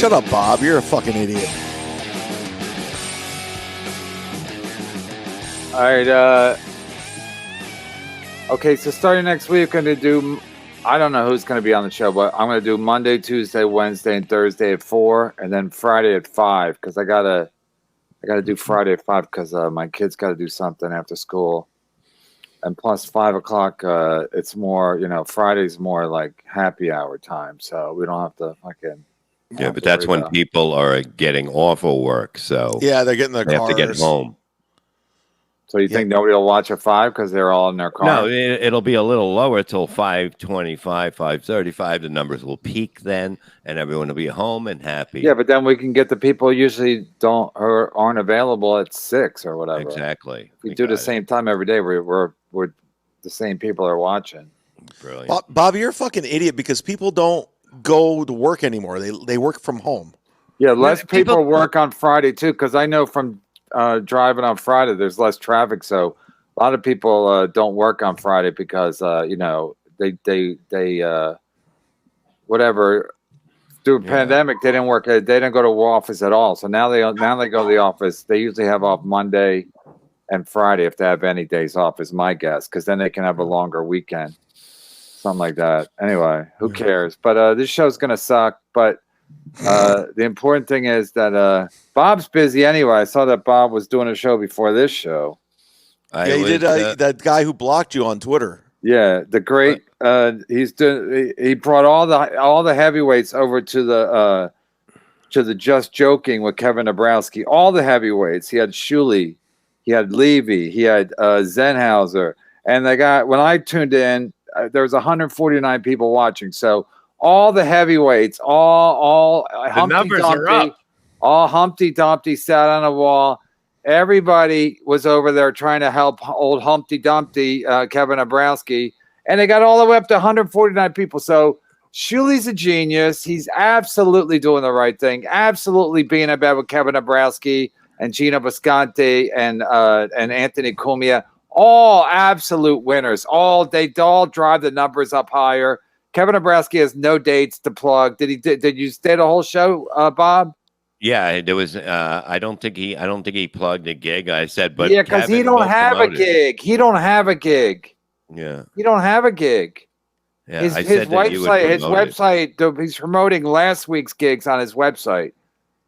Shut up, Bob. You're a fucking idiot. All right. Okay, so starting next week, I'm going to do, I don't know who's going to be on the show, but I'm going to do Monday, Tuesday, Wednesday, and Thursday at 4, and then Friday at 5, because I gotta do Friday at 5 because my kids got to do something after school. And plus 5 o'clock, it's more, Friday's more like happy hour time, so we don't have to fucking. Yeah, but that's when people are getting off of work, so yeah, they're getting their they cars. have to get home. So you think nobody will watch at 5 because they're all in their car? No, it'll be a little lower till 5:25, 5:35. The numbers will peak then, and everyone will be home and happy. Yeah, but then we can get the people who usually aren't available at 6 or whatever. Exactly. If we do the same time every day, we're the same people are watching. Brilliant. Bob, you're a fucking idiot because people don't go to work anymore. They work from home. Yeah, less people work on Friday too, because I know from driving on Friday, there's less traffic. So a lot of people don't work on Friday because they whatever through pandemic they didn't work. They didn't go to office at all. So now they go to the office. They usually have off Monday and Friday if they have any days off, is my guess, because then they can have a longer weekend, something like that. Anyway, who cares? But this show's gonna suck. But the important thing is that Bob's busy anyway. I saw that Bob was doing a show before this show. He did that guy who blocked you on Twitter. Yeah, the great. He brought all the heavyweights over to the Just Joking with Kevin Dabrowski. All the heavyweights. He had Shuley, he had Levy, he had Zenhauser, and the guy. When I tuned in, there was 149 people watching. So. All the heavyweights, all Humpty Dumpty, all Humpty Dumpty sat on a wall. Everybody was over there trying to help old Humpty Dumpty, Kevin Dabrowski, and they got all the way up to 149 people. So Shuley's a genius. He's absolutely doing the right thing. Absolutely being in bed with Kevin Dabrowski and Gino Bisconti and Anthony Cumia. All absolute winners. They all drive the numbers up higher. Kevin Dabrowski has no dates to plug. Did you stay the whole show, Bob? Yeah, there was. I don't think he plugged a gig. I said, but because he don't have a gig. He don't have a gig. Yeah, he don't have a gig. Yeah, his website. He's promoting last week's gigs on his website,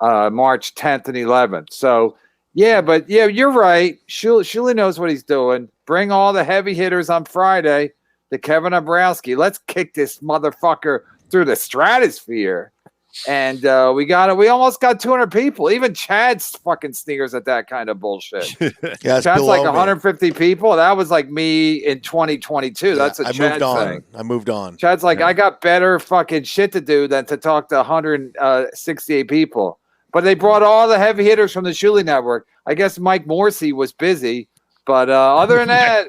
March 10th and 11th. So but you're right. Shuley knows what he's doing. Bring all the heavy hitters on Friday. To Kevin Dabrowski. Let's kick this motherfucker through the stratosphere. And we almost got 200 people. Even Chad fucking sneers at that kind of bullshit. Chad's like 150 people. That was like me in 2022. Yeah, that's a Chad thing. I moved on. Chad's like, I got better fucking shit to do than to talk to 168 people. But they brought all the heavy hitters from the Shuley Network. I guess Mike Morsey was busy. But other than that...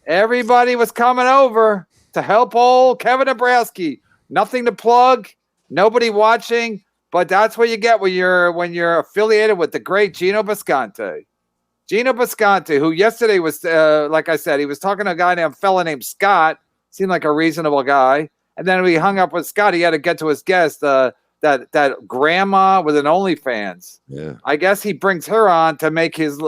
Everybody was coming over to help old Kevin Dabrowski. Nothing to plug, nobody watching, but that's what you get when you're affiliated with the great Gino Bisconti. Gino Bisconti, who yesterday was, like I said, he was talking to a fella named Scott. Seemed like a reasonable guy. And then we hung up with Scott. He had to get to his guest, that grandma with an OnlyFans. Yeah. I guess he brings her on to make his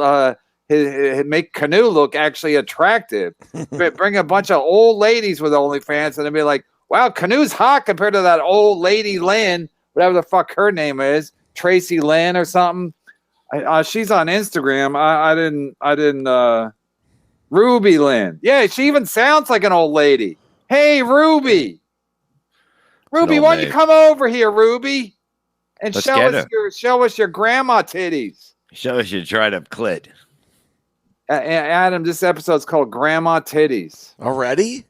make Canoe look actually attractive. Bring a bunch of old ladies with OnlyFans and they'll be like, wow, Canoe's hot compared to that old lady Lynn, whatever the fuck her name is, Tracy Lynn or something. She's on Instagram. I didn't. Ruby Lynn. Yeah, she even sounds like an old lady. Hey, Ruby. Ruby, why don't you come over here, Ruby, and show us your grandma titties. Show us your dried up clit. Adam, this episode's called Grandma Titties. Already?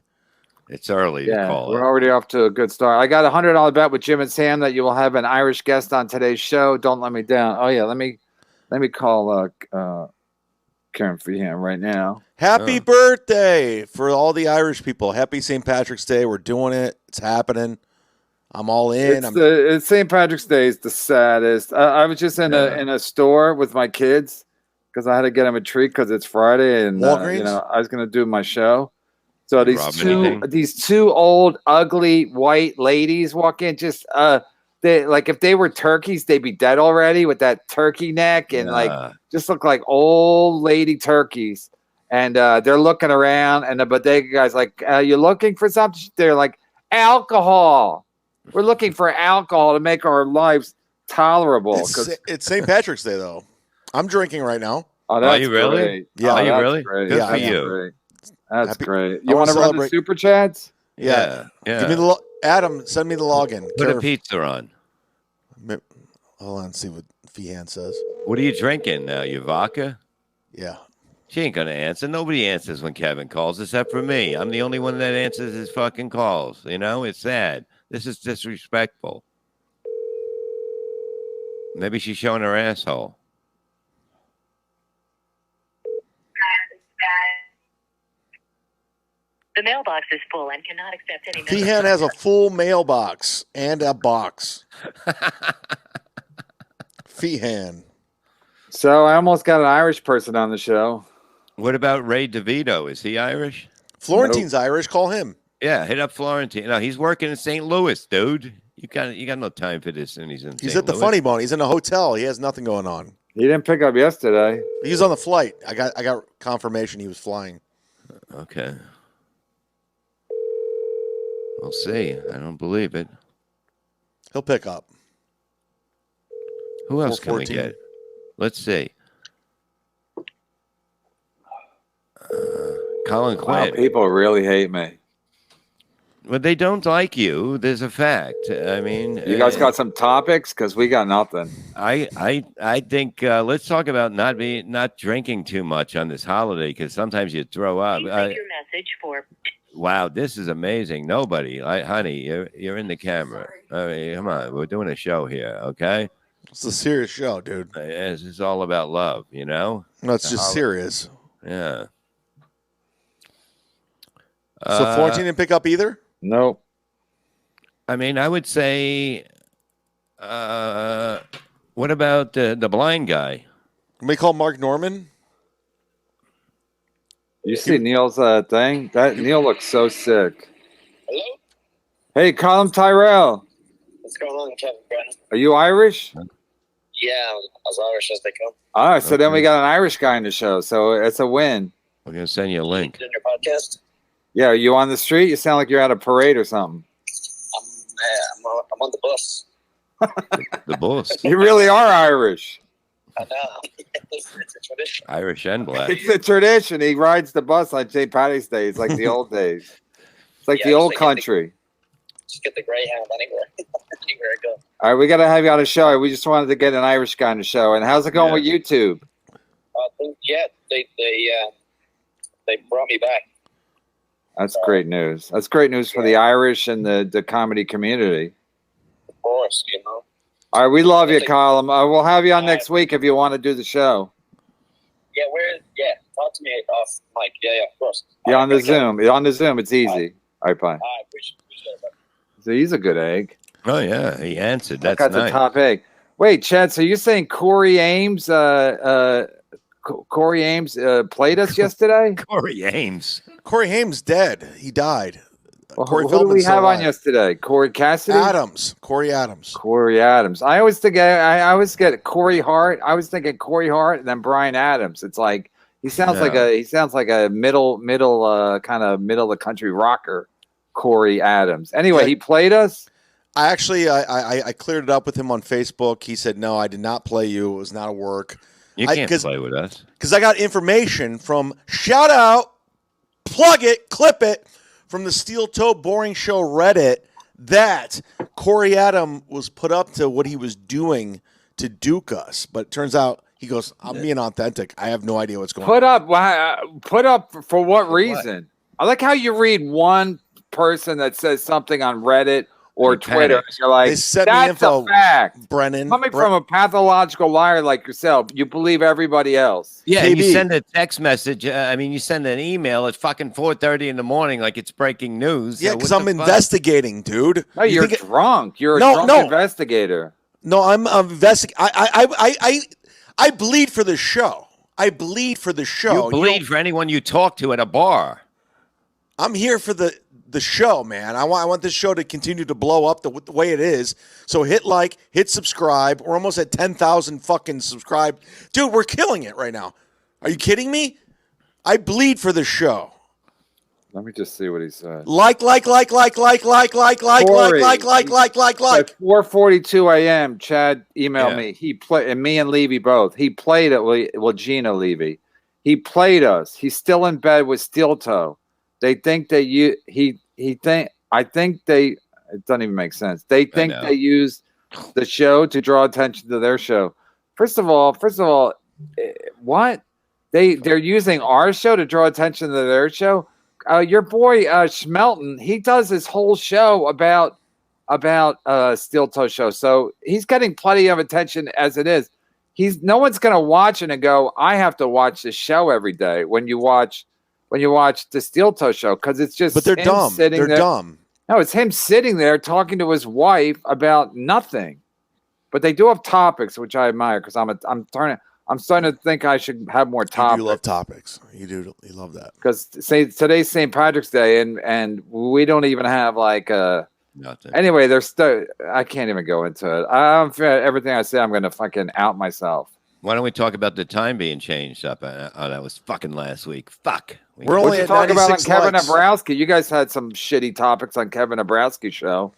It's early to call we're already off to a good start. I got $100 bet with Jim and Sam that you will have an Irish guest on today's show. Don't let me down. Oh yeah, let me call Karen Feehan right now. Happy birthday for all the Irish people. Happy St. Patrick's Day. We're doing it. It's happening. I'm all in. It's St. Patrick's Day is the saddest. I was just in a store with my kids because I had to get them a treat because it's Friday and I was going to do my show. So these two old ugly white ladies walk in. Just if they were turkeys, they'd be dead already with that turkey neck and just look like old lady turkeys. And they're looking around, and the bodega guy's like, "You looking for something?" They're like, "Alcohol. We're looking for alcohol to make our lives tolerable." It's St. Patrick's Day, though. I'm drinking right now. Oh, that's Are you really? great. Yeah. Are you really? Great. Good Yeah, for yeah. you. That's Happy- great. I You wanna want to run the celebrate. super chats? Yeah. Give me the Adam. Send me the login. Put a pizza on. Hold on. See what Feehan says. What are you drinking now? Your vodka? Yeah. She ain't gonna answer. Nobody answers when Kevin calls, except for me. I'm the only one that answers his fucking calls. You know, it's sad. This is disrespectful. Maybe she's showing her asshole. The mailbox is full and cannot accept any Feehan has a full mailbox and a box. Feehan. So I almost got an Irish person on the show. What about Ray DeVito? Is he Irish? Florentine's Irish. Call him. Yeah, hit up Florentine. No, he's working in St. Louis, dude. You got no time for this, and he's in. He's St. at the Louis. Funny Bone. He's in a hotel. He has nothing going on. He didn't pick up yesterday. He was on the flight. I got confirmation he was flying. Okay. We'll see. I don't believe it. He'll pick up. Who else can we 414. get? Let's see. Colin Wow, Quinn. people really hate me. Well, they don't like you. There's a fact. I mean, You guys got some topics? Because we got nothing. I think let's talk about not drinking too much on this holiday because sometimes you throw up. Please leave your message for. Wow, this is amazing. Nobody, honey, you're in the camera. I mean, come on, we're doing a show here, okay? It's a serious show, dude. This is all about love, you know. No, it's just serious. Yeah. So Florentine didn't pick up either? Nope. I mean, I would say, what about the blind guy? Can we call Mark Norman? You see Neil's thing? That Neil looks so sick. Hello? Hey, call him Tyrell. What's going on, Kevin Brennan? Are you Irish? Yeah, as Irish as they come. All right, so then Okay. we got an Irish guy in the show, so it's a win. We're gonna send you a link. In your podcast? Yeah, are you on the street? You sound like you're at a parade or something. I'm on the bus. The boss, You really are Irish. I know. It's a tradition. Irish and black. It's a tradition. He rides the bus on St. Patty's Day. It's like the old days. It's like Yeah, the just old like country. Just get the Greyhound anywhere. Anywhere I go. All right, we got to have you on the show. We just wanted to get an Irish guy on the show. And how's it going with YouTube? Yeah, they brought me back. That's great news. That's great news for the Irish and the comedy community. Of course, you know. All right, we love you, Colin. We'll have you on next week if you want to do the show. Yeah, talk to me off mic. Yeah, of course. Yeah, on the Zoom. On the Zoom, it's easy. All right, bye. I appreciate it. So he's a good egg. Oh yeah, he answered. That's Got the nice. top egg. Wait, Chad, so you're saying Corey Ames played us yesterday? Corey Ames. Corey Haim's dead. He died. Well, Corey who do we Feldman's still have on alive. yesterday? Corey Cassidy? Adams. Corey Adams. Corey Adams. I always get Corey Hart. I was thinking Corey Hart and then Brian Adams. It's like he sounds like a middle kind of middle of the country rocker. Corey Adams. Anyway, Yeah. he played us. I cleared it up with him on Facebook. He said, no, I did not play you. It was not a work. You can't play with us. Because I got information from, shout out, plug it, clip it, from the Steel Toe Boring Show Reddit that Corey Adam was put up to what he was doing to duke us. But it turns out, he goes, I'm being authentic. I have no idea what's going on. Put up for what reason? I like how you read one person that says something on Reddit or He Twitter. panics. And you're like, They sent me that's info, a fact. Brennan. Coming from a pathological liar like yourself, you believe everybody else. Yeah, and you KB. send a text message. You send an email at fucking 4:30 in the morning, like it's breaking news. Yeah, So because what I'm the fuck? investigating, dude. No, You you're think it- drunk. You're a No, drunk no. investigator. No, I'm investigating. I bleed for the show. I bleed for the show. You bleed for anyone you talk to at a bar. I'm here for the the show, man. I want this show to continue to blow up the way it is. So hit like, hit subscribe. We're almost at 10,000 fucking subscribed. Dude, we're killing it right now. Are you kidding me? I bleed for this show. Let me just see what he said. Like. At 4:42 a.m., Chad emailed me. He played, and me and Levy both. He played it with Gina Levy. He played us. He's still in bed with Steel Toe. They think they I think they. It doesn't even make sense. They think they use the show to draw attention to their show. First of all, what? They're using our show to draw attention to their show. Your boy Schmelton, he does his whole show about Steel Toe show, so he's getting plenty of attention as it is. No one's gonna watch it and go, I have to watch this show every day. When you watch the Steel Toe show, because it's just but they're dumb. They're dumb. No, it's him sitting there talking to his wife about nothing. But they do have topics, which I admire, because I'm starting to think I should have more topics. You love topics. You do. You love that. Because today's St. Patrick's Day, and we don't even have like nothing. Anyway, I can't even go into it. Everything I say, I'm going to fucking out myself. Why don't we talk about the time being changed up? That was fucking last week. Fuck. We're only at talking about on 96 Kevin likes. Abrowski. You guys had some shitty topics on Kevin Abrowski show.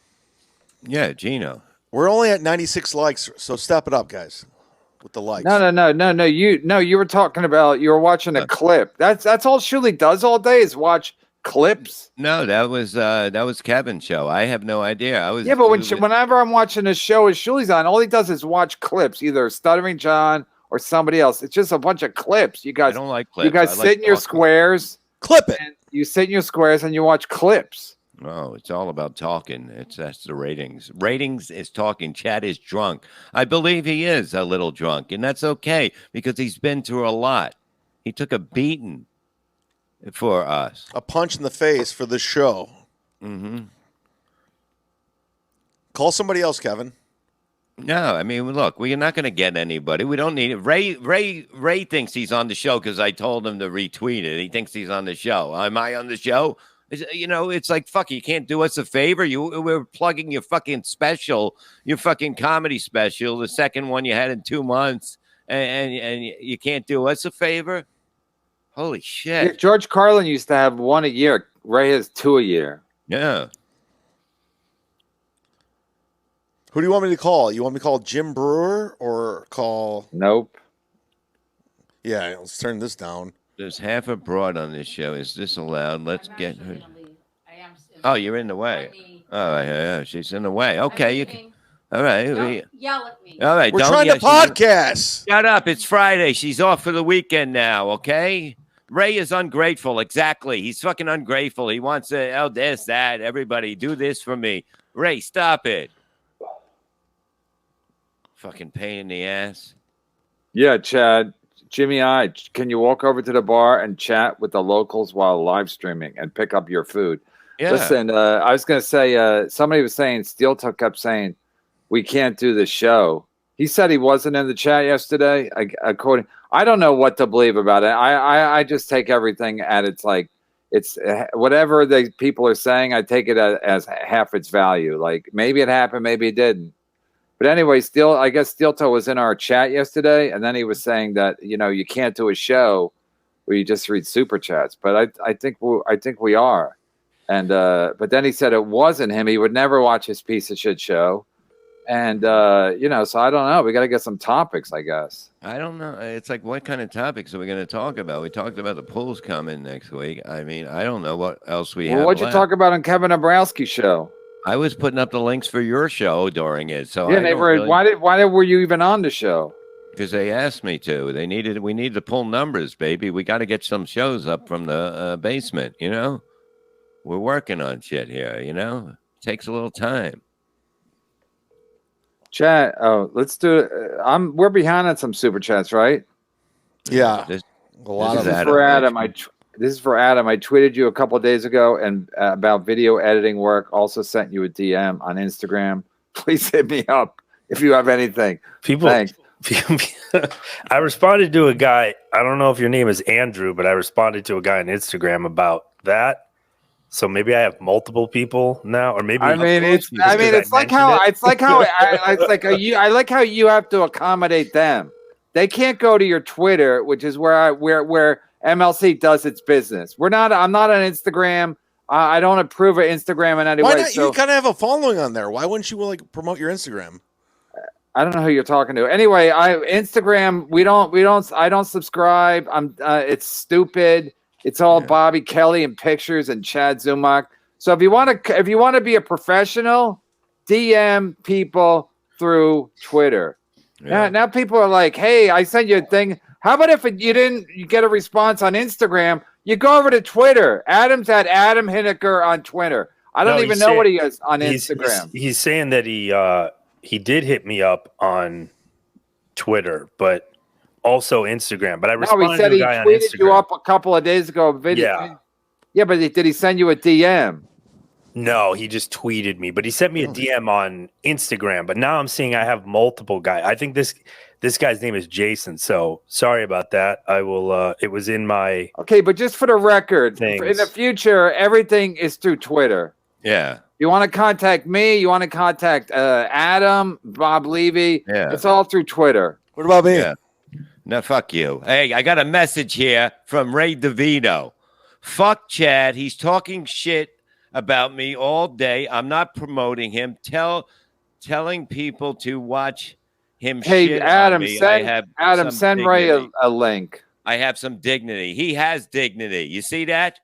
Yeah, Gino. We're only at 96 likes, so step it up, guys, with the likes. No. You were talking about, you were watching a clip. That's all Shuley does all day is watch clips. No, that was Kevin's show. I have no idea. But whenever I'm watching a show as Shuley's on, all he does is watch clips, either Stuttering John or somebody else. It's just a bunch of clips. You guys, I don't like clips. You guys sit in your squares. Clip it. And you sit in your squares and you watch clips. No, it's all about talking. That's the ratings. Ratings is talking. Chad is drunk. I believe he is a little drunk, and that's okay because he's been through a lot. He took a beating for us. A punch in the face for this show. Mm-hmm. Call somebody else, Kevin. No, I mean, look, we're not going to get anybody. We don't need it. Ray thinks he's on the show because I told him to retweet it. He thinks he's on the show. Am I on the show? It's like, fuck, you can't do us a favor. We're plugging your fucking special, your fucking comedy special, the second one you had in 2 months, and you can't do us a favor? Holy shit. Yeah, George Carlin used to have 1 a year. Ray has 2 a year. Yeah. Who do you want me to call? You want me to call Jim Brewer or call... Nope. Yeah, let's turn this down. There's half a broad on this show. Is this allowed? Let's get her. Oh, you're in the way. Oh, yeah, she's in the way. Okay, you can. All right. Don't yell at me. All right. We're trying to podcast. Shut up. It's Friday. She's off for the weekend now, okay? Ray is ungrateful. Exactly. He's fucking ungrateful. He wants to, this, that, everybody, do this for me. Ray, stop it. Fucking pain in the ass. Yeah, Chad. Jimmy I, can you walk over to the bar and chat with the locals while live streaming and pick up your food? Yeah. Listen, I was going to say, somebody was saying, Steel Toe kept saying, we can't do the show. He said he wasn't in the chat yesterday. I don't know what to believe about it. I just take everything at it's whatever the people are saying. I take it as half its value. Like maybe it happened, maybe it didn't. But anyway, I guess Steel Toe was in our chat yesterday, and then he was saying that you can't do a show where you just read super chats. But I think we are, and but then he said it wasn't him. He would never watch his piece of shit show, and so I don't know. We got to get some topics, I guess. I don't know. It's like, what kind of topics are we going to talk about? We talked about the polls coming next week. I mean, I don't know what else we have. What'd you talk about on Kevin Abrowski's show? I was putting up the links for your show during it. So yeah, they were. Why were you even on the show? Because they asked me to. We need to pull numbers, baby. We got to get some shows up from the basement. We're working on shit here. It takes a little time. Chat. Oh, let's do it. We're behind on some super chats, right? Yeah, a lot of them. For Adam, This is for Adam. I tweeted you a couple of days ago and about video editing work. Also sent you a DM on Instagram. Please hit me up if you have anything. Thanks. I responded to a guy. I don't know if your name is Andrew, but I responded to a guy on Instagram about that. So maybe I have multiple people now, or maybe I mean, it's like how you have to accommodate them. They can't go to your Twitter, which is where MLC does its business. I'm not on Instagram. I don't approve of Instagram in any Why way. not? So You kind of have a following on there. Why wouldn't you like promote your Instagram? I don't know who you're talking to. Anyway, Instagram. I don't subscribe. It's stupid. It's all Bobby Kelly and pictures and Chad Zumach. So if you want to be a professional, DM people through Twitter. Yeah. Now people are like, hey, I sent you a thing. How about if you get a response on Instagram, you go over to Twitter. Adam's at Adam Hineker on Twitter. I don't even know what he is on Instagram. He's saying that he did hit me up on Twitter, but also Instagram. But I responded he said to a he guy on tweeted Instagram. you up a couple of days ago. Yeah, but did he send you a DM? No, he just tweeted me, but he sent me a DM on Instagram. But now I'm seeing I have multiple guys. I think this guy's name is Jason. So sorry about that. I will. It was in my. Okay, but just for the record, things. In the future, everything is through Twitter. Yeah. You want to contact me? You want to contact Adam, Bob Levy? Yeah. It's all through Twitter. What about me? Yeah. No, fuck you. Hey, I got a message here from Ray DeVito. Fuck Chad. He's talking shit about me all day. I'm not promoting him. Telling people to watch him shit Adam, on me. send Ray a link. I have some dignity. He has dignity. You see that?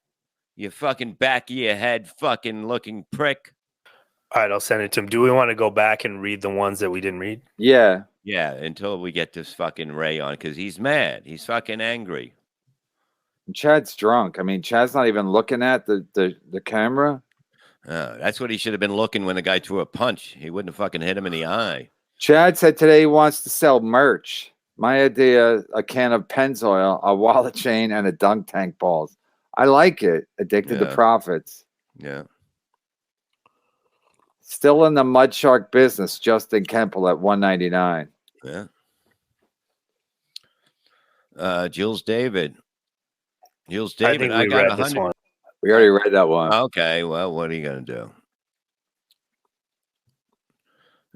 You fucking back of your head fucking looking prick. All right, I'll send it to him. Do we want to go back and read the ones that we didn't read? Yeah. Yeah, until we get this fucking Ray on, because he's mad. He's fucking angry. Chad's drunk. I mean, Chad's not even looking at the camera. That's what he should have been looking when the guy threw a punch. He wouldn't have fucking hit him in the eye. Chad said today he wants to sell merch. My idea, a can of Pennzoil, a wallet chain, and a dunk tank balls. I like it. Addicted to profits. Yeah. Still in the Mud Shark business, Justin Kemple at $1.99. Yeah. Jules David. I think we read this one. We already read that one. Okay, well, what are you gonna do?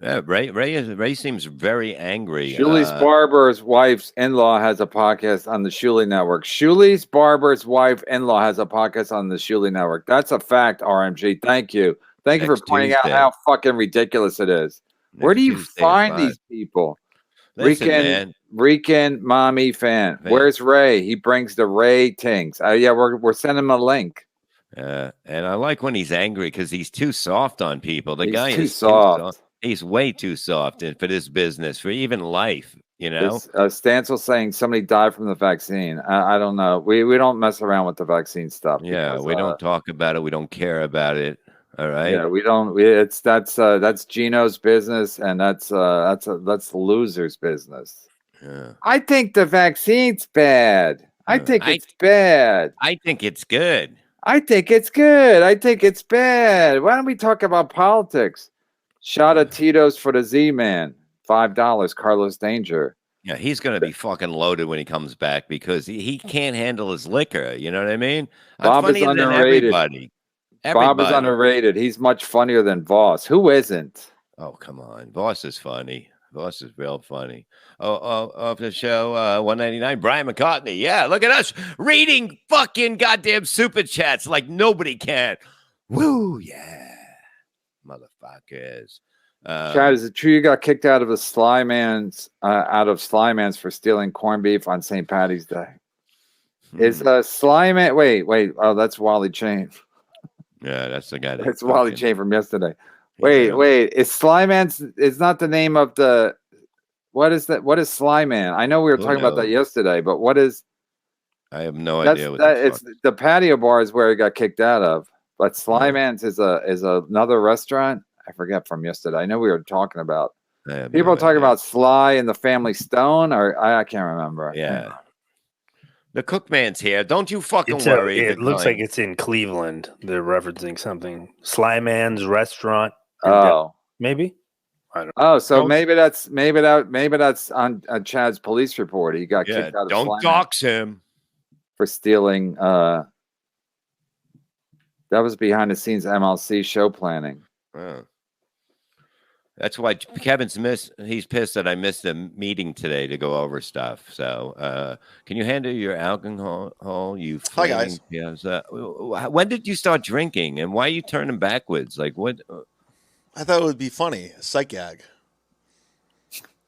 Yeah, Ray seems very angry. Shuli's barber's wife's in-law has a podcast on the Shuli Network. Shuli's barber's wife in-law has a podcast on the Shuli Network. That's a fact, RMG. Thank you. Thank you for pointing out how fucking ridiculous it is. Where do you find these people? Listen, Rican mommy fan. Where's Ray? He brings the ratings. Yeah, we're sending him a link. And I like when he's angry because he's too soft on people. The guy too is soft. Too soft. He's way too soft for this business, for even life. You know, Stancil saying somebody died from the vaccine. I don't know. We don't mess around with the vaccine stuff. Yeah, we don't talk about it. We don't care about it. All right. Yeah, we don't. That's Gino's business, and that's the loser's business. Yeah. I think the vaccine's bad. I think it's bad. I think it's good. I think it's good. I think it's bad. Why don't we talk about politics? Shot of Tito's for the Z-Man. $5. Carlos Danger. Yeah, he's going to be fucking loaded when he comes back because he can't handle his liquor. You know what I mean? Bob is underrated. Bob is underrated. He's much funnier than Voss. Who isn't? Oh, come on. Voss is funny. Voss is real funny. Off the show, 199, Brian McCartney. Yeah, look at us reading fucking goddamn super chats like nobody can. Woo, yeah. Motherfuckers. Chad, is it true you got kicked out of Slyman's for stealing corned beef on St. Patty's Day? Is Slyman? Wait. Oh, that's Wally Chain. Yeah, that's the guy. That's Wally Chain from yesterday. Wait. Is Slyman's? Is not the name of the? What is that? What is Slyman? I know we were talking about that yesterday, but what is? I have no idea. It's the patio bar is where he got kicked out of. But Slyman's is another restaurant. I forget from yesterday. I know we were talking about. People are talking about Sly and the Family Stone, or I can't remember. Yeah. The Cookman's here. Don't you fucking worry. It looks like it's in Cleveland. They're referencing something. Slyman's restaurant. Maybe. I don't know. Oh, so maybe that's on Chad's police report. He got kicked out of Don't Slyman dox him for stealing That was behind the scenes MLC show planning. Oh. That's why Kevin's he's pissed that I missed the meeting today to go over stuff. So, can you handle your alcohol? You Hi, guys. Yes. When did you start drinking, and why are you turning backwards? Like what? I thought it would be funny. A psych gag.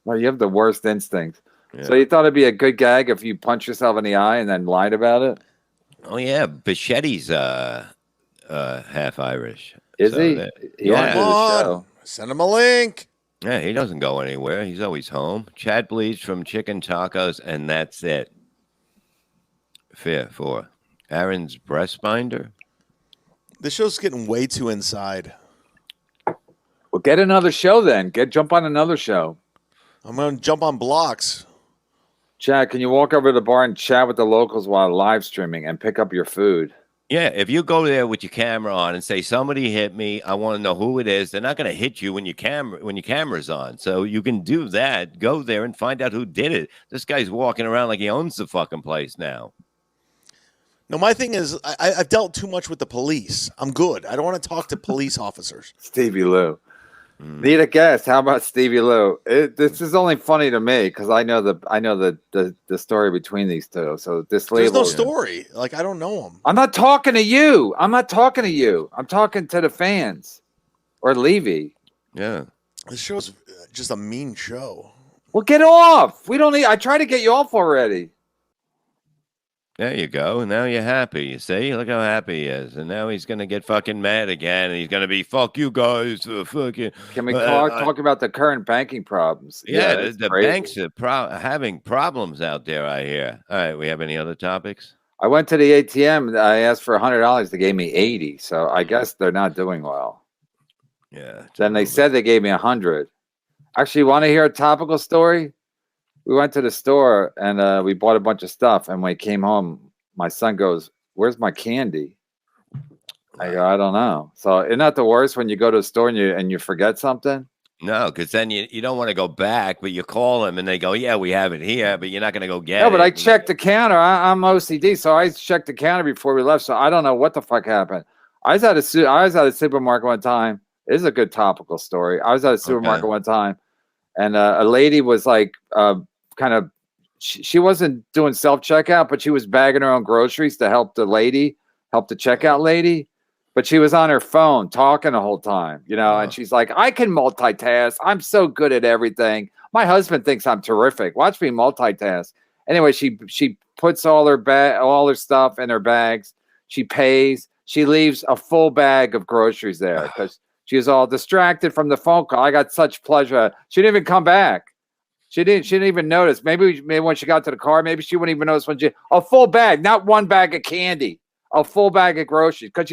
Well, you have the worst instinct. Yeah. So you thought it'd be a good gag if you punch yourself in the eye and then lied about it? Oh yeah, Bichetti's half Irish. Is So he? He wanted to do Come the on. show. Send him a link. Yeah, he doesn't go anywhere. He's always home. Chad bleeds from chicken tacos, and that's it. Fair for Aaron's breast binder. This show's getting way too inside. Well, get another show then. Jump on another show. I'm going to jump on blocks. Chad, can you walk over to the bar and chat with the locals while live streaming and pick up your food? Yeah, if you go there with your camera on and say somebody hit me, I want to know who it is. They're not going to hit you when your camera's on. So you can do that. Go there and find out who did it. This guy's walking around like he owns the fucking place now. No, my thing is I've dealt too much with the police. I'm good. I don't want to talk to police officers. Stevie Lou. Need a guest? How about Stevie Lou? This is only funny to me because I know the story between these two. So this There's no label. story. Like, I don't know him. I'm not talking to you. I'm talking to the fans or Levy. Yeah. This show's just a mean show. Well, get off. We don't need. I tried to get you off already. There you go. And now you're happy. You see? Look how happy he is. And now he's going to get fucking mad again. And he's going to be, fuck you guys. Fucking. Can we talk about the current banking problems? Yeah, the banks are having problems out there, I hear. All right. We have any other topics? I went to the ATM. I asked for $100. They gave me $80. So I guess they're not doing well. Yeah. Then they said they gave me $100. Actually, you want to hear a topical story? We went to the store and we bought a bunch of stuff. And when we came home, my son goes, "Where's my candy?" I go, "I don't know." So isn't that the worst when you go to a store and you forget something? No, because then you don't want to go back, but you call them and they go, "Yeah, we have it here," but you're not going to go get it. No, but I checked the counter. I'm OCD, so I checked the counter before we left. So I don't know what the fuck happened. I was at a supermarket one time. This is a good topical story. I was at a supermarket one time, and a lady was like, kind of, she wasn't doing self-checkout, but she was bagging her own groceries to help the checkout lady. But she was on her phone talking the whole time, and she's like, "I can multitask. I'm so good at everything. My husband thinks I'm terrific. Watch me multitask." Anyway, she puts all her stuff in her bags. She pays. She leaves a full bag of groceries there because she was all distracted from the phone call. I got such pleasure. She didn't even come back. She didn't even notice. Maybe when she got to the car, maybe she wouldn't even notice when a full bag, not one bag of candy, a full bag of groceries. Because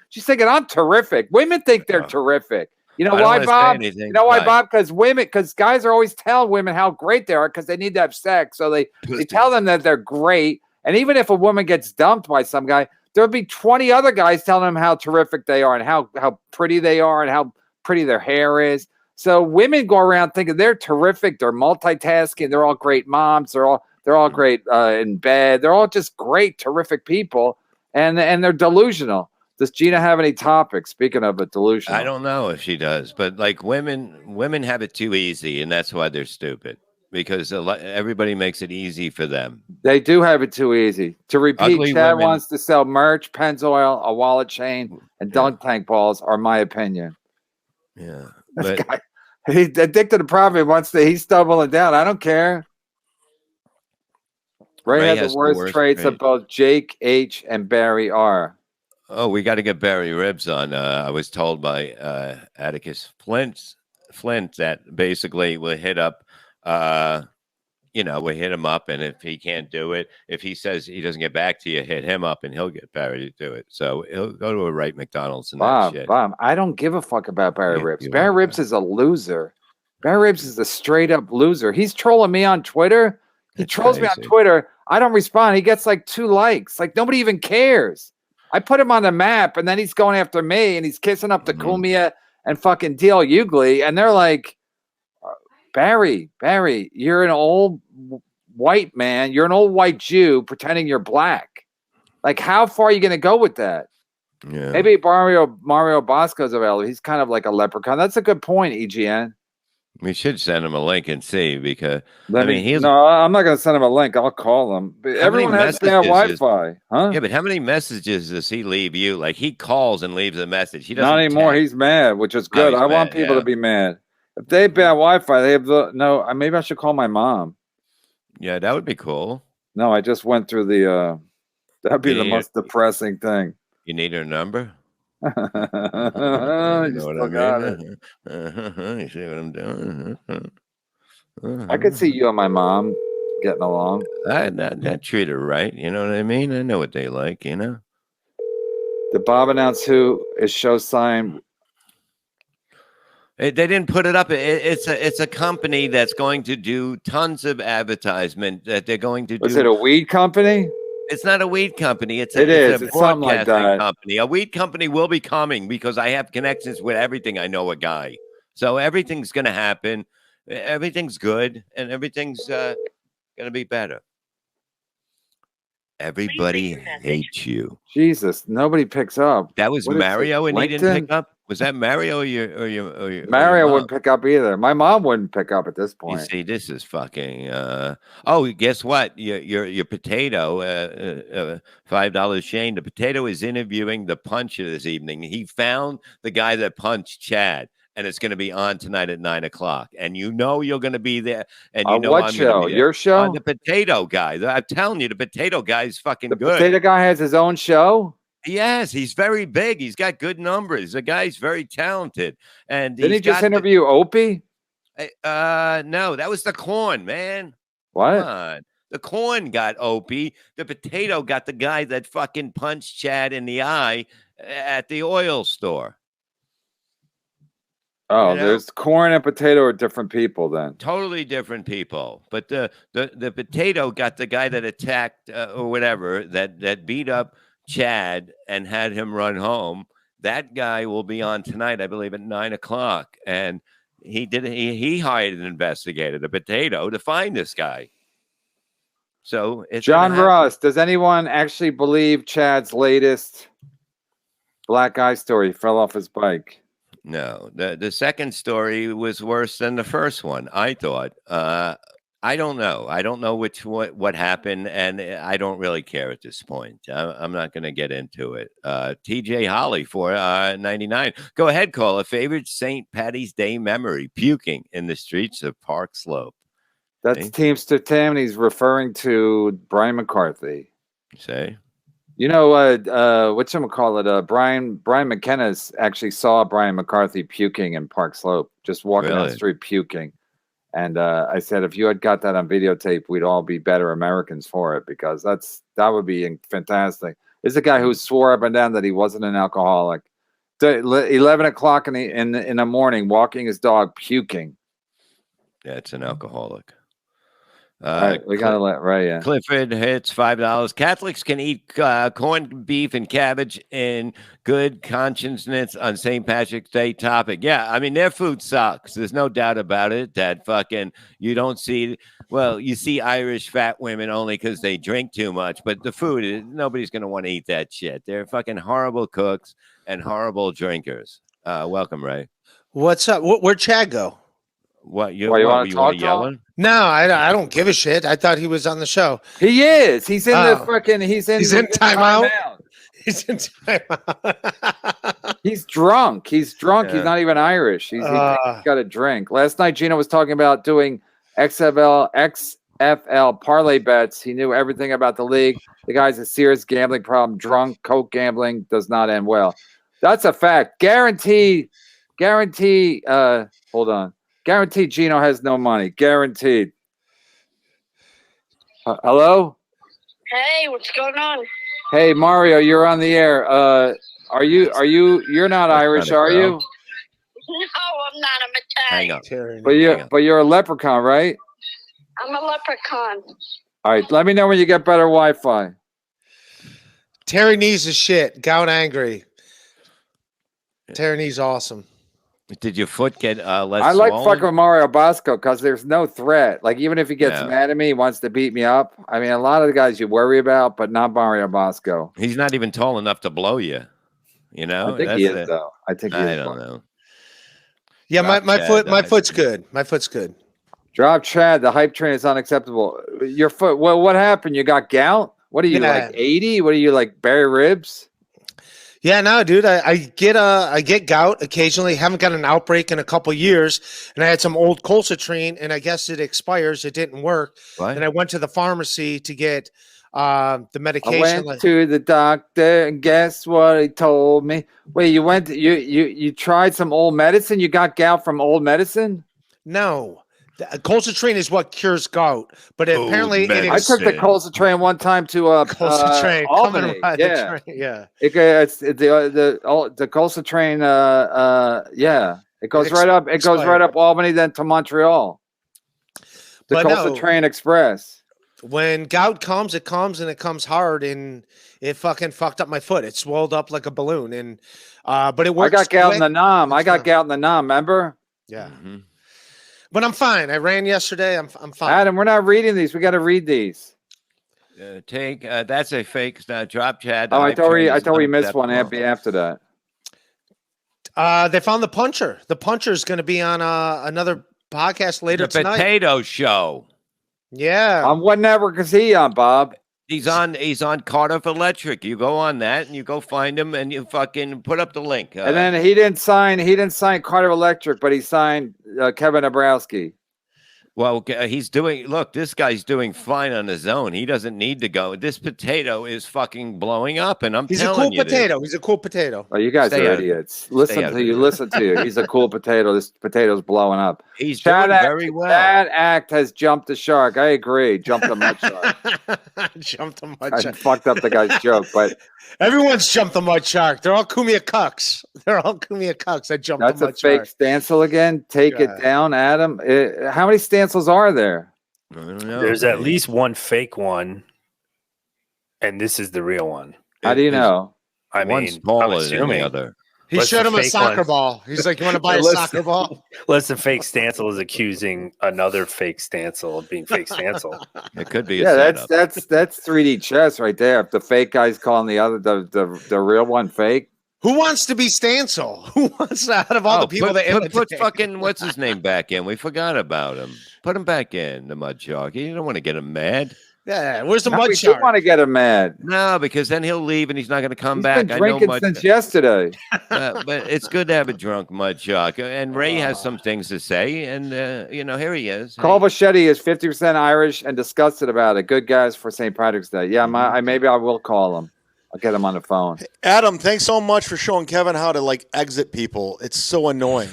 she's thinking, "I'm terrific." Women think they're terrific. You know why, Bob? You know why, Bob? Because guys are always telling women how great they are because they need to have sex. So they tell them that they're great. And even if a woman gets dumped by some guy, there'll be 20 other guys telling them how terrific they are and how pretty they are and how pretty their hair is. So women go around thinking they're terrific. They're multitasking. They're all great moms. They're all great in bed. They're all just great, terrific people, and they're delusional. Does Gina have any topics? Speaking of it, delusional. I don't know if she does, but like women have it too easy, and that's why they're stupid. Because everybody makes it easy for them. They do have it too easy. To repeat, Ugly Chad women. wants to sell merch, Pennzoil, a wallet chain, and dunk tank balls. Are my opinion. Yeah. This guy, he's addicted to profit. He's stumbling down. I don't care. Ray has the worst traits of both Jake H and Barry R. Oh, we got to get Barry Ribs on. I was told by Atticus Flint that basically we'll hit up. We hit him up, and if he can't do it, if he says he doesn't get back to you, hit him up, and he'll get Barry to do it. So he'll go to a right McDonald's and that shit. Bob, I don't give a fuck about Barry Ribs. Barry Ribs is a loser. Barry Ribs is a straight up loser. He's trolling me on Twitter. He trolls me on Twitter. I don't respond. He gets like 2 likes. Like nobody even cares. I put him on the map, and then he's going after me, and he's kissing up to Kumia and fucking D.L. Hughley, and they're like, Barry, you're an old white man. You're an old white Jew pretending you're black. Like, how far are you going to go with that? Yeah. Maybe Mario Bosco's available. He's kind of like a leprechaun. That's a good point, EGN. We should send him a link and see because he's No, I'm not going to send him a link. I'll call him. But everyone has bad Wi-Fi, huh? Yeah, but how many messages does he leave you? Like he calls and leaves a message. He doesn't. Not anymore. text. He's mad, which is good. I want people to be mad. If they have bad Wi-Fi, they have maybe I should call my mom. Yeah, that would be cool. No, I just went through the. That'd be the most depressing thing. You need her number. You know what I mean? You see what I'm doing? I could see you and my mom getting along. I treat her right. You know what I mean? I know what they like. You know. Did Bob announce who his show signed? They didn't put it up. It's a company that's going to do tons of advertisement that they're going to do. Was it a weed company? It's not a weed company. It's a broadcasting something like that. company. A weed company will be coming because I have connections with everything. I know a guy. So everything's going to happen. Everything's good. And everything's going to be better. Everybody hates you. Jesus, nobody picks up. That was Mario and he didn't pick up? Was that Mario or your Mario wouldn't pick up either. My mom wouldn't pick up at this point. You see, this is fucking. Guess what? Your potato, $5 Shane. The potato is interviewing the puncher this evening. He found the guy that punched Chad, and it's going to be on tonight at 9:00. And you know you're going to be there. And you know what I'm show? Your show? On the potato guy. I'm telling you, the potato guy is fucking good. The potato guy has his own show. Yes, he's very big. He's got good numbers. The guy's very talented. And didn't he just interview Opie? No, that was the corn, man. What? Come on. The corn got Opie. The potato got the guy that fucking punched Chad in the eye at the oil store. Oh, there's corn and potato are different people then. Totally different people. But the potato got the guy that attacked or whatever that beat up Chad and had him run home. That guy will be on tonight, I believe, at 9:00. And he hired an investigator, the potato, to find this guy. So it's John Ross, does anyone actually believe Chad's latest black eye story? He fell off his bike. No, the second story was worse than the first one, I thought. I don't know. I don't know what happened, and I don't really care at this point. I'm not going to get into it. TJ Holly for 99. Go ahead, call a favorite St. Patty's Day memory: puking in the streets of Park Slope. That's Teamster Tim, and he's referring to Brian McCarthy. Say, you know whatchamacallit? Brian McKenna actually saw Brian McCarthy puking in Park Slope, just walking down the street puking. And I said, if you had got that on videotape, we'd all be better Americans for it, because that would be fantastic. This is a guy who swore up and down that he wasn't an alcoholic. 11:00 in the morning, walking his dog, puking. That's an alcoholic. All right, we gotta let Ray in. Clifford hits $5. Catholics can eat corned beef and cabbage in good consciousness on St. Patrick's Day topic. Yeah, I mean, their food sucks. There's no doubt about it. That fucking you don't see. Well, you see Irish fat women only because they drink too much. But the food, nobody's gonna want to eat that shit. They're fucking horrible cooks and horrible drinkers. Welcome, Ray. What's up? Where'd Chad go? What you want to yell? No, I don't give a shit. I thought he was on the show. He is. He's in the fucking. He's in timeout. He's in timeout. He's drunk. He's drunk. Yeah. He's not even Irish. He's got a drink. Last night, Gino was talking about doing XFL parlay bets. He knew everything about the league. The guy's a serious gambling problem. Drunk, coke gambling does not end well. That's a fact. Guarantee. Hold on. Guaranteed Gino has no money. Guaranteed. Hello? Hey, what's going on? Hey, Mario, you're on the air. You're not Irish, are you? No, I'm not. I'm Italian. But you're a leprechaun, right? I'm a leprechaun. All right, let me know when you get better Wi-Fi. Terry Nee's is shit. Gout angry. Terry Nee's awesome. Did your foot get less I like swollen? fucking with Mario Bosco because there's no threat. Like, even if he gets mad at me, he wants to beat me up. I mean, a lot of the guys you worry about, but not Mario Bosco. He's not even tall enough to blow you. You know, I think he is though. I think he is. I don't know. Yeah, my Chad, foot's good. My foot's good. Drop Chad. The hype train is unacceptable. Your foot. Well, what happened? You got gout? What are you like 80? What are you like bare ribs? Yeah, no, dude. I get gout occasionally. Haven't got an outbreak in a couple years, and I had some old colcitrine, and I guess it expires. It didn't work, and I went to the pharmacy to get the medication. I went to the doctor, and guess what he told me? Wait, you tried some old medicine? You got gout from old medicine? No. Colcitrine is what cures gout, but apparently I took the colcitrine one time to colcitrine. Albany. Yeah, it's the colcitrine. Yeah, it goes right up. It goes right up Albany, then to Montreal. The colcitrine Express. When gout comes, it comes and it comes hard, and it fucking fucked up my foot. It swelled up like a balloon, and but it works. I got gout in the nom. I got gout in the nom. Remember? Yeah. Mm-hmm. But I'm fine. I ran yesterday. I'm fine. Adam, we're not reading these. We got to read these. That's a fake drop Chad. Oh, I thought we missed one after that. They found the puncher. The puncher is going to be on another podcast later tonight. The Potato Show. Yeah. On what network is he on, Bob? He's on Cardiff Electric. You go on that and you go find him and you fucking put up the link. And then he didn't sign Cardiff Electric, but he signed Kevin Abrowski. Well, he's doing. Look, this guy's doing fine on his own. He doesn't need to go. This potato is fucking blowing up, and he's a cool potato. He's a cool potato. Oh, you guys are idiots. Listen to you. He's a cool potato. This potato's blowing up. He's doing very well. That act has jumped the shark. I agree. Jumped the mud shark. Jumped the mud shark. I fucked up the guy's joke, but everyone's jumped the mud shark. They're all Kumia cucks. I jumped the mud shark. That's a fake stancil again. Take it down, Adam. How many stancils are there? I don't know. There's at least one fake one, and this is the real one. How do you know? I mean, smaller than the other. He showed him a soccer ball. He's like, "You want to buy a soccer ball?" Unless the fake stancil is accusing another fake stancil of being fake stancil. It could be. That's 3D chess right there. If the fake guy's calling the real one fake. Who wants to be Stancil? Who wants out of all the people that put fucking what's his name back in? We forgot about him. Put him back in the mud shark. You don't want to get him mad. Yeah, where's the mud shark? You want to get him mad? No, because then he'll leave and he's not going to come back. Been drinking since yesterday. But it's good to have a drunk mud shark. And Ray has some things to say, and here he is. Carl Bichetti is 50% Irish and disgusted about it. Good guys for St. Patrick's Day. Yeah, maybe I will call him. I'll get him on the phone. Adam, thanks so much for showing Kevin how to exit people. It's so annoying.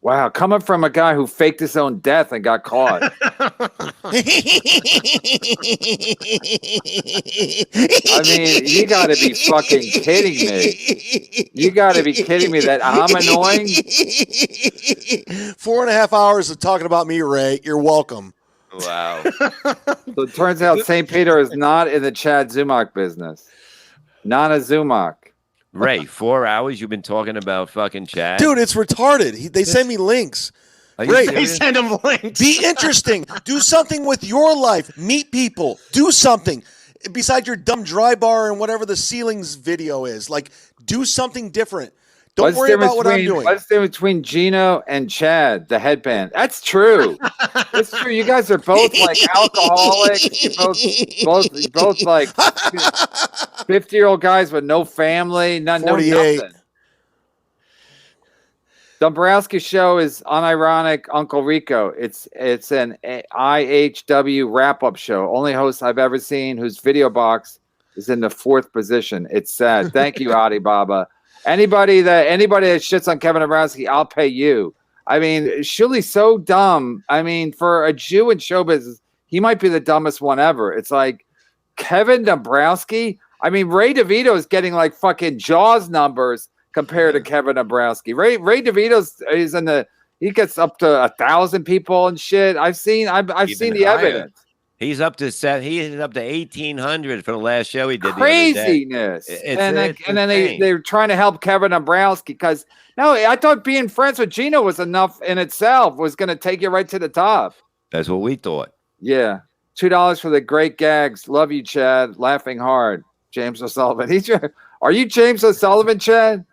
Wow, coming from a guy who faked his own death and got caught. I mean, you got to be fucking kidding me. You got to be kidding me that I'm annoying? 4.5 hours of talking about me, Ray. You're welcome. Wow. So it turns out St. Peter is not in the Chad Zumach business. Not a Zumach. Ray, 4 hours you've been talking about fucking Chad? Dude, it's retarded. They send me links. Ray, they send him links. Be interesting. Do something with your life. Meet people. Do something. Besides your dumb dry bar and whatever the ceilings video is. Do something different. Don't worry about what I'm doing. What's the difference between Gino and Chad, the headband? That's true. That's true. You guys are both alcoholics. You're both 50-year-old guys with no family, nothing. Dombrowski show is unironic Uncle Rico. It's an IHW wrap-up show. Only host I've ever seen whose video box is in the 4th position. It's sad. Thank you, Adi Baba. Anybody that shits on Kevin Dombrowski, I'll pay you. I mean, Shuli's so dumb. I mean, for a Jew in show business, he might be the dumbest one ever. It's like Kevin Dombrowski. I mean, Ray DeVito is getting fucking Jaws numbers compared to Kevin Dombrowski. Ray DeVito's he gets up to 1,000 people and shit. I've seen the evidence. He's up to 1,800 for the last show he did. Craziness. And then they're trying to help Kevin Dombrowski because I thought being friends with Gino was enough in itself, was going to take you right to the top. That's what we thought. Yeah. $2 for the great gags. Love you, Chad. Laughing hard. James O'Sullivan. Are you James O'Sullivan, Chad?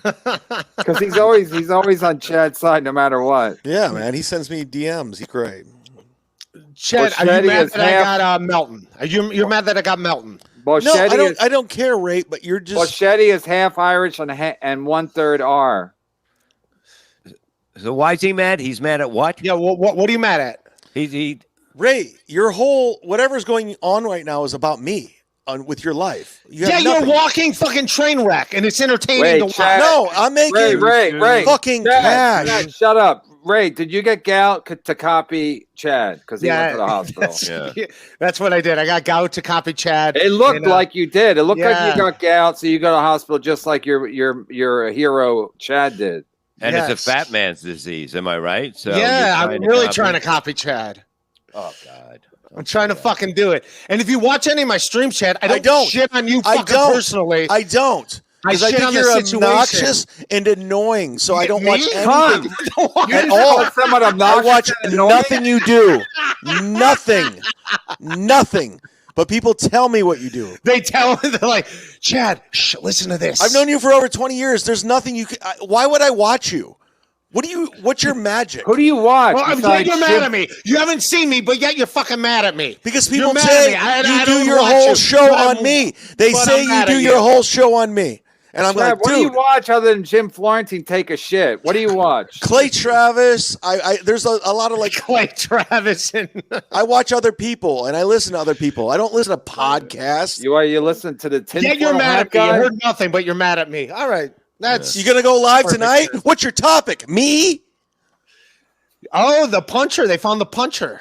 Because he's always on Chad's side no matter what. Yeah, man. He sends me DMs. He's great. Chad, are you mad that I got Melton? You're mad that I got Melton? Well, No, I don't care, Ray, but you're just. Well, Shetty is half Irish and 1/3 R. So why is he mad? He's mad at what? Yeah, what are you mad at? Ray, your whole whatever's going on right now is about me with your life. You're a walking fucking train wreck, and it's entertaining to watch. No, I'm making Ray, fucking Chad, cash. Shut up. Ray, did you get gout to copy Chad? Because he went to the hospital. Yeah. That's what I did. I got gout to copy Chad. It looked like you did. It looked like Yeah. you got gout, so you go to the hospital just like your hero Chad did. And it's a fat man's disease, am I right? So yeah, I'm really trying to copy Chad. Oh God. I'm trying to fucking do it. And if you watch any of my streams, Chad, I don't shit on you fucking personally. I don't. I Because I shit think on the you're situation. obnoxious and annoying, so I don't watch anything You at just all. called someone I obnoxious watch and annoying? nothing you do. Nothing. But people tell me what you do. They tell me, they're like, Chad, listen to this. I've known you for over 20 years. There's nothing you can. Why would I watch you? What's your magic? Who do you watch? Well, I'm glad you're mad at me. You haven't seen me, but yet you're fucking mad at me. Because You're people mad say at me. you I do don't your watch whole you, show but on me. They but say I'm you mad do at your you. whole show on me. And I'm Chad, like, what do you dude, watch other than Jim Florentine take a shit? What do you watch? Clay Travis. There's a lot of like Clay Travis. I watch other people and I listen to other people. I don't listen to podcasts. You listen to the tin. Yeah, you're foil mad hat at me. You guy? heard nothing, but you're mad at me. All right. You gonna go live Perfect. tonight? What's your topic? Me? Oh, the puncher. They found the puncher.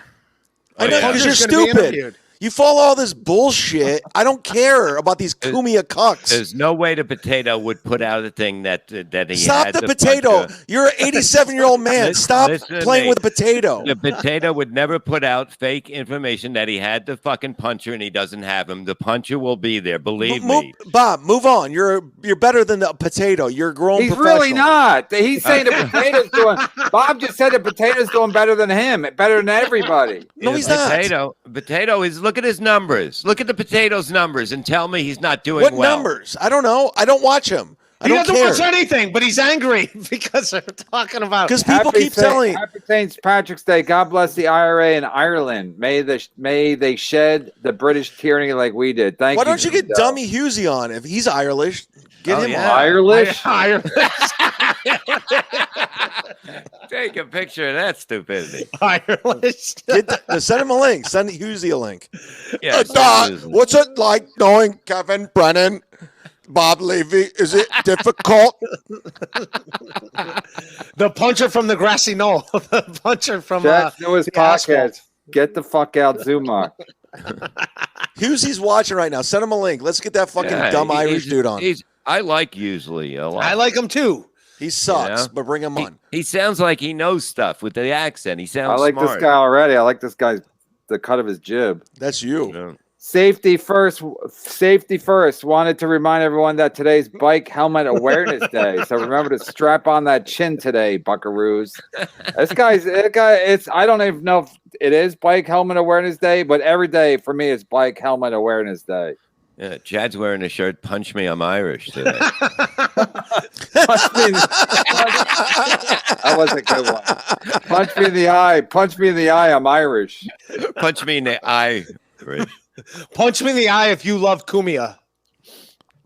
I know, because you're Puncher's gonna be stupid. interviewed. You follow all this bullshit. I don't care about these Kumia cucks. There's no way the potato would put out a thing that he Stop had the potato. puncher. You're an 87-year-old man. Stop Listen to playing me. with a potato. The potato would never put out fake information that he had the fucking puncher and he doesn't have him. The puncher will be there. Believe me. Bob, move on. You're better than the potato. You're a grown He's professional. really not. He's saying the potato's doing. Bob just said the potato's doing better than him, better than everybody. No, he's not. Potato is. Look at his numbers. Look at the potato's numbers and tell me he's not doing What well. numbers? I don't know. I don't watch him. I He don't doesn't care. watch anything, but he's angry because they're talking about. Because people keep telling. Happy St. Patrick's Day. God bless the IRA in Ireland. May they shed the British tyranny like we did. Thank you. Why don't you get Joe. Dummy Husey on? If he's Irish, get him on. Irish? Take a picture of that stupidity. Irish. Send him a link. Send Husey a link. Yeah, What's it like knowing Kevin Brennan? Bob Levy, is it difficult? The puncher from the grassy knoll. The puncher from Jack Noah's the asphalt. podcast. Get the fuck out, Zumar. Husey's watching right now. Send him a link. Let's get that fucking dumb Irish dude on. I like usually a lot. I like him too. He sucks, Yeah. but bring him on. He sounds like he knows stuff with the accent. He sounds I like smart. this guy already. I like this guy's the cut of his jib. That's you. Yeah. Safety first. Wanted to remind everyone that today's Bike Helmet Awareness Day. So remember to strap on that chin today, buckaroos. That guy. I don't even know if it is Bike Helmet Awareness Day, but every day for me is Bike Helmet Awareness Day. Yeah, Chad's wearing a shirt. Punch me, I'm Irish today. That was a good one. Punch me in the eye. Punch me in the eye. I'm Irish. Punch me in the eye. Punch me in the eye if you love Kumia.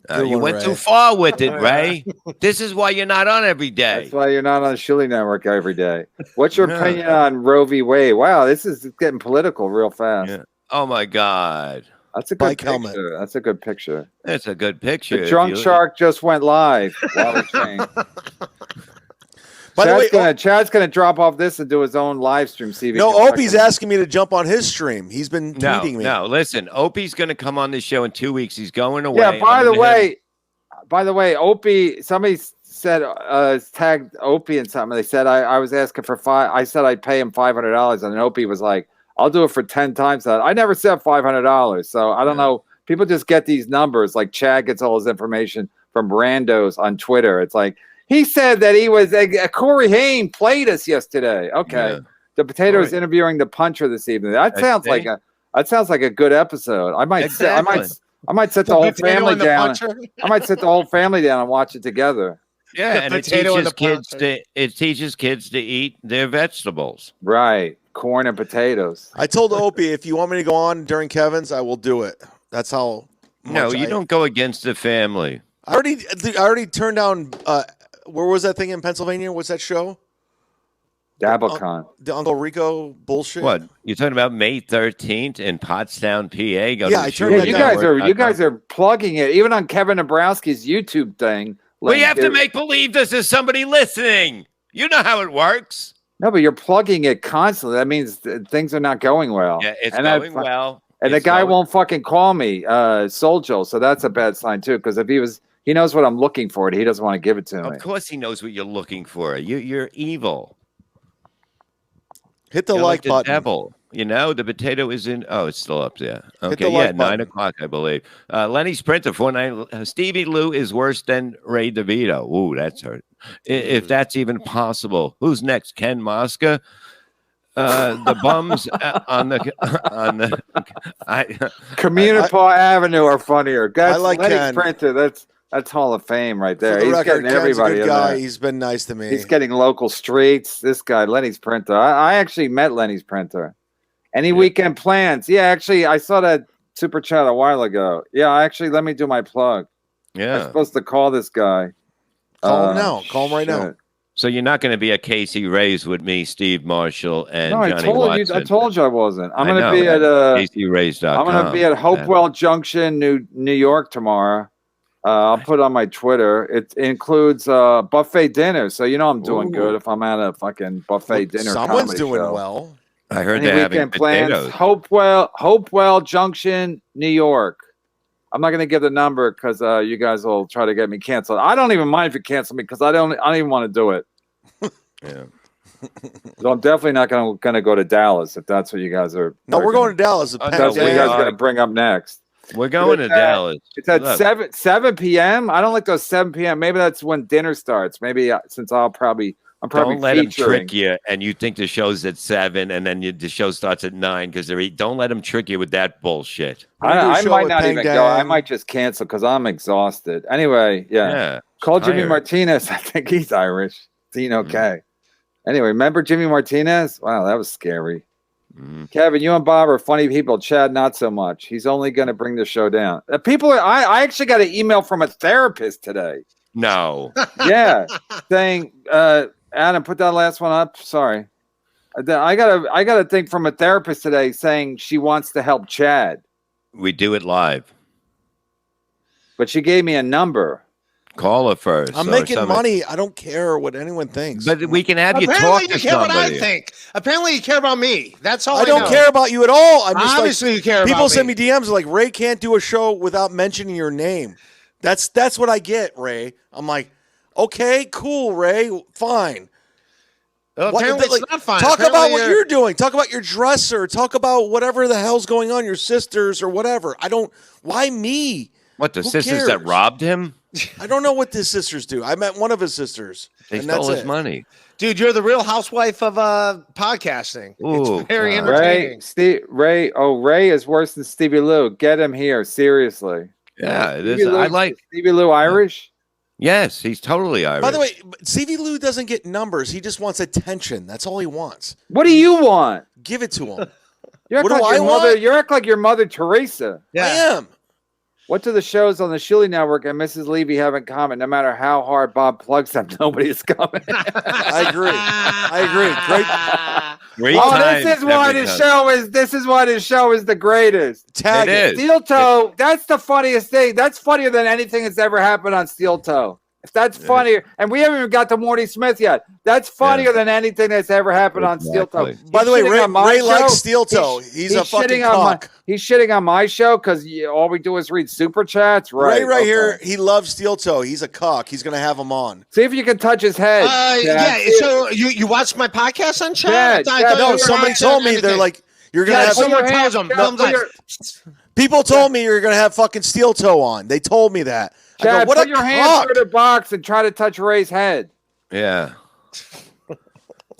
You went too far with it, Ray. This is why you're not on every day. That's why you're not on the Shilly Network every day. What's your opinion on Roe v. Wade? Wow, this is getting political real fast. Yeah. Oh my God. That's a good Bike picture. helmet. That's a good picture. That's a good picture. The drunk shark just went live. By the way, Chad's gonna drop off this and do his own live stream. See if he no, can Opie's asking me to jump on his stream. He's been tweeting me. No, listen. Opie's going to come on this show in 2 weeks. He's going away. Yeah. By the way, Opie. Somebody said tagged Opie in something. They said I was asking for I said I'd pay him $500, and then Opie was like, "I'll do it for 10 times that." I never said $500, so I don't know. People just get these numbers. Like Chad gets all his information from randos on Twitter. It's like he said that he was. Corey Haim played us yesterday. Okay, Yeah. the potato is interviewing the puncher this evening. That sounds like a good episode. I might. Exactly. I might sit the whole potato family and the down. puncher? I might sit the whole family down and watch it together. Yeah, and it potato and teaches kids to eat their vegetables. Right. Corn and potatoes. I told Opie, if you want me to go on during Kevin's, I will do it. That's how. No, you don't go against the family. I already turned down. Where was that thing in Pennsylvania? What's that show? Dablecon. The Uncle Rico bullshit. What you're talking about? May 13th in Pottstown, PA. Go Yeah, to I turned that down. You guys are plugging it, even on Kevin Dabrowski's YouTube thing. We have to make believe this is somebody listening. You know how it works. No, but you're plugging it constantly. That means things are not going well. Yeah, it's going well. And the guy won't fucking call me, Soul Joe. So that's a bad sign too. Because if he knows what I'm looking for, and he doesn't want to give it to me. Of course, he knows what you're looking for. You're evil. Hit the like button. Devil. You know, the potato is in. Oh, it's still up there. Okay, the like yeah, 9 o'clock, I believe. Lenny's Printer 49. Stevie Lou is worse than Ray DeVito. Ooh, that's hurt. If that's even possible. Who's next? Ken Mosca. The bums on the Communipaw Avenue are funnier. Guys, I like Lenny's Ken. Printer. That's Hall of Fame right there. For the He's record, getting Ken's everybody a good in guy. there. He's been nice to me. He's getting local streets. This guy, Lenny's Printer. I actually met Lenny's Printer. Any weekend plans? Yeah, actually, I saw that super chat a while ago. Yeah, actually, let me do my plug. Yeah. I'm supposed to call this guy. Call him now. Call him right now. So you're not going to be at Casey Ray's with me, Steve Marshall, and No, Johnny I Watson. told you I wasn't. I'm I going to be at CaseyRays.com. I'm going to be at Hopewell Junction, New York tomorrow. I'll put it on my Twitter. It includes buffet dinner, so you know I'm doing good if I'm at a fucking buffet dinner. Someone's comedy doing show. well. I heard Any they're having weekend plans? potatoes. Hopewell Junction, New York. I'm not going to give the number because you guys will try to get me canceled. I don't even mind if you cancel me because I don't even want to do it. Yeah. So I'm definitely not going to go to Dallas if that's what you guys are. No, we're going to Dallas. That's what you guys got to bring up next. We're going to Dallas. It's at 7 p.m. I don't like those 7 p.m. Maybe that's when dinner starts. Maybe since I'm probably don't let them featuring. trick you, and you think the show's at 7, and then the show starts at 9 because don't let them trick you with that bullshit. I might not even go. I might just cancel because I'm exhausted. Anyway, yeah. Call Jimmy Martinez. I think he's Irish. Dean, okay. Anyway, remember Jimmy Martinez? Wow, that was scary. Kevin, you and Bob are funny people. Chad, not so much. He's only going to bring the show down. I actually got an email from a therapist today. No. Yeah, saying, Adam, put that last one up. Sorry, I got a thing from a therapist today saying she wants to help Chad. We do it live, but she gave me a number. Call her first. I'm making money. I don't care what anyone thinks. But we can have you Apparently talk to you care somebody. what I think. Apparently you care about me. That's all. I don't know. care about you at all. I'm just Obviously like, you care people about send me. me DMs like, Ray can't do a show without mentioning your name. That's what I get, Ray. I'm like, okay, cool, Ray, fine. Well, apparently it's not fine. Talk Apparently about what you're doing. Talk about your dresser. Talk about whatever the hell's going on, your sisters or whatever. Why me? What, the Who sisters that cares? robbed him? I don't know what his sisters do. I met one of his sisters. They and stole that's his it. money. Dude, you're the real housewife of podcasting. Ooh, it's very God. entertaining. Ray is worse than Stevie Lou. Get him here, seriously. Yeah, Stevie Lou Irish. Yes, he's totally Irish. By the way, Stevie Lou doesn't get numbers. He just wants attention. That's all he wants. What do you want? Give it to him. You act What do like I your mother. want? You act like your mother Teresa. I am. What do the shows on the Shuley Network and Mrs. Levy have in common? No matter how hard Bob plugs them, nobody is coming. I agree. Great. This is why this show is the greatest. Tag it. Steel Toe. That's the funniest thing. That's funnier than anything that's ever happened on Steel Toe. If that's funnier, and we haven't even got to Morty Smith yet. That's funnier than anything that's ever happened on Steel Toe. By the way, Ray likes Steel Toe. He's a fucking cock. He's shitting on my show because all we do is read super chats. Right, Ray here, he loves Steel Toe. He's a cock. He's going to have him on. See if you can touch his head. So you watched my podcast on chat? No, somebody told me they're like, you're going to have someone tells them. People told me you're going to have fucking Steel Toe on. They told me that. Chad, what put a your hand through the box and try to touch Ray's head. Yeah.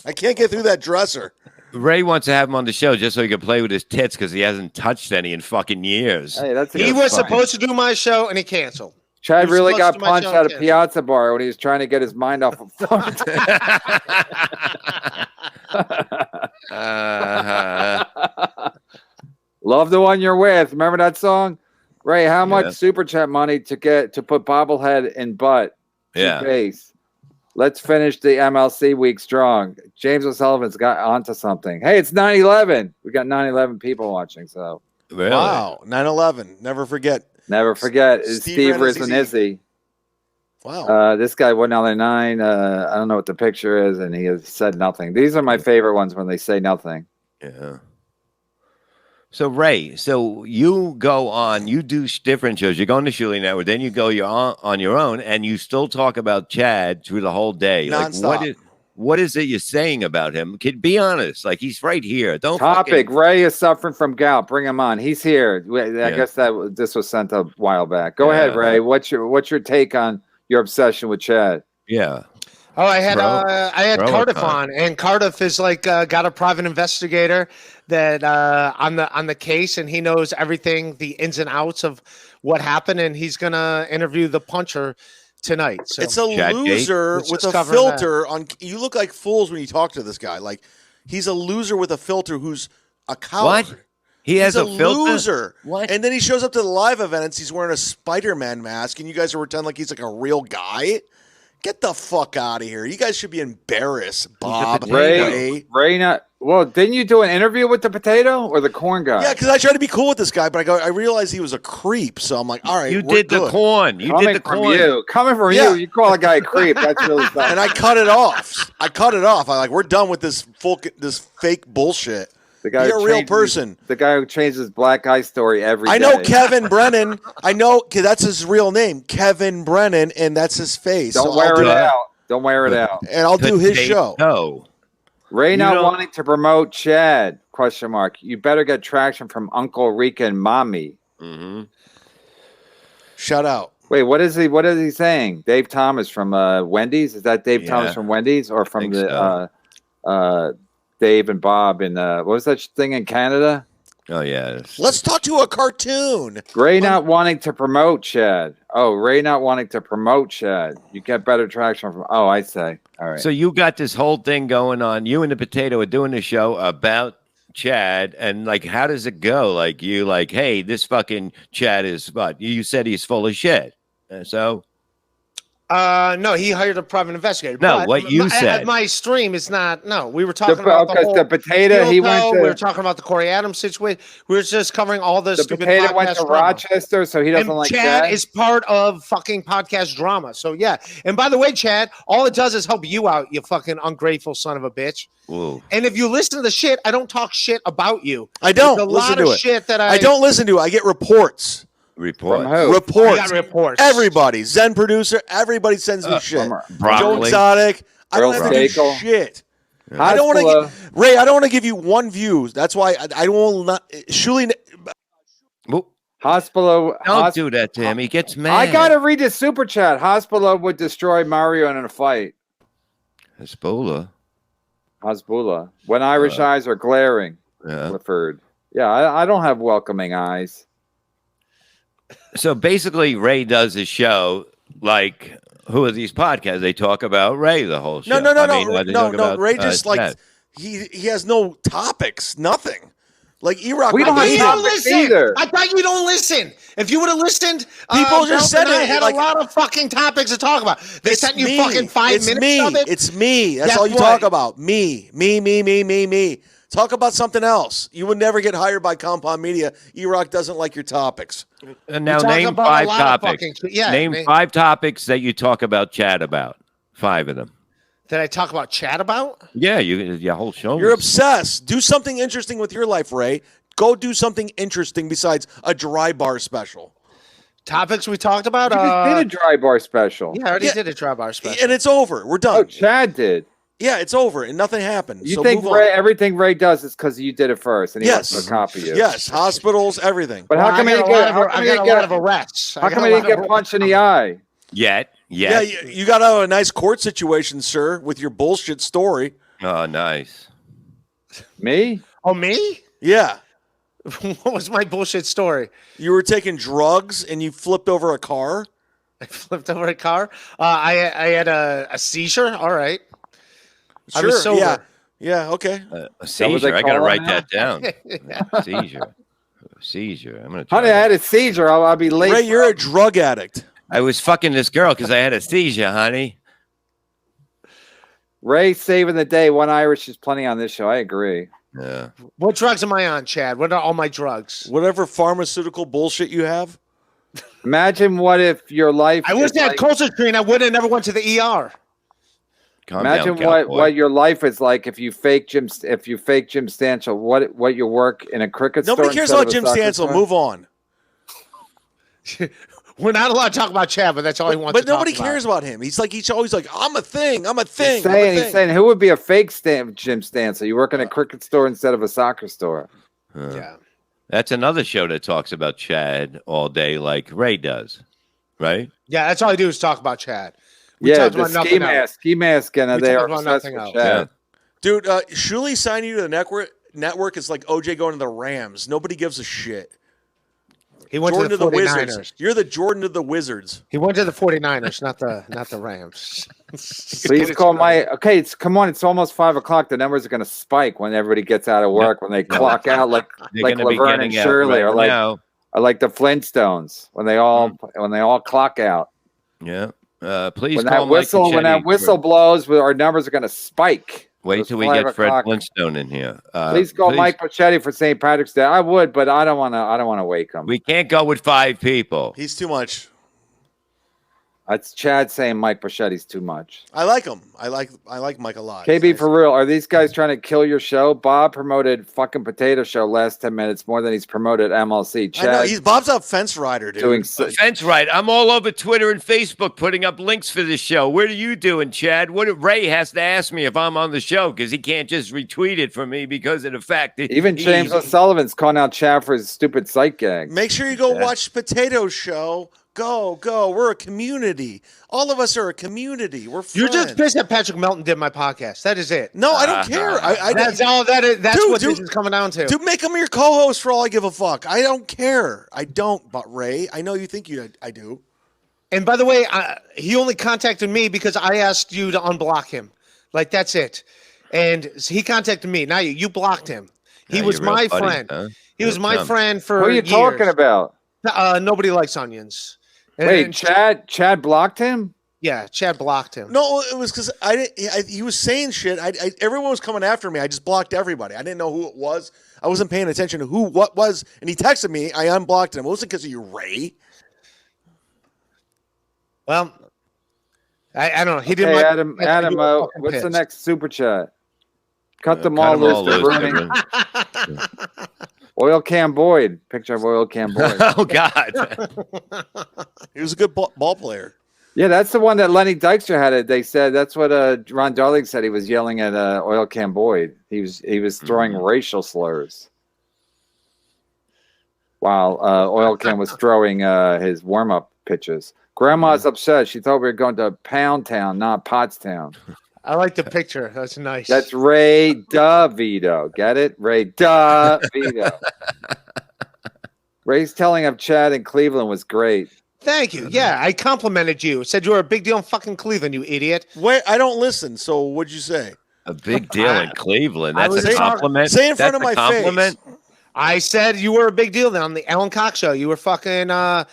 I can't get through that dresser. Ray wants to have him on the show just so he can play with his tits because he hasn't touched any in fucking years. Hey, he was supposed to do my show and he canceled. Chad really got punched at a Piazza bar when he was trying to get his mind off of fart. Love the one you're with. Remember that song? Ray, how much super chat money to put bobblehead in butt? Yeah. Face. Let's finish the MLC week strong. James O'Sullivan's got onto something. Hey, it's 9/11. We got 9/11 people watching. So really? Wow, 9/11. Never forget. Never forget. It's Steve Rizanizzi. Wow. This guy 199. I don't know what the picture is, and he has said nothing. These are my favorite ones when they say nothing. Yeah. So Ray, so you go on, you do different shows. You go on the Shuli Network, then you're on your own, and you still talk about Chad through the whole day. Non-stop. Like, what is it you're saying about him? Be honest. Like, he's right here. Don't topic. Ray is suffering from gout. Bring him on. He's here. I guess this was sent a while back. Go ahead, Ray. What's your take on your obsession with Chad? Yeah. Oh, I had Cardiff on, and Cardiff is like got a private investigator that on the case, and he knows everything, the ins and outs of what happened, and he's gonna interview the puncher tonight. So it's a loser with a filter on. You look like fools when you talk to this guy. Like he's a loser with a filter who's a coward. What? He's a loser. What? And then he shows up to the live events. He's wearing a Spider-Man mask, and you guys are pretending like he's like a real guy. Get the fuck out of here. You guys should be embarrassed, Bob. Ray, well, didn't you do an interview with the potato or the corn guy? Yeah, because I tried to be cool with this guy, but I realized he was a creep. So I'm like, all right, you did the corn. Coming from you, you call a guy a creep. That's really something. And I cut it off. I'm like, we're done with this fake bullshit. You're a real person. The guy who changes black eye story every day. I know Kevin Brennan. I know that's his real name, Kevin Brennan, and that's his face. Don't wear it out. Don't wear it out. And I'll do his show. No. Ray not wanting to promote Chad? ? You better get traction from Uncle Rika and Mommy. Mm-hmm. Shout out. Wait, what is he saying? Dave Thomas from Wendy's? Is that Dave Thomas from Wendy's or from Dave and Bob in what was that thing in Canada? Oh yeah. Let's talk to a cartoon. Ray not wanting to promote Chad. Oh, Ray not wanting to promote Chad. You get better traction from. Oh, I say. All right. So you got this whole thing going on. You and the potato are doing a show about Chad, and like, how does it go? Like, you like, hey, this fucking Chad is what? You said he's full of shit. So. No, he hired a private investigator. No, but what you said. My stream is not. No, we were talking about the potato. He went to. We were talking about the Corey Adams situation. We were just covering all the stupid potato went to Rochester, so he doesn't like Chad is part of fucking podcast drama. So yeah. And by the way, Chad, all it does is help you out, you fucking ungrateful son of a bitch. Whoa. And if you listen to the shit, I don't talk shit about you. I don't There's a lot of shit that I don't listen to. I get reports. Reports. Reports. Everybody, Zen producer, everybody sends me shit. Joe Exotic. I don't have to do shit. I don't want to, Ray. I don't want to give you one view. That's why I will not. Shuli. Hospital. Don't do that to him. He gets mad. I gotta read the super chat. Hospital would destroy Mario in a fight. Hezbollah. When Irish eyes are glaring. Yeah. Clifford. Yeah, I don't have welcoming eyes. So basically, Ray does his show like, who are these podcasts? They talk about Ray the whole show. No. Ray just like he has no topics, nothing. Like E-Rock, we don't listen either. I thought you don't listen. If you would have listened, people just said I had a lot of fucking topics to talk about. They sent you fucking 5 minutes of it. It's me. That's all you talk about. Me. Talk about something else. You would never get hired by Compound Media. E-Rock doesn't like your topics. And now name 5 topics. Name 5 topics that you talk about Chad about. 5 of them. That I talk about Chad about? Yeah, your whole show. You're obsessed. Do something interesting with your life, Ray. Go do something interesting besides a dry bar special. Topics we talked about? You just did a dry bar special. Yeah, I already did a dry bar special. And it's over. We're done. Oh, Chad did. Yeah, it's over and nothing happened. You think everything Ray does is because you did it first and he wants to copy you? Yes, hospitals, everything. But how come he got a lot of arrests? How come he didn't get punched in the eye? Yeah, you got out of a nice court situation, sir, with your bullshit story. Oh, nice. Me? Oh, me? Yeah. What was my bullshit story? You were taking drugs and you flipped over a car? I flipped over a car. I had a seizure. All right. I was Sure. Yeah. sober. Yeah. Okay. A seizure. I got to call it write now? that down. Seizure. Seizure. I'm gonna. Honey, I had a seizure. I'll be late. Ray, you're a drug addict. I was fucking this girl because I had a seizure, honey. Ray saving the day. One Irish is plenty on this show. I agree. Yeah. What drugs am I on, Chad? What are all my drugs? Whatever pharmaceutical bullshit you have. Imagine what if your life. I wish is that like- culture screen. I would have never went to the ER. Imagine what your life is like if you fake Jim Stansel. What your work in a cricket store. Nobody cares instead about of a Jim soccer Stansel. store? Move on. We're not allowed to talk about Chad, but that's all he wants. But nobody cares about him. He's always like, I'm a thing. I'm a He's thing. saying who would be a fake Jim Stansel? You work in a cricket store instead of a soccer store. Yeah. That's another show that talks about Chad all day, like Ray does, right? Yeah, that's all I do is talk about Chad. We Yeah, talked the about nothing else. ski mask, and We they talked are about obsessed nothing with else. Chad. Dude, Shuli signed you to the network. It's like OJ going to the Rams. Nobody gives a shit. He went Jordan to the 49ers. Wizards. You're the Jordan of the Wizards. He went to the 49ers, not the Rams. Please call my. Okay, come on. It's almost 5 o'clock. The numbers are going to spike when everybody gets out of work. When they clock out, like gonna be Laverne and getting out Shirley, right or like now. or like the Flintstones when they all clock out. Yeah. Please When call that whistle Mike when that Machete. whistle blows, our numbers are going to spike. Wait It's till we 5 get Fred o'clock. Flintstone in here. Please call Mike Machete for St. Patrick's Day. I would, but I don't want to wake him. We can't go with 5 people. He's too much. That's Chad saying Mike Machete's too much. I like him. I like Mike a lot. KB, for real, are these guys trying to kill your show? Bob promoted fucking Potato Show last 10 minutes more than he's promoted MLC. I know, Chad Bob's a fence rider, dude. doing Fence right. I'm all over Twitter and Facebook putting up links for this show. What are you doing, Chad? Ray has to ask me if I'm on the show because he can't just retweet it for me because of the fact that even James O'Sullivan's calling out Chad for his stupid sight gag. Make sure you go watch Potato Show. Go. We're a community. All of us are a community. We're friends. You're just pissed that Patrick Melton did my podcast. That is it. No, I don't care. That's all that is. That's what this is coming down to. Dude, make him your co-host for all I give a fuck. I don't care. I don't, but Ray, I know you think I do. And by the way, he only contacted me because I asked you to unblock him. Like, that's it. And he contacted me. Now you blocked him. He was my friend. Huh? He was my friend for Who are you years. talking about? Nobody likes onions. Wait, Chad blocked him? Yeah, Chad blocked him. No, it was because he was saying shit. Everyone was coming after me. I just blocked everybody. I didn't know who it was. I wasn't paying attention to what was. And he texted me. I unblocked him. It wasn't because of you, Ray. Well, I don't know. He Hey, didn't. Adam, what's the next super chat? Cut them all loose. Oil Can Boyd. Picture of Oil Can Boyd. Oh, God. He was a good ball player. Yeah, that's the one that Lenny Dykstra had. They said that's what Ron Darling said. He was yelling at Oil Can Boyd. He was throwing racial slurs while Oil Can was throwing his warm up pitches. Grandma's upset. She thought we were going to Pound Town, not Pottstown. I like the picture. That's nice. That's Ray DeVito. Get it? Ray DeVito. Ray's telling of Chad in Cleveland was great. Thank you. Yeah, I complimented you. Said you were a big deal in fucking Cleveland, you idiot. Wait, I don't listen. So what'd you say? A big deal in Cleveland. That's was a compliment. Say in front That's of a my compliment. face. I said you were a big deal then on the Alan Cox show. You were fucking on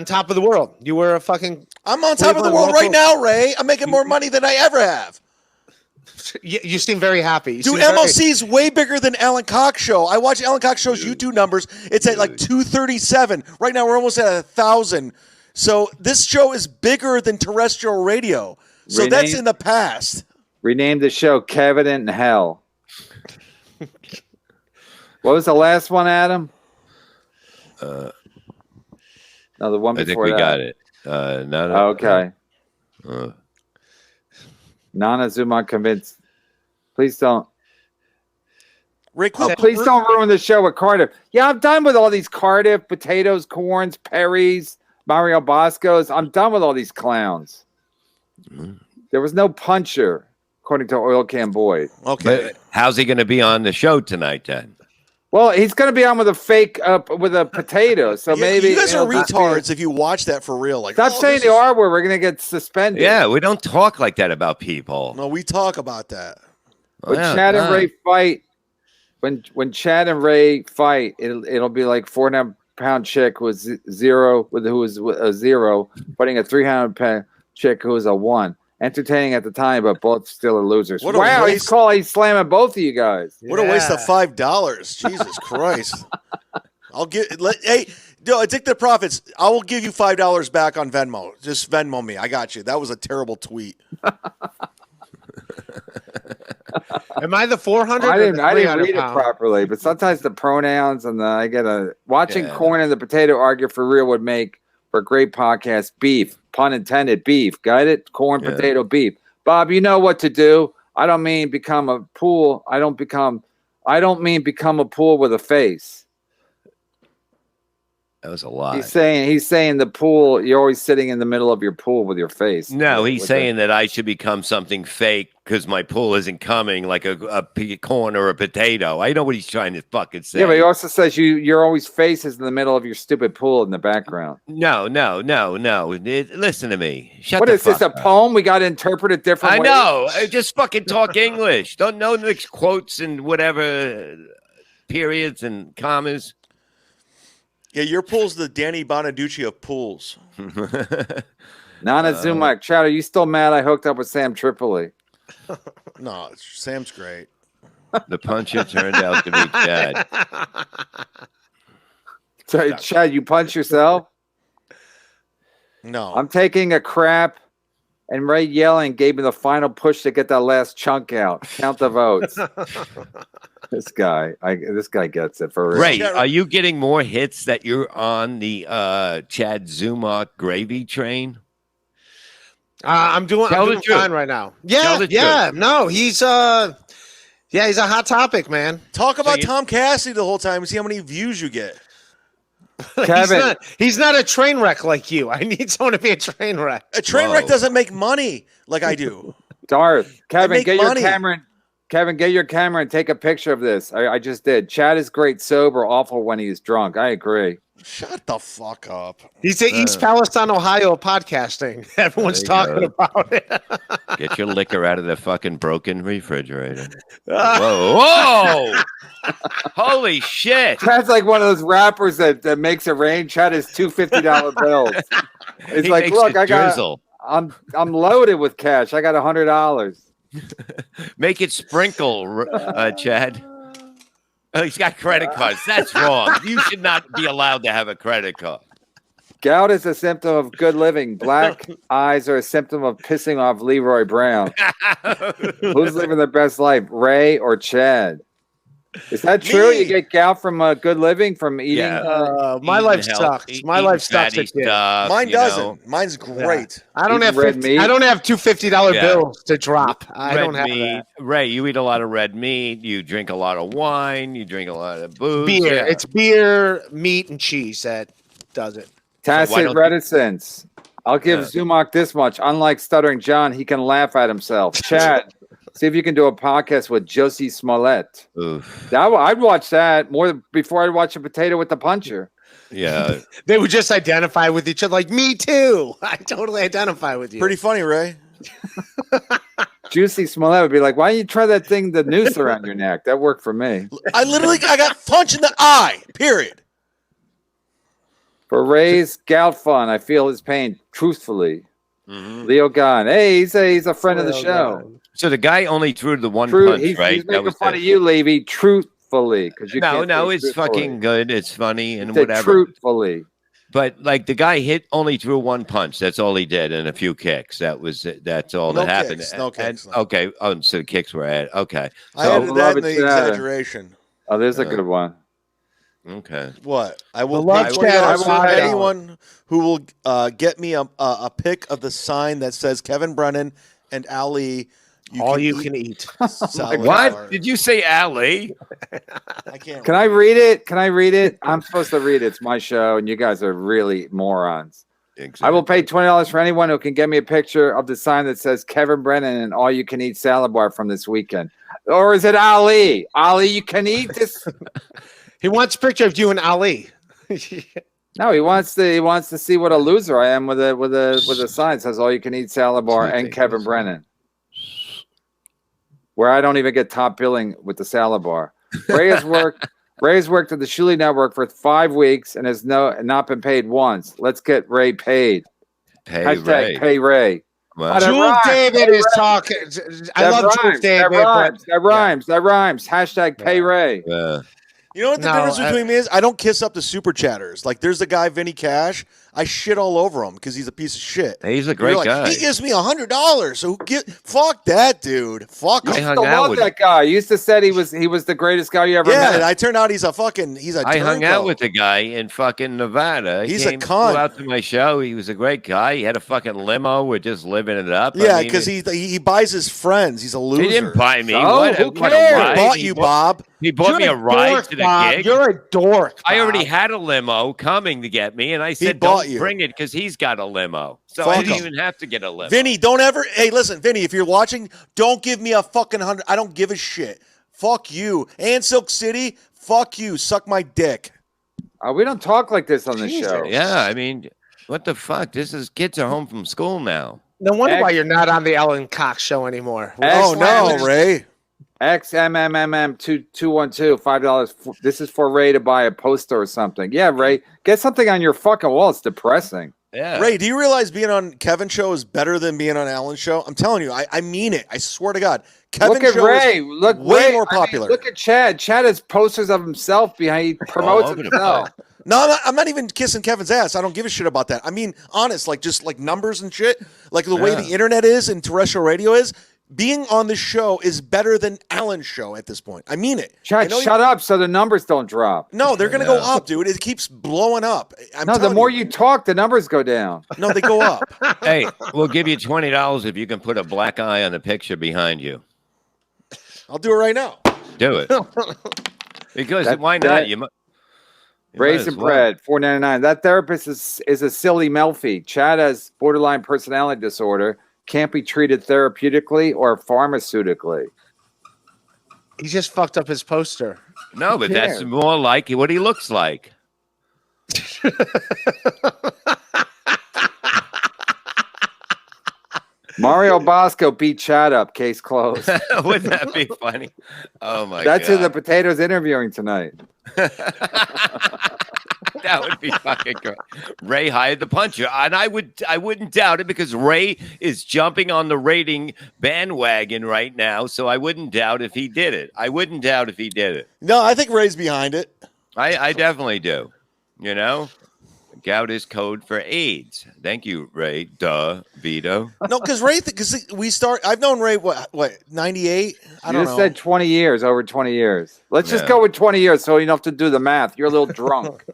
top of the world. You were a fucking. I'm on top of the Cleveland world local- right now, Ray. I'm making more money than I ever have. You seem very happy. You Dude, seem very- MLC is way bigger than Alan Cox show. I watch Alan Cox show's YouTube numbers. It's at like 237. Right now, we're almost at 1,000. So this show is bigger than terrestrial radio. So that's in the past. Renamed the show Kevin in Hell. What was the last one, Adam? No, the one I before think we that. got it. Okay. Nana Zuma convinced. Please don't. Ray, quit. Please don't ruin the show with Cardiff. Yeah, I'm done with all these Cardiff, potatoes, corns, Perry's, Mario Bosco's. I'm done with all these clowns. There was no puncher. according to Oil Can Boyd. Okay. But how's he going to be on the show tonight then? Well, he's going to be on with a fake with a potato. So maybe you guys are it'll just be- retards if you watch that for real. Like, Stop saying this the is- R word. We're going to get suspended. Yeah, we don't talk like that about people. No, we talk about that. When Well, Chad and God. Ray fight, when Chad and Ray fight, it'll be like 4.5-pound chick who was zero a 0, fighting a 300-pound chick who was a 1. Entertaining at the time, but both still are losers. What a Wow, waste. he's slamming both of you guys. What a waste of $5. Jesus Christ. Hey, Addicted Profits, I will give you $5 back on Venmo. Just Venmo me. I got you. That was a terrible tweet. Am I the 400? I didn't read it pound? properly, but sometimes the pronouns and I get watching Corn and the Potato argue for real would make for a great podcast. Beef, pun intended, beef. Got it? Corn, potato, beef. Bob, you know what to do. I don't mean become a pool. I don't mean become a pool with a face. That was a lot. He's saying the pool, you're always sitting in the middle of your pool with your face. No, he's saying that I should become something fake because my pool isn't coming, like a corn or a potato. I know what he's trying to fucking say. Yeah, but he also says your always faces in the middle of your stupid pool in the background. No. Listen to me. Shut What the is this, fuck a up. poem? We got to interpret it different I ways? know. Just fucking talk English. Don't know mix quotes and whatever periods and commas. Yeah, your pool's the Danny Bonaducci of pools. Nana Zumak, Chad, are you still mad I hooked up with Sam Tripoli? No, Sam's great. The puncher turned out to be Chad. So, Chad, you punch yourself? No. I'm taking a crap, and Ray yelling gave me the final push to get that last chunk out. Count the votes. This guy gets it for real. Ray, are you getting more hits that you're on the Chad Zumach gravy train? I'm doing fine right now. Yeah. No, he's a hot topic, man. Talk about Tom Cassidy the whole time and see how many views you get. Kevin. He's not a train wreck like you. I need someone to be a train wreck. A train wreck doesn't make money like I do. Darth, Kevin, make get money. your camera. Kevin, get your camera and take a picture of this. I just did. Chad is great sober, awful when he's drunk. I agree. Shut the fuck up. He's at East Palestine, Ohio, podcasting. Everyone's talking about it. Get your liquor out of the fucking broken refrigerator. Whoa! Holy shit! Chad's like one of those rappers that makes it rain. Chad has two $50 bills. It's like, look, I'm loaded with cash. I got $100. Make it sprinkle, Chad. Oh, he's got credit cards. That's wrong. You should not be allowed to have a credit card. Gout is a symptom of good living. Black eyes are a symptom of pissing off Leroy Brown. Who's living their best life, Ray or Chad? Is that true? You get gout from good living, from eating? My life sucks. My life sucks. Mine doesn't. Mine's great. I don't have I don't have two $50 bills to drop. I don't have that. Ray, you eat a lot of red meat. You drink a lot of wine. You drink a lot of booze. Beer. Yeah. It's beer, meat, and cheese that does it. Tacit reticence. I'll give Zumach this much. Unlike Stuttering John, he can laugh at himself. Chad, see if you can do a podcast with Josie Smollett. I'd watch that more before I'd watch a potato with the puncher. Yeah. They would just identify with each other like, me too. I totally identify with you. Pretty funny, Ray. Juicy Smollett would be like, why don't you try that thing, the noose around your neck? That worked for me. I got punched in the eye, period. For Ray's gout fun, I feel his pain truthfully. Mm-hmm. Leo Gunn. Hey, he's a friend of the show. So the guy only threw the one punch, right? He's making fun of you, Levy, truthfully. Because you No, it's fucking good. It's funny and whatever. Truthfully. But like the guy only threw one punch. That's all he did, and a few kicks. That's all that happened. Kicks, no kicks. Okay. Oh, so the kicks were at okay. I added that in the exaggeration. Oh, there's a good one. Okay. What? I will love anyone who will get me a pic of the sign that says Kevin Brennan and Ali. You can eat. What did you say, Ali? I can't. Can I read it? I'm supposed to read it. It's my show, and you guys are really morons. Exactly. I will pay $20 for anyone who can get me a picture of the sign that says Kevin Brennan and all you can eat salad bar from this weekend. Or is it Ali? Ali, you can eat this. He wants a picture of you and Ali. No, he wants to see what a loser I am with a sign that says all you can eat salad bar and Kevin Brennan. Where I don't even get top billing with the salad bar. Ray has worked at the Shuli Network for 5 weeks and has not been paid once. Let's get Ray paid. Hashtag pay Ray. Wow. Jules David is talking. I love Jules David. That rhymes. Hashtag pay Ray. You know what the difference between me is? I don't kiss up the super chatters. Like, there's the guy, Vinny Cash. I shit all over him because he's a piece of shit. He's a great guy. He gives me $100. So fuck that dude. Fuck him. I love that guy. You used to say he was the greatest guy you ever met. Yeah, I turned out he's a I hung out with the guy in fucking Nevada. He's a cunt. Flew out to my show. He was a great guy. He had a fucking limo. We're just living it up. Yeah, because he buys his friends. He's a loser. He didn't buy me. Who cares? He bought you, Bob. He bought me a ride to the gig. You're a dork. Bob. I already had a limo coming to get me, and I said, "Don't bring it," because he's got a limo. So I didn't even have to get a limo. Vinny, don't ever. Hey, listen, Vinny, if you're watching, don't give me a fucking 100. I don't give a shit. Fuck you. And Silk City, fuck you. Suck my dick. We don't talk like this on the show. Yeah, I mean, what the fuck? Kids are home from school now. No wonder why you're not on the Ellen Cox show anymore. Oh no, Ray. XMMM2212 $5. This is for Ray to buy a poster or something. Yeah, Ray, get something on your fucking wall. It's depressing. Yeah. Ray, do you realize being on Kevin's show is better than being on Alan's show? I'm telling you, I mean it. I swear to God. Kevin's show Ray. is Look, way Ray, more popular. Look at Chad. Chad has posters of himself behind. He promotes himself. No, I'm not even kissing Kevin's ass. I don't give a shit about that. I mean, honest, like just like numbers and shit, like the way the internet is and terrestrial radio is. Being on this show is better than Alan's show at this point. I mean it. Chad, shut up so the numbers don't drop. No, they're going to go up, dude. It keeps blowing up. The more you talk, the numbers go down. No, they go up. Hey, we'll give you $20 if you can put a black eye on the picture behind you. I'll do it right now. Do it. Because why not? Raisin bread, $4.99. That therapist is a silly Melfi. Chad has borderline personality disorder. Can't be treated therapeutically or pharmaceutically. He just fucked up his poster. No, but that's more like what he looks like. Mario Bosco beat Chad up. Case closed. Wouldn't that be funny? Oh my God. That's who the potato's interviewing tonight. That would be fucking great. Ray hired the puncher, and I wouldn't doubt it because Ray is jumping on the rating bandwagon right now. So I wouldn't doubt if he did it. No, I think Ray's behind it. I definitely do. You know, gout is code for AIDS. Thank you, Ray. Duh, Vito. No, because Ray, because I've known Ray what 98. I don't know. You just said 20 years, over 20 years. Let's just go with 20 years, so you don't have to do the math. You're a little drunk.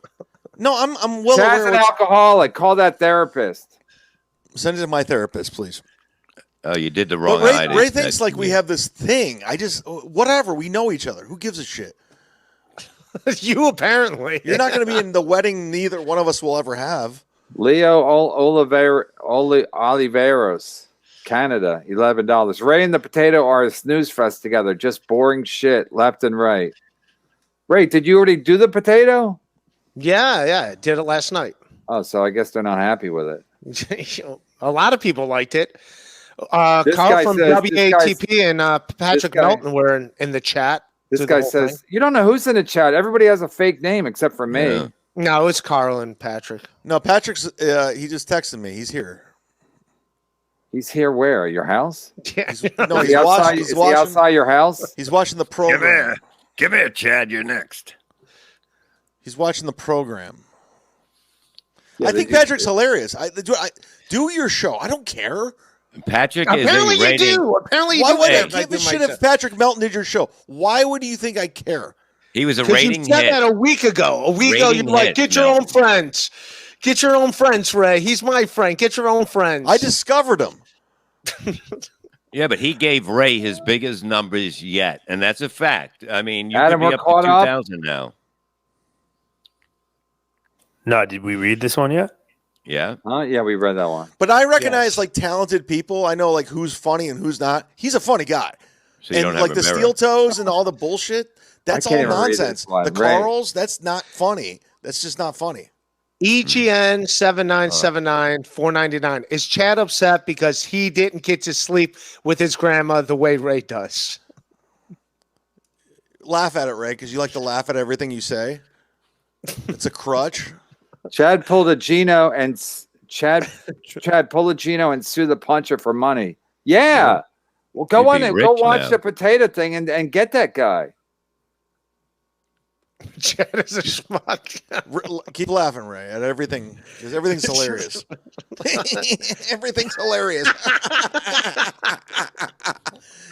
No, I'm well Chad's aware. an alcoholic. Call that therapist. Send it to my therapist, please. Oh, you did the wrong idea. Ray thinks like we have this thing. Whatever. We know each other. Who gives a shit? You apparently. You're not going to be in the wedding neither one of us will ever have. Leo Oliveros, Canada, $11. Ray and the potato are a snooze fest together. Just boring shit left and right. Ray, did you already do the potato? Yeah, I did it last night. Oh, so I guess they're not happy with it. A lot of people liked it. Carl from WATP and Patrick Melton were in the chat. This guy says, you don't know who's in the chat. Everybody has a fake name except for me. Yeah. No, it's Carl and Patrick. No, Patrick's, he just texted me. He's here. He's here where? Your house? Yeah. Is he outside your house? He's watching the program. Come here, Chad. You're next. He's watching the program. Yeah, I think Patrick's hilarious. Do your show. I don't care. Patrick apparently is a rating. You do. Apparently you Why do. would I give a shit if Patrick Melton did your show? Why would you think I care? He was a rating you said hit. that a week ago. You're like, get your own friends. Get your own friends, Ray. He's my friend. Get your own friends. I discovered him. Yeah, but he gave Ray his biggest numbers yet, and that's a fact. I mean, you Adam, could be we're up caught to up. 2,000 now. No, did we read this one yet? Yeah. Yeah, we read that one. But I recognize like talented people. I know like who's funny and who's not. He's a funny guy. So you and don't have like a the mirror. steel toes and all the bullshit, that's I can't all even read this nonsense. one. The Ray. Carls, that's not funny. That's just not funny. EGN 7979 499. Is Chad upset because he didn't get to sleep with his grandma the way Ray does? Laugh at it, Ray, because you like to laugh at everything you say. It's a crutch. Chad pulled a Gino and Chad pulled a Gino and sue the puncher for money. Yeah. Well, go He'd on be and rich go watch now. the potato thing and get that guy. Chad is a schmuck. Keep laughing, Ray, at everything, because everything's hilarious. Everything's hilarious.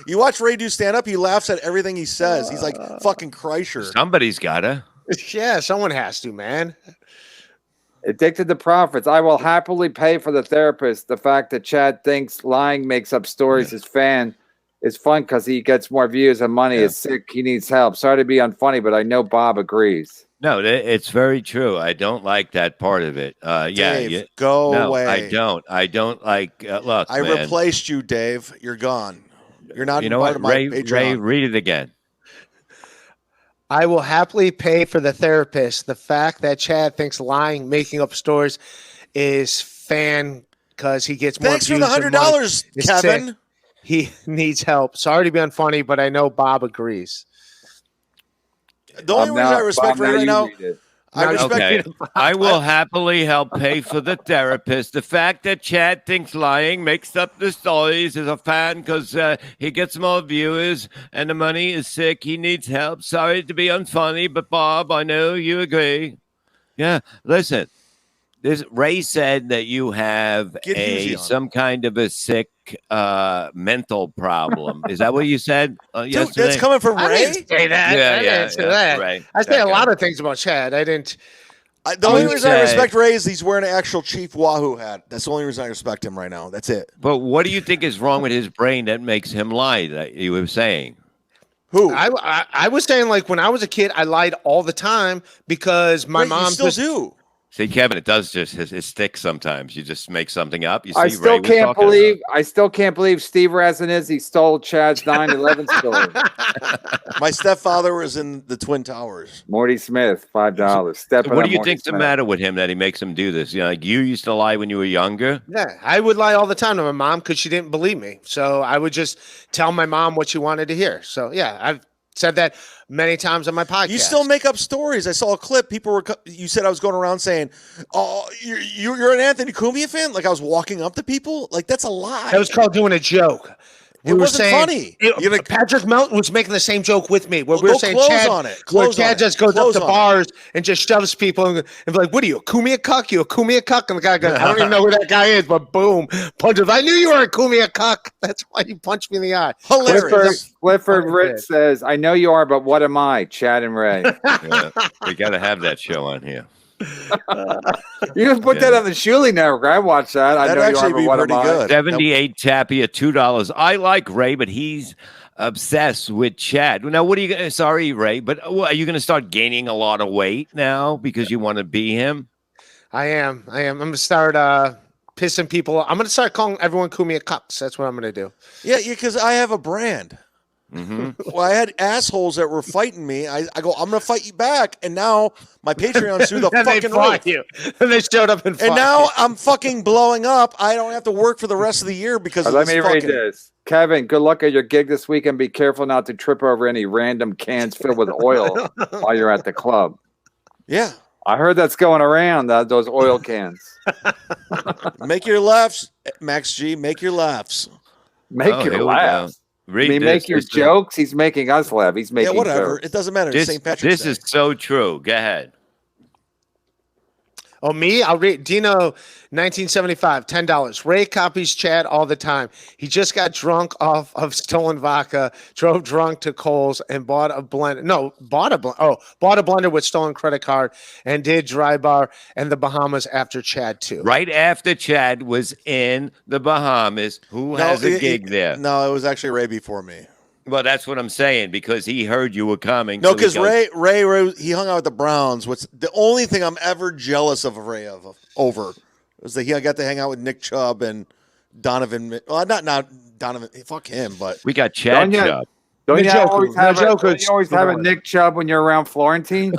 You watch Ray do stand up, he laughs at everything he says. He's like fucking Kreischer. Somebody's gotta. Yeah, someone has to, man. Addicted to profits. I will happily pay for the therapist. The fact that Chad thinks lying makes up stories is fun because he gets more views and money. Is sick. He needs help. Sorry to be unfunny, but I know Bob agrees. No, it's very true. I don't like that part of it. Dave, go away. I don't like. Look, I man, replaced you, Dave. You're gone. You're not You know part what, of my Ray? Patreon. Ray, read it again. I will happily pay for the therapist. The fact that Chad thinks lying, making up stories is fan because he gets more Thanks for views the and money. $100, It's Kevin. sick. He needs help. Sorry to be unfunny, but I know Bob agrees. The only reason I respect Ray right now, I respect. Okay. I will happily help pay for the therapist. The fact that Chad thinks lying makes up the stories is a fan because he gets more viewers and the money is sick. He needs help. Sorry to be unfunny, but Bob, I know you agree. Yeah, listen. Ray said that you have some kind of a sick mental problem. Is that what you said yesterday? Dude, that's coming from Ray? I didn't say that. Yeah, I didn't say that. Ray. I say a lot of things about Chad. I didn't. The only reason I respect Ray is he's wearing an actual Chief Wahoo hat. That's the only reason I respect him right now. That's it. But what do you think is wrong with his brain that makes him lie, that you were saying? Who? I was saying, like, when I was a kid, I lied all the time because my mom still do. See, Kevin, it does just it sticks sometimes. You just make something up. You see, I still can't believe Steve Razanizzi stole Chad's 9/11 story. My stepfather was in the Twin Towers. Morty Smith, $5. What do you think's the matter with him that he makes him do this? You know, like you used to lie when you were younger. Yeah, I would lie all the time to my mom because she didn't believe me. So I would just tell my mom what she wanted to hear. So yeah, I've said that many times on my podcast. You still make up stories. I saw a clip. You said I was going around saying, "Oh, you're an Anthony Cumia fan." Like I was walking up to people. Like that's a lie. That was called doing a joke. It wasn't funny. Patrick Melton was making the same joke with me. Where Well, we were go saying close Chad, on it. where Close on Chad it. just goes Close up to on it. bars and just shoves people and be like, "What are you, a Cumia cuck? You a Cumia cuck?" And the guy goes, "I don't even know who that guy is," but boom, punches. I knew you were a Cumia cuck. That's why you punched me in the eye. Hilarious. Clifford Ritz says, "I know you are, but what am I?" Chad and Ray. Yeah, we got to have that show on here. You can put that on the Shuley Network. I watch that. I That'd know you actually are, but be what pretty am I? good. 78 Tappy at $2. I like Ray, but he's obsessed with Chad. Now, what are you going to? Sorry, Ray, but are you going to start gaining a lot of weight now because you want to be him? I am. I'm going to start pissing people. I'm going to start calling everyone Cumia cucks. That's what I'm going to do. Yeah, because I have a brand. Mm-hmm. Well, I had assholes that were fighting me. I go, I'm going to fight you back. And now my Patreon's through the And they fucking fought roof. you. And they showed up and fought And now you. I'm fucking blowing up. I don't have to work for the rest of the year because of Let this me read fucking... this. Kevin, good luck at your gig this weekend. Be careful not to trip over any random cans filled with oil while you're at the club. Yeah. I heard that's going around, those oil cans. Make your laughs, Max G. Make your laughs. Make Oh, your here we laugh. go. Read Me this. make your This is- jokes. He's making us laugh. He's making Yeah, whatever. jokes. It doesn't matter. It's This, St. Patrick's this Day. is so true. Go ahead. Oh, me? I'll read Dino 1975, $10. Ray copies Chad all the time. He just got drunk off of stolen vodka, drove drunk to Kohl's and bought a blender. No, bought a blender with stolen credit card and did dry bar and the Bahamas after Chad too. Right after Chad was in the Bahamas, who has a gig there? No, it was actually Ray before me. Well, that's what I'm saying because he heard you were coming. No, so he because goes- Ray, he hung out with the Browns. What's the only thing I'm ever jealous of Ray over It was he got to hang out with Nick Chubb and Donovan. Well, not Donovan. Fuck him, but we got Chad Chubb. Don't you Njoku. always have Njoku's you always have a Nick Chubb when you're around Florentine?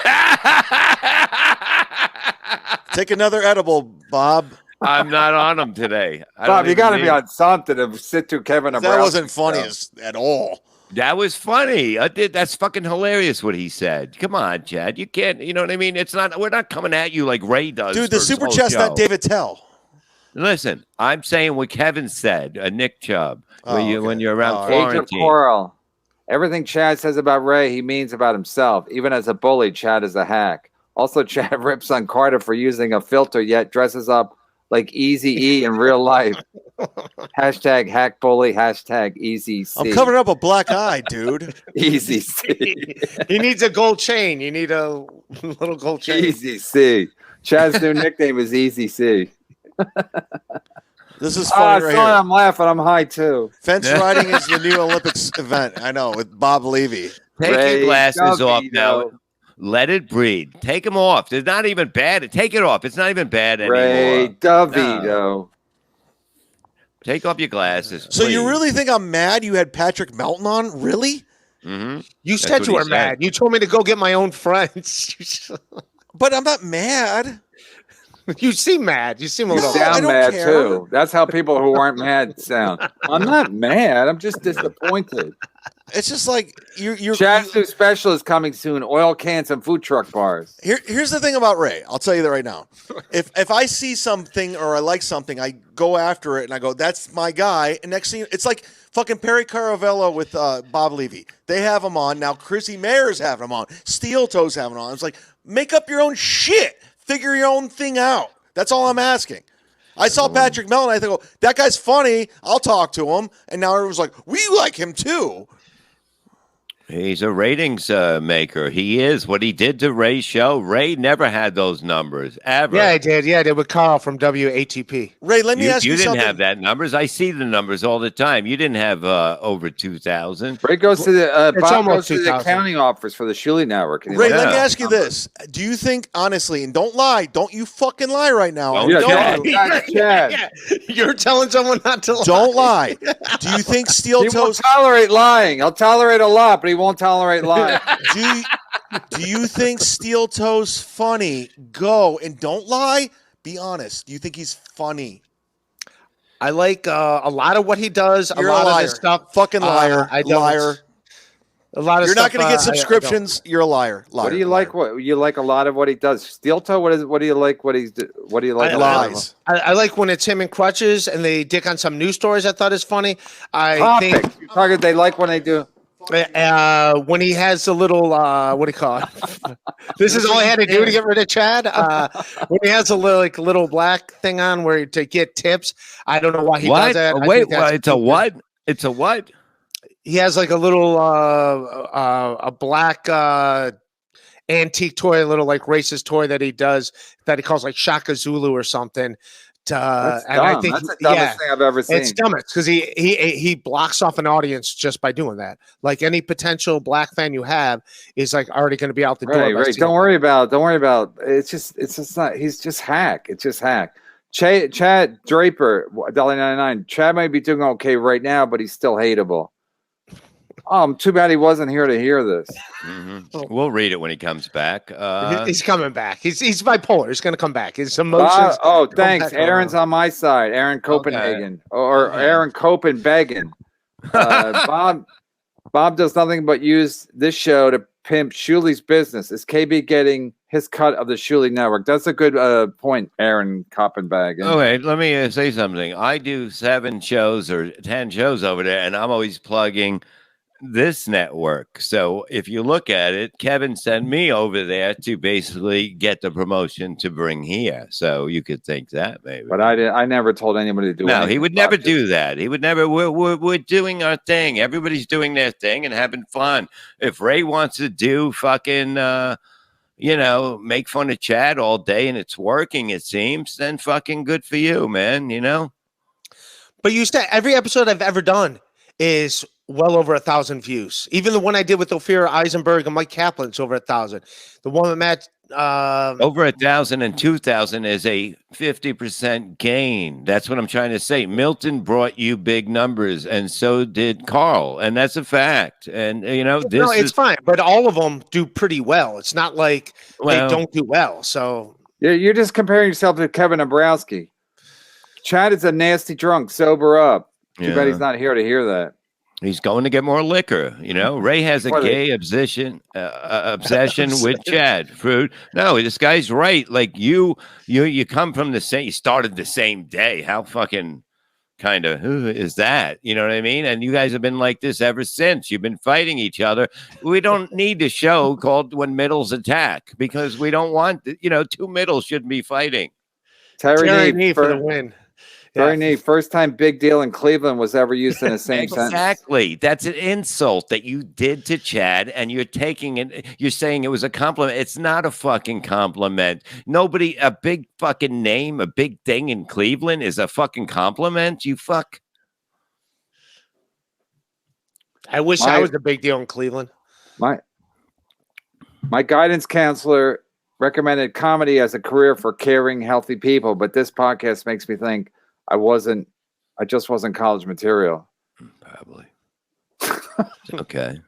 Take another edible, Bob. I'm not on him today. Bob, you got to be on something to sit through Kevin Abrams. That wasn't funny at all. That was funny. That's fucking hilarious what he said. Come on, Chad. You can't. You know what I mean? It's not. We're not coming at you like Ray does. Dude, the super chat's not David Tell. Listen, I'm saying what Kevin said. Nick Chubb. When you're around Agent Florentine. Coral. Everything Chad says about Ray, he means about himself. Even as a bully, Chad is a hack. Also, Chad rips on Carter for using a filter, yet dresses up like Easy-E in real life. Hashtag hack bully. Hashtag Easy C. I'm covering up a black eye, dude. Easy C. He needs a gold chain. You need a little gold chain. Easy C. Chad's new nickname is Easy C. This is funny right here. I'm laughing. I'm high too. Fence riding is the new Olympics event. I know, with Bob Levy. Take Ray your glasses off now. Dovito. Let it breathe. Take them off. They're not even bad. Take it off. It's not even bad anymore. Ray DeVito. No. Take off your glasses. So you please. really think I'm mad you had Patrick Melton on? Really? Mm-hmm. You said you were mad. You told me to go get my own friends. But I'm not mad. You seem mad. You seem a little. You sound mad care. too. That's how people who aren't mad sound. I'm not mad. I'm just disappointed. It's just like you're Chad's new special is coming soon. Oil cans and food truck bars. Here's the thing about Ray. I'll tell you that right now. If I see something or I like something, I go after it and I go, "That's my guy." And next thing, it's like fucking Perry Caravello with Bob Levy. They have him on now. Chrissy Mayer's having him on. Steel Toes having him on. It's like, make up your own shit. Figure your own thing out. That's all I'm asking. I saw Patrick Melton. I think, that guy's funny. I'll talk to him. And now everyone's like, we like him too. He's a ratings maker. He is. What he did to Ray's show, Ray never had those numbers, ever. Yeah, I did. Yeah, I did with Carl from WATP. Ray, let me ask you something. You didn't have that numbers. I see the numbers all the time. You didn't have over 2,000. Ray goes to the Bob goes to 2,000. the accounting office for the Shuley Network. Ray, let me ask you this. Do you think, honestly, and don't lie, don't you fucking lie right now. Yeah, you're telling someone not to lie. Don't lie. Do you think Steel He won't Toes... tolerate lying. He'll tolerate a lot, but he won't tolerate lying. Do you think Steel Toes funny? Go and don't lie. Be honest. Do you think he's funny? I like a lot of what he does. You're a lot a liar. of the stuff. Fucking liar. I don't. Liar. A lot of You're stuff, not going to get I subscriptions. You're a liar. Liar. What do you like? What you like? A lot of what he does. Steel Toe. What do you like? What do you like? Lies. I like when it's him and Crutches and they dick on some news stories. I thought is funny. Topics. You're talking. They like when they do. When he has a little, what do you call it? This is all I had to do to get rid of Chad. When he has a little black thing on where to get tips. I don't know why he does that. Wait, it's a what? It's a what? He has like a little, a black antique toy, a little like racist toy that he does that he calls like Shaka Zulu or something. That's and I dumb. think That's the dumbest thing I've ever seen. It's dumb because he blocks off an audience just by doing that. Like any potential black fan you have is like already going to be out the door. Right. Don't worry about. It's just not. He's just hack. It's just hack. Chad Draper, $1.99. Chad might be doing okay right now, but he's still hateable. Too bad he wasn't here to hear this. Mm-hmm. We'll read it when he comes back. He's coming back. He's bipolar. He's going to come back. His emotions. Thanks. Aaron's on my side. Aaron Copenhagen or Aaron Copenhagen. Bob does nothing but use this show to pimp Shuley's business. Is KB getting his cut of the Shuley Network? That's a good point, Aaron Copenhagen. Oh, wait, let me say something. I do 7 shows or 10 shows over there, and I'm always plugging this network. So if you look at it, Kevin sent me over there to basically get the promotion to bring here. So you could think that maybe. But I never told anybody to do. No, he would never do that. He would never. We're doing our thing. Everybody's doing their thing and having fun. If Ray wants to do fucking, make fun of Chad all day and it's working, it seems, then fucking good for you, man. But you said every episode I've ever done is well over 1,000 views. Even the one I did with Ophira Eisenberg and Mike Kaplan's over 1,000. The one with Over 1,000 and 2,000 is a 50% gain. That's what I'm trying to say. Milton brought you big numbers, and so did Carl, and that's a fact. And it's fine, but all of them do pretty well. It's not like they don't do well. So you're just comparing yourself to Kevin Abrowski. Chad is a nasty drunk. Sober up. Too bad he's not here to hear that. He's going to get more liquor. Ray has a gay obsession with Chad. Fruit. No, this guy's right. Like you come from the same. You started the same day. How fucking kind of who is that? You know what I mean? And you guys have been like this ever since. You've been fighting each other. We don't need a show called When Middles Attack because we don't want. Two middles shouldn't be fighting. Terry Nee for the win. Very neat. First time big deal in Cleveland was ever used in the same sentence. Exactly. That's an insult that you did to Chad, and you're taking it. You're saying it was a compliment. It's not a fucking compliment. A big fucking name, a big thing in Cleveland is a fucking compliment. You fuck. I wish I was a big deal in Cleveland. My guidance counselor recommended comedy as a career for caring, healthy people, but this podcast makes me think I just wasn't college material. Probably. Okay.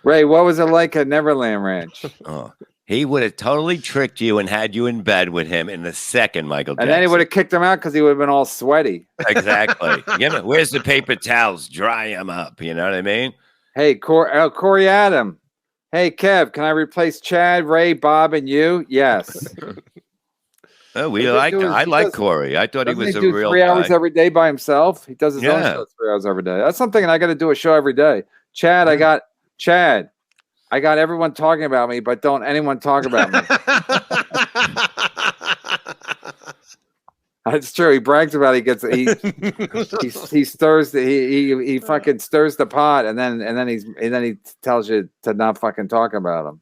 Ray, what was it like at Neverland Ranch? Oh, he would have totally tricked you and had you in bed with him in a second, Michael Jackson. And then he would have kicked him out because he would have been all sweaty. Exactly. Where's the paper towels? Dry him up. You know what I mean? Hey, Corey Adam. Hey, Kev, can I replace Chad, Ray, Bob, and you? Yes. Oh, I like Corey. I thought he was a real 3 hours guy. every day by himself. He does his own show 3 hours every day. That's something I got to do a show every day. Chad, I got everyone talking about me, but don't anyone talk about me. That's true. He brags about it. He stirs he fucking stirs the pot, and then he tells you to not fucking talk about him.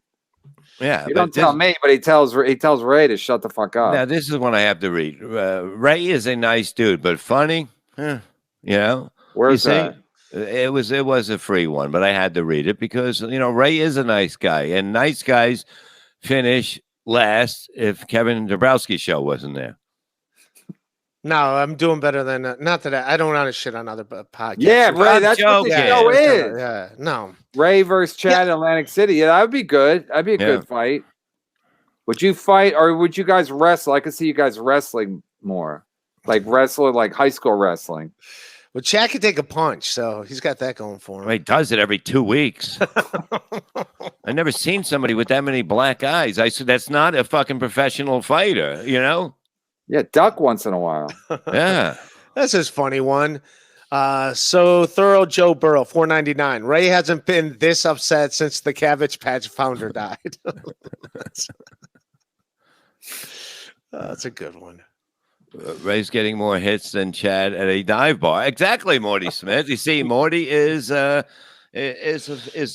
Yeah, you don't tell me, but he tells Ray to shut the fuck up. Now this is one I have to read. Ray is a nice dude, but funny. Where's that? It was a free one, but I had to read it because Ray is a nice guy, and nice guys finish last. If Kevin Dabrowski's show wasn't there. No, I'm doing better than not that I don't want to shit on other podcasts. Yeah, Ray, that's what the show is. Yeah, no. Ray versus Chad in Atlantic City. Yeah, that would be good. That'd be a good fight. Would you fight or would you guys wrestle? I could see you guys wrestling more. Like wrestling, like high school wrestling. Well, Chad can take a punch, so he's got that going for him. He does it every 2 weeks. I've never seen somebody with that many black eyes. I said, that's not a fucking professional fighter, Yeah, duck once in a while. Yeah. That's his funny one. So thorough Joe Burrow, $4.99. Ray hasn't been this upset since the Cabbage Patch founder died. That's a good one. Ray's getting more hits than Chad at a dive bar. Exactly, Morty Smith. You see, Morty is the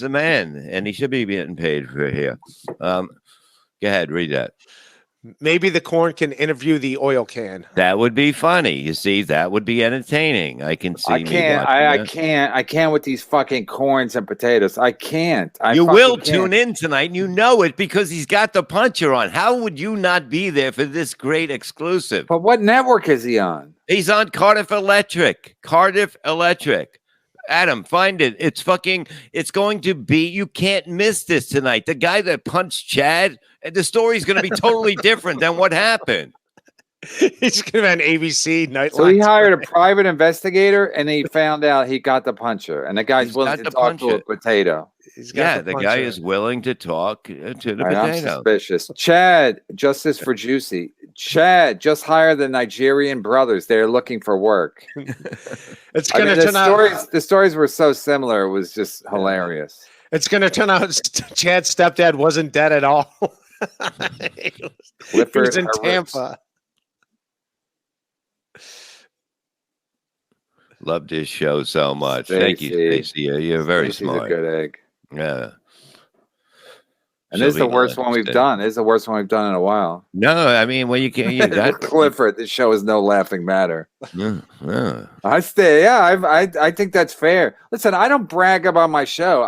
man, and he should be getting paid for here. Go ahead, read that. Maybe the corn can interview the oil can. That would be funny. You see, that would be entertaining. I can see. I can't with these fucking corns and potatoes. I can't. You will tune in tonight, and you know it because he's got the puncher on. How would you not be there for this great exclusive? But what network is he on? He's on Cardiff Electric. Cardiff Electric. Adam, find it. It's going to be, you can't miss this tonight. The guy that punched Chad, the story's going to be totally different than what happened. He's going to be on ABC Nightline. So he hired a private investigator, and he found out he got the puncher, and the guy's willing to talk to a potato. The guy is willing to talk to the potato. I'm suspicious. Chad, justice for Juicy. Chad, just hire the Nigerian brothers. They're looking for work. It's going to turn out. The stories were so similar. It was just hilarious. It's going to turn out Chad's stepdad wasn't dead at all. He was in Tampa. Loved his show so much. Thank you, Stacey. You're very smart. A good egg. Yeah. And this is the worst one we've done. This is the worst one we've done in a while. No, I mean, well, you can't. Clifford, this show is no laughing matter. Yeah. I think that's fair. Listen, I don't brag about my show.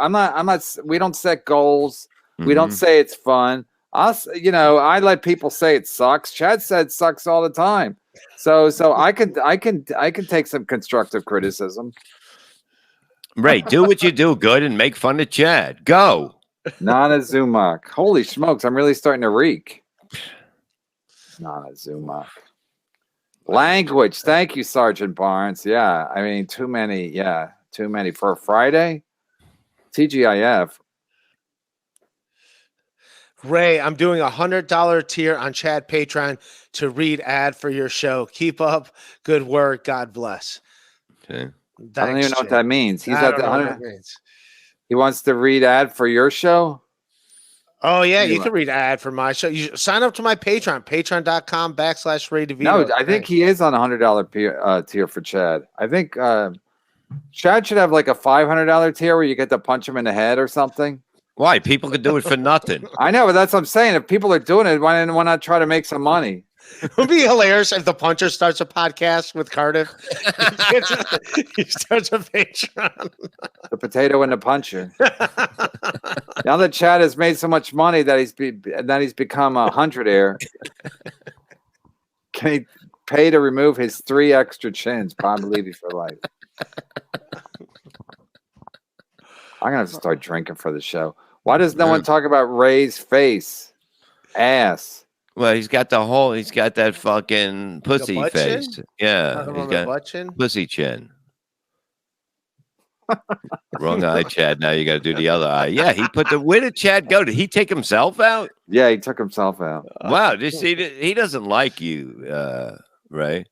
We don't set goals. Mm-hmm. We don't say it's fun. I let people say it sucks. Chad said it sucks all the time. So I can take some constructive criticism. Ray, do what you do good and make fun of Chad. Go. Nana Zumak. Holy smokes, I'm really starting to reek. Nana Zumak. Language. Thank you, Sergeant Barnes. Yeah, I mean, too many. Yeah, too many for a Friday. TGIF. Ray, I'm doing $100 tier on Chad Patreon to read ad for your show. Keep up good work. God bless. Okay. Thanks, I don't even know what that means. He's I at don't the know what 100. that means. He wants to read ad for your show. Oh, yeah, you Anyway. can read ad for my show. You sign up to my Patreon, patreon.com/Ray DeVito. No, I think he is on a $100 tier for Chad. I think Chad should have like a $500 tier where you get to punch him in the head or something. Why? People could do it for nothing. I know, but that's what I'm saying. If people are doing it, why not try to make some money? It would be hilarious if the puncher starts a podcast with Cardiff. He starts a Patreon. The potato and the puncher. Now that Chad has made so much money that he's become a hundredaire, can he pay to remove his 3 extra chins? Probably for life. I'm gonna have to start drinking for the show. Why does no one talk about Ray's face, ass? Well, he's got that fucking pussy butt face. chin? Yeah, Talking he's about got butt chin? pussy chin. Wrong eye, Chad. Now you got to do the other eye. Yeah, where did Chad go? Did he take himself out? Yeah, he took himself out. Wow, he doesn't like you, Ray.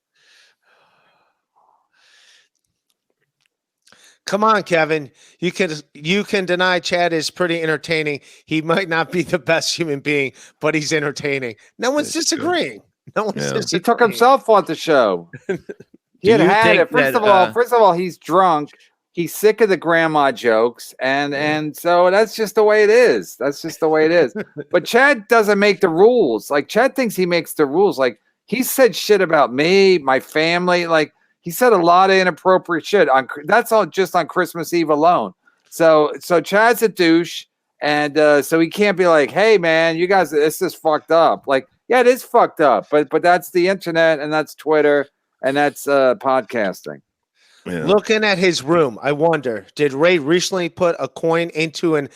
Come on, Kevin. You can deny Chad is pretty entertaining. He might not be the best human being, but he's entertaining. No one's disagreeing. No one's disagreeing. He took himself off the show. He had it. First of all, he's drunk. He's sick of the grandma jokes, and so that's just the way it is. That's just the way it is. But Chad doesn't make the rules. Like Chad thinks he makes the rules. Like he said shit about me, my family. Like he said a lot of inappropriate shit that's all just on Christmas Eve alone. So Chad's a douche, and so he can't be like, hey man, you guys, this is fucked up. Like, yeah, it is fucked up, but that's the internet and that's Twitter and that's podcasting. Yeah. Looking at his room, I wonder, did Ray recently put a coin into an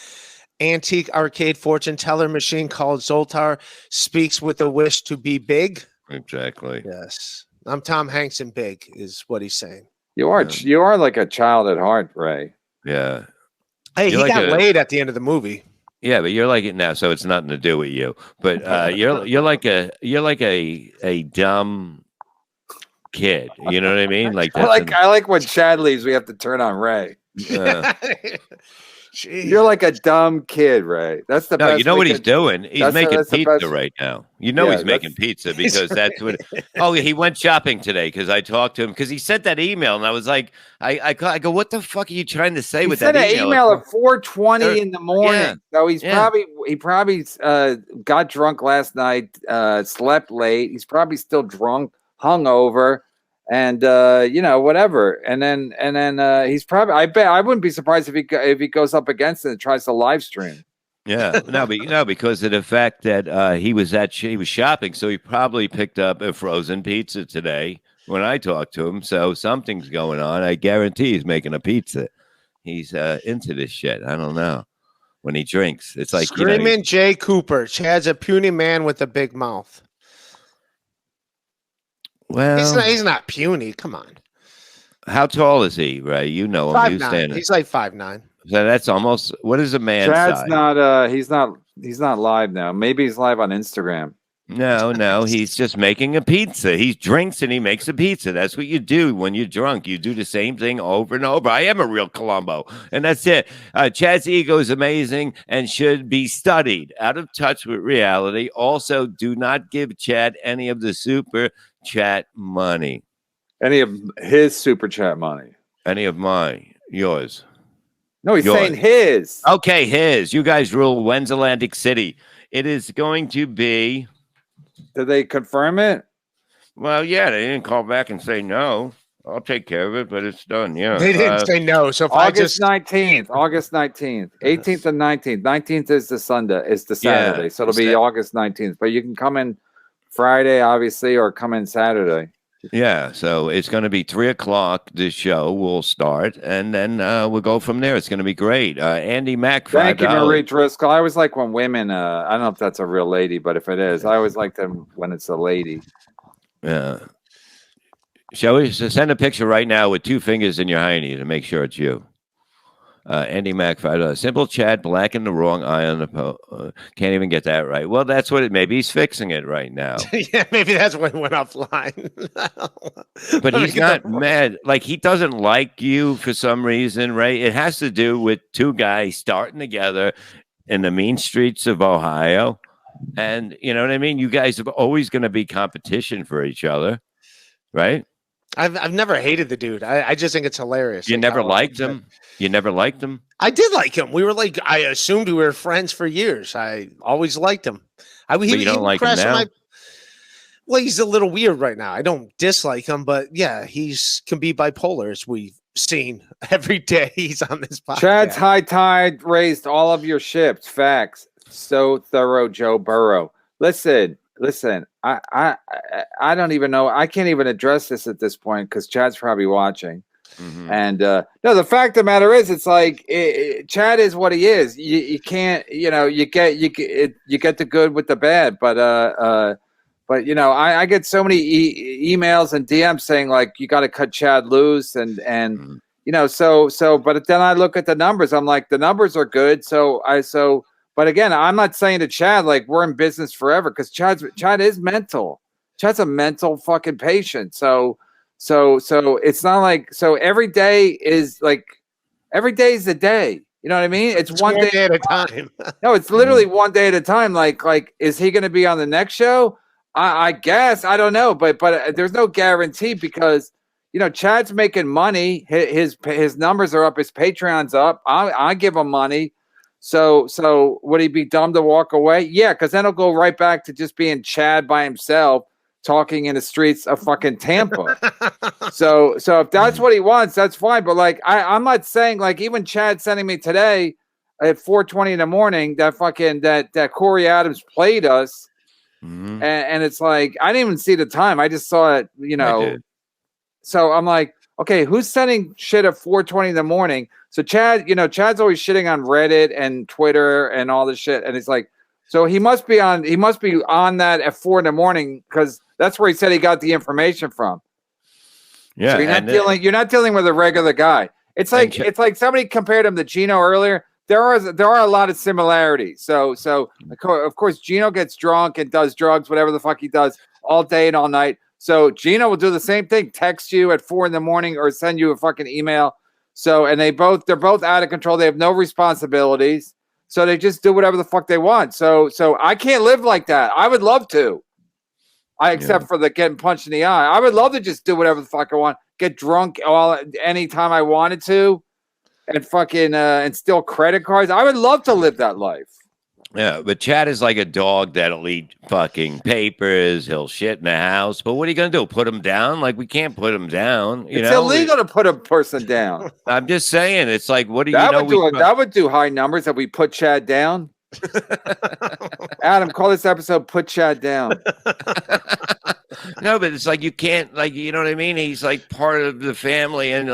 antique arcade fortune teller machine called Zoltar Speaks with a Wish to Be Big? Exactly. Yes. I'm Tom Hanks in Big, is what he's saying. You are like a child at heart, Ray. Yeah. Hey, he got laid at the end of the movie. Yeah, but you're like it now, so it's nothing to do with you. But you're like a dumb kid. You know what I mean? Like I like when Chad leaves, we have to turn on Ray. You're like a dumb kid, Ray. That's the best. You know what he's doing? He's making pizza right now. You know he's making pizza because that's what. Oh, he went shopping today because I talked to him because he sent that email and I was like, I go, what the fuck are you trying to say with that email? He sent an email at 4:20 in the morning. Yeah. So he probably got drunk last night, slept late. He's probably still drunk, hungover. And whatever, and then he's probably. I wouldn't be surprised if he goes up against it and tries to live stream. Yeah, because of the fact that he was shopping, so he probably picked up a frozen pizza today when I talked to him. So something's going on. I guarantee he's making a pizza. He's into this shit. I don't know. When he drinks, it's like Screaming Jay Cooper. Chad's a puny man with a big mouth. Well, he's not puny. Come on. How tall is he, Ray? You know him. 5'9". He's like 5'9". So that's almost. What is a man's Chad's size? not. He's not live now. Maybe he's live on Instagram. No. He's just making a pizza. He drinks and he makes a pizza. That's what you do when you're drunk. You do the same thing over and over. I am a real Columbo, and that's it. Chad's ego is amazing and should be studied. Out of touch with reality. Also, do not give Chad any of the super chat money. Any of his super chat money? Any of mine? Yours? No, he's saying his. Okay, his. You guys rule. When's Atlantic City? It is going to be. Did they confirm it? Well, yeah, they didn't call back and say no. I'll take care of it, but it's done. Yeah. They didn't say no. So if August 19th, 18th and 19th. 19th is the Saturday. So it'll be August 19th. But you can come in Friday, obviously, or come in Saturday. Yeah, so it's going to be 3:00. This show will start, and then we'll go from there. It's going to be great. Andy Mack, thank you, Marie Driscoll. I always like when women. I don't know if that's a real lady, but if it is, I always like them when it's a lady. Yeah. Shall we send a picture right now with 2 fingers in your hiney to make sure it's you? Andy Mack, $5. Simple chat, black and the wrong eye on the can't even get that right. Well, that's what it. Maybe he's fixing it right now. Yeah, maybe that's when it went offline. But he's not mad. Like, he doesn't like you for some reason, right? It has to do with 2 guys starting together in the mean streets of Ohio, and you know what I mean. You guys are always going to be competition for each other, right? I've never hated the dude. I just think it's hilarious. You never liked him? You never liked him? I did like him. We were like, I assumed we were friends for years. I always liked him. But you don't like him now? Well, he's a little weird right now. I don't dislike him, but yeah, can be bipolar, as we've seen every day he's on this podcast. Chad's high tide raised all of your ships. Facts. So thorough, Joe Burrow. Listen. I don't even know. I can't even address this at this point because Chad's probably watching. Mm-hmm. And no, the fact of the matter is, it's like Chad is what he is. You can't, you get the good with the bad. But I get so many emails and DMs saying like you got to cut Chad loose, and so. But then I look at the numbers. I'm like, the numbers are good. But again, I'm not saying to Chad like we're in business forever because Chad is mental. Chad's a mental fucking patient. So it's not like every day is the day. You know what I mean? It's one day at a time. No, it's literally one day at a time. Like is he going to be on the next show? I guess I don't know, but there's no guarantee because Chad's making money. His numbers are up. His Patreon's up. I give him money. So would he be dumb to walk away? Yeah, because then he'll go right back to just being Chad by himself, talking in the streets of fucking Tampa. so if that's what he wants, that's fine. But like, I'm not saying like even Chad sending me today at 4:20 in the morning that fucking that Corey Adams played us, and it's like I didn't even see the time. I just saw it, So I'm like, okay, who's sending shit at 4:20 in the morning? So Chad, Chad's always shitting on Reddit and Twitter and all this shit, and it's like, so he must be on that at 4 in the morning because that's where he said he got the information from. Yeah, so you're not dealing with a regular guy. It's like somebody compared him to Gino earlier. There are a lot of similarities. So of course Gino gets drunk and does drugs, whatever the fuck he does, all day and all night. So Gino will do the same thing, text you at 4 in the morning or send you a fucking email. So, and they're both out of control. They have no responsibilities. So they just do whatever the fuck they want. So I can't live like that. I would love to. Except for the getting punched in the eye. I would love to just do whatever the fuck I want. Get drunk anytime I wanted to and fucking and steal credit cards. I would love to live that life. Yeah, but Chad is like a dog that'll eat fucking papers. He'll shit in the house. But what are you going to do? Put him down? Like, we can't put him down. It's illegal to put a person down. I'm just saying. It's like, what do you know? That would do high numbers if we put Chad down. Adam, call this episode Put Chad Down. No, but it's like you can't, like, you know what I mean? He's like part of the family, and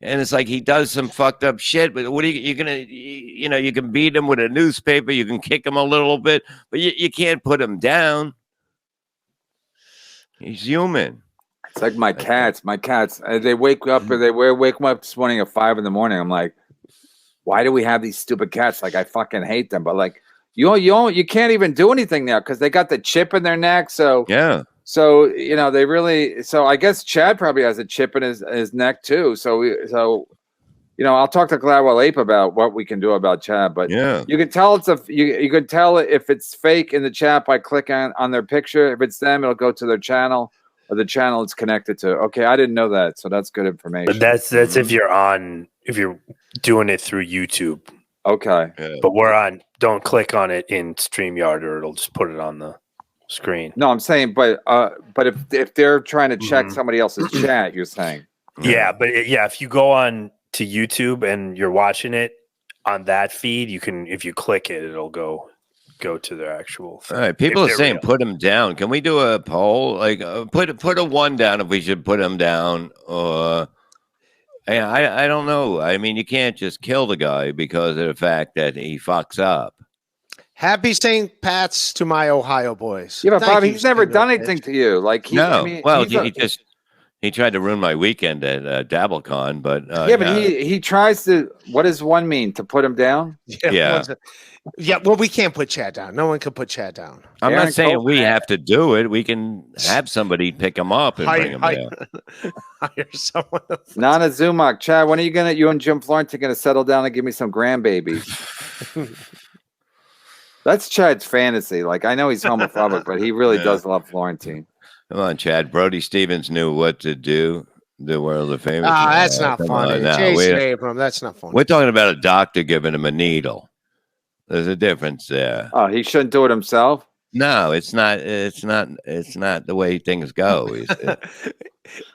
it's like he does some fucked up shit. But what are you're gonna, you can beat him with a newspaper, you can kick him a little bit, but you can't put him down. He's human. It's like my cats. They wake up, or they wake them up this morning at 5 in the morning. I'm like, why do we have these stupid cats? Like, I fucking hate them. But like, you can't even do anything now because they got the chip in their neck. So yeah. So they really. So I guess Chad probably has a chip in his neck too. So I'll talk to Gladwell Ape about what we can do about Chad. But yeah, you can tell you can tell if it's fake in the chat by clicking on their picture. If it's them, it'll go to their channel or the channel it's connected to. Okay, I didn't know that, so that's good information. But that's if you're doing it through YouTube. Okay, but we're on. Don't click on it in StreamYard, or it'll just put it on the screen. No, I'm saying, but if they're trying to check somebody else's chat, you're saying. Yeah, but if you go on to YouTube and you're watching it on that feed, you can, if you click it, it'll go to their actual thing. All right, people are saying real. put him down. Can we do a poll? Like put a 1 down if we should put him down, or I don't know. I mean, you can't just kill the guy because of the fact that he fucks up. Happy St. Pat's to my Ohio boys. Yeah, but Thank Bob, you, he's never Steve done Rich. anything to you. Like He tried to ruin my weekend at DabbleCon, but but he tries to. What does 1 mean? To put him down? Yeah. Well, we can't put Chad down. No one can put Chad down. I'm not saying we have to do it. We can have somebody pick him up and bring him down. Hire someone. Nana Zumach, Chad, when are you and Jim Florence are going to settle down and give me some grandbabies? That's Chad's fantasy. Like, I know he's homophobic, but he really does love Florentine. Come on, Chad. Brody Stevens knew what to do. The world of famous. That's not funny. Jason Abram, that's not funny. We're talking about a doctor giving him a needle. There's a difference there. Oh, he shouldn't do it himself? No, it's not the way things go.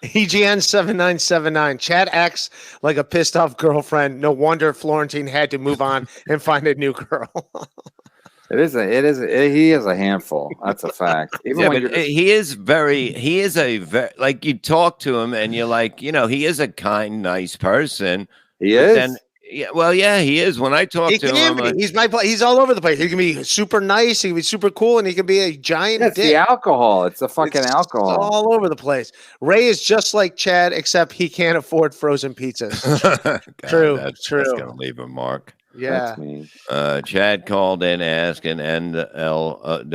EGN 7979. Chad acts like a pissed off girlfriend. No wonder Florentine had to move on and find a new girl. He is a handful. That's a fact. He is a very, like, you talk to him and you're like, he is a kind, nice person. He is. Then, he is. When I talk to him, he's all over the place. He can be super nice. He can be super cool, and he can be a giant. It's dick. the alcohol. It's the fucking alcohol. It's all over the place. Ray is just like Chad, except he can't afford frozen pizzas. True. That's gonna leave a mark. Yeah. Chad called in asking NLO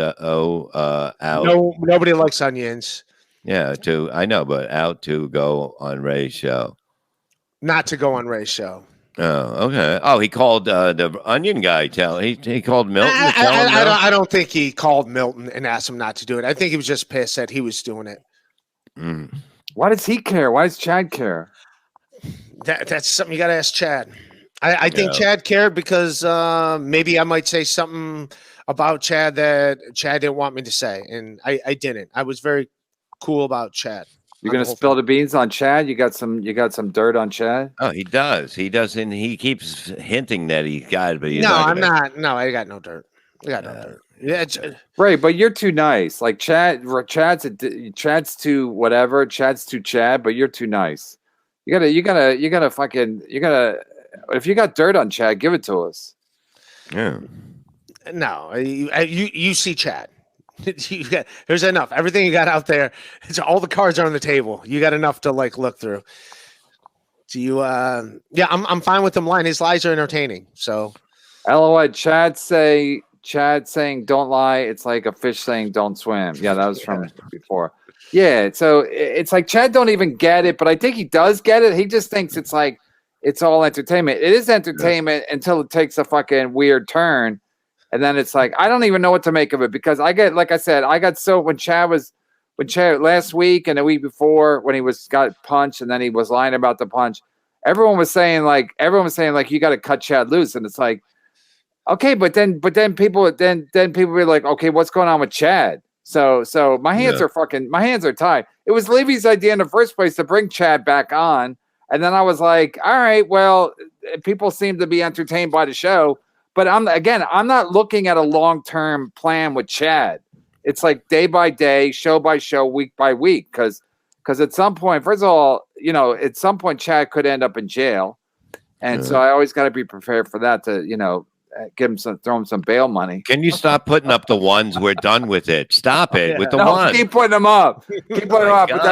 out. No, nobody likes onions. Yeah, I know, but out to go on Ray's show. Not to go on Ray's show. Oh, okay. Oh, he called the onion guy. He called Milton. I don't think he called Milton and asked him not to do it. I think he was just pissed that he was doing it. Why does he care? Why does Chad care? That's something you got to ask Chad. I think Chad cared because maybe I might say something about Chad that Chad didn't want me to say, and I didn't. I was very cool about Chad. You're gonna spill the beans on Chad? You got some dirt on Chad? Oh, he does. He doesn't. He keeps hinting that he got it, but I'm not. No, I got no dirt. I got no dirt. Yeah, right, but you're too nice. Like Chad's too whatever. Chad's too Chad, but you're too nice. You gotta. If you got dirt on Chad, give it to us. Yeah. No, you see Chad. There's enough. Everything you got out there, all the cards are on the table. You got enough to look through. Do you? I'm fine with him lying. His lies are entertaining. So, LOI. Chad saying don't lie. It's like a fish saying don't swim. Yeah, that was from before. Yeah, so it's like Chad don't even get it, but I think he does get it. He just thinks it's like it's all entertainment. It is entertainment until it takes a fucking weird turn. And then it's like, I don't even know what to make of it because when Chad last week and the week before when he got punched and then he was lying about the punch, everyone was saying like you got to cut Chad loose. And it's like, okay, but then people were like, okay, what's going on with Chad? So my hands are tied. It was Levy's idea in the first place to bring Chad back on. And then I was like, all right, well, people seem to be entertained by the show. But I'm not looking at a long-term plan with Chad. It's like day by day, show by show, week by week. Because at some point, first of all, at some point Chad could end up in jail. And so I always got to be prepared for that to, throw him some bail money. Can you stop putting up the ones? We're done with it. Stop it with the ones. Keep putting them up. Keep putting them up. But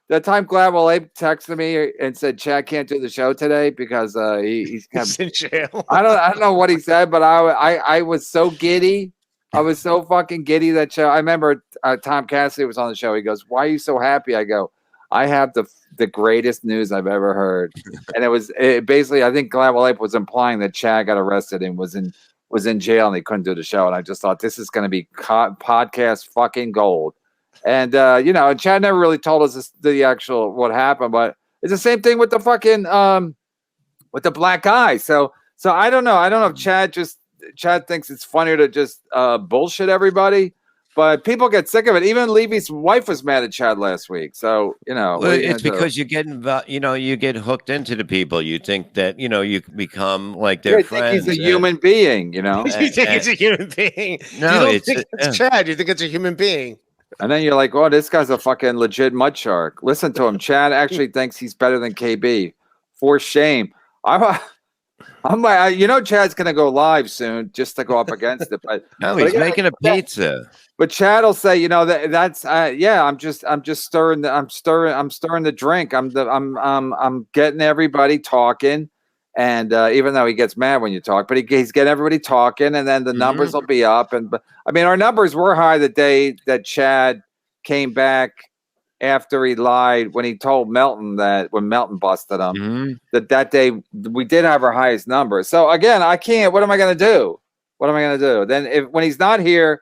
that time Gladwell Abe texted me and said Chad can't do the show today because he's in jail. I don't know what he said, but I was so giddy. I was so fucking giddy that show. I remember Tom Cassidy was on the show. He goes, "Why are you so happy?" I go, "I have the greatest news I've ever heard." And it basically, I think Gladwell Ape was implying that Chad got arrested and was in jail and he couldn't do the show. And I just thought this is going to be podcast fucking gold. And and Chad never really told us the actual what happened, but it's the same thing with the fucking with the black guy. So I don't know. I don't know if Chad thinks it's funnier to just bullshit everybody, But people get sick of it. Even Levy's wife was mad at Chad last week. So, well, it's because you get you get hooked into the people. You think that, you become like their friends. He's a human being, You think it's a human being? No, you don't think it's Chad. You think it's a human being. And then you're like, oh, this guy's a fucking legit mud shark. Listen to him. Chad actually thinks he's better than KB. For shame. I'm like, Chad's going to go live soon just to go up against it. But he's making a pizza. But Chad will say, that's I'm just stirring the drink. I'm getting everybody talking, and even though he gets mad when you talk, but he's getting everybody talking, and then the numbers will be up. Our numbers were high the day that Chad came back after he lied when he told Melton that when Melton busted him that day we did have our highest number. So again, I can't. What am I going to do? Then when he's not here,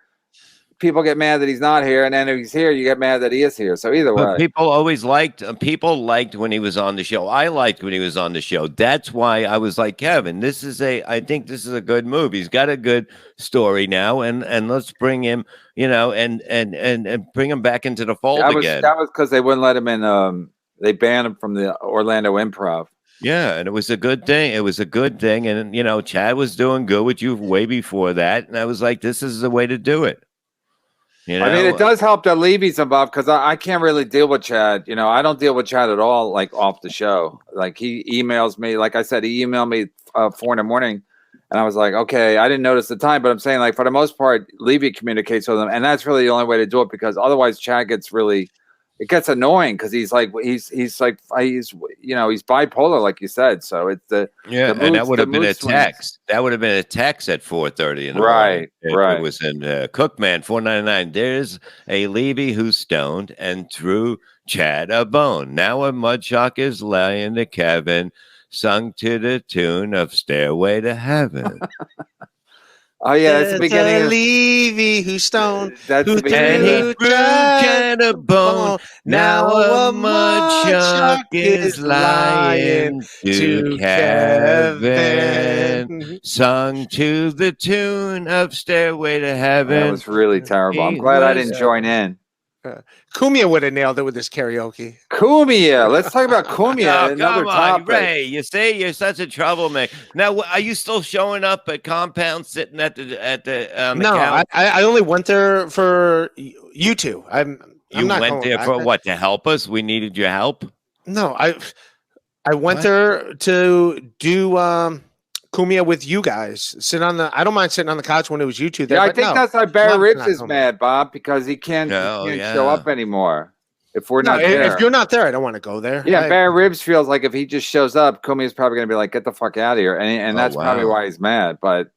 people get mad that he's not here, and then if he's here, you get mad that he is here. So either way, people always liked when he was on the show. I liked when he was on the show. That's why I was like, Kevin, I think this is a good move. He's got a good story now, and let's bring him, and bring him back into the fold again. That was because they wouldn't let him in. They banned him from the Orlando Improv. Yeah, and it was a good thing. And Chad was doing good with you way before that, and I was like, this is the way to do it. It does help that Levy's involved because I can't really deal with Chad. I don't deal with Chad at all, like off the show. Like he emails me, like I said, he emailed me 4 a.m, and I was like, okay, I didn't notice the time, but I'm saying like for the most part, Levy communicates with him, and that's really the only way to do it because otherwise Chad gets annoying because he's bipolar, like you said. So it's and that would have been a text. That would have been a text at 4:30 in the morning. Right. It was in Cookman 499. There's a Levy who's stoned and threw Chad a bone. Now a mudshark is lying to Kevin, sung to the tune of Stairway to Heaven. Oh yeah, that's the beginning of Levy who's stoned. That's who the beginning. And he threw Chad a bone. Now a mudshark is lying to Kevin, sung to the tune of Stairway to Heaven. That was really terrible. I'm glad I didn't join in. Kumia would have nailed it with this karaoke. Kumia, let's talk about Kumia. Another come on, topic. Ray. You say you're such a troublemaker. Now, are you still showing up at Compound, sitting at the No, I only went there for you two. I'm not went there for what? To help us? We needed your help. No, I went there to do Kumia with you guys. I don't mind sitting on the couch when it was you two there. Yeah, I think that's why Barry Ribs is mad, Bob, because he can't show up anymore. If we're not there. If you're not there, I don't want to go there. Yeah, Barry Ribs feels like if he just shows up, Kumia's probably going to be like, get the fuck out of here. And that's probably why he's mad. But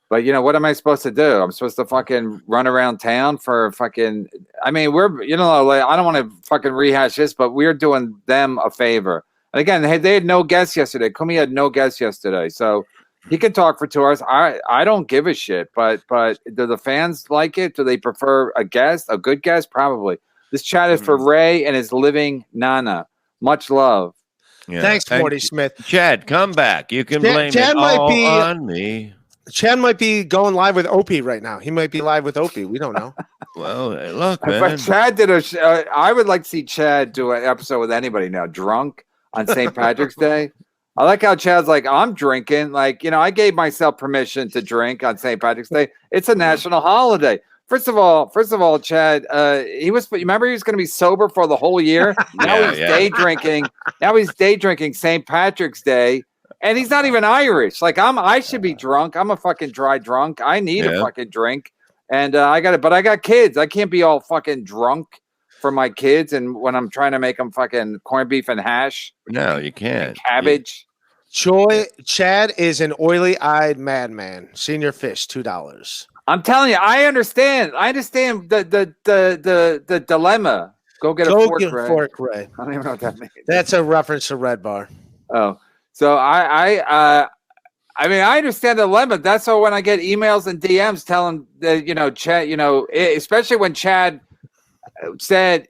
what am I supposed to do? I'm supposed to fucking run around town for fucking. I mean, I don't want to fucking rehash this, but we're doing them a favor. And again, they had no guests yesterday. Kumia had no guests yesterday, so he can talk for 2 hours. I don't give a shit, but do the fans like it? Do they prefer a good guest? Probably. This chat is for Ray and his living Nana. Much love. Yeah. Thanks, Morty Smith. Chad, come back. You can blame it all on me. Chad might be going live with Opie right now. He might be live with Opie. We don't know. Well, look, man. But Chad did I would like to see Chad do an episode with anybody now. Drunk on St. Patrick's Day. I like how Chad's like, I'm drinking. Like, I gave myself permission to drink on St. Patrick's Day. It's a national holiday. First of all, Chad, remember he was going to be sober for the whole year. Now he's day drinking. Now he's day drinking St. Patrick's Day. And he's not even Irish. Like I should be drunk. I'm a fucking dry drunk. I need a fucking drink. And I got kids. I can't be all fucking drunk for my kids, and when I'm trying to make them fucking corned beef and hash. No, you can't. Cabbage. Chad is an oily-eyed madman. Senior fish, $2. I'm telling you, I understand. The dilemma. Go get a fork, Ray. I don't even know what that means. That's a reference to Redbar. Oh, so I understand the dilemma. That's why when I get emails and DMs telling that Chad, especially when Chad said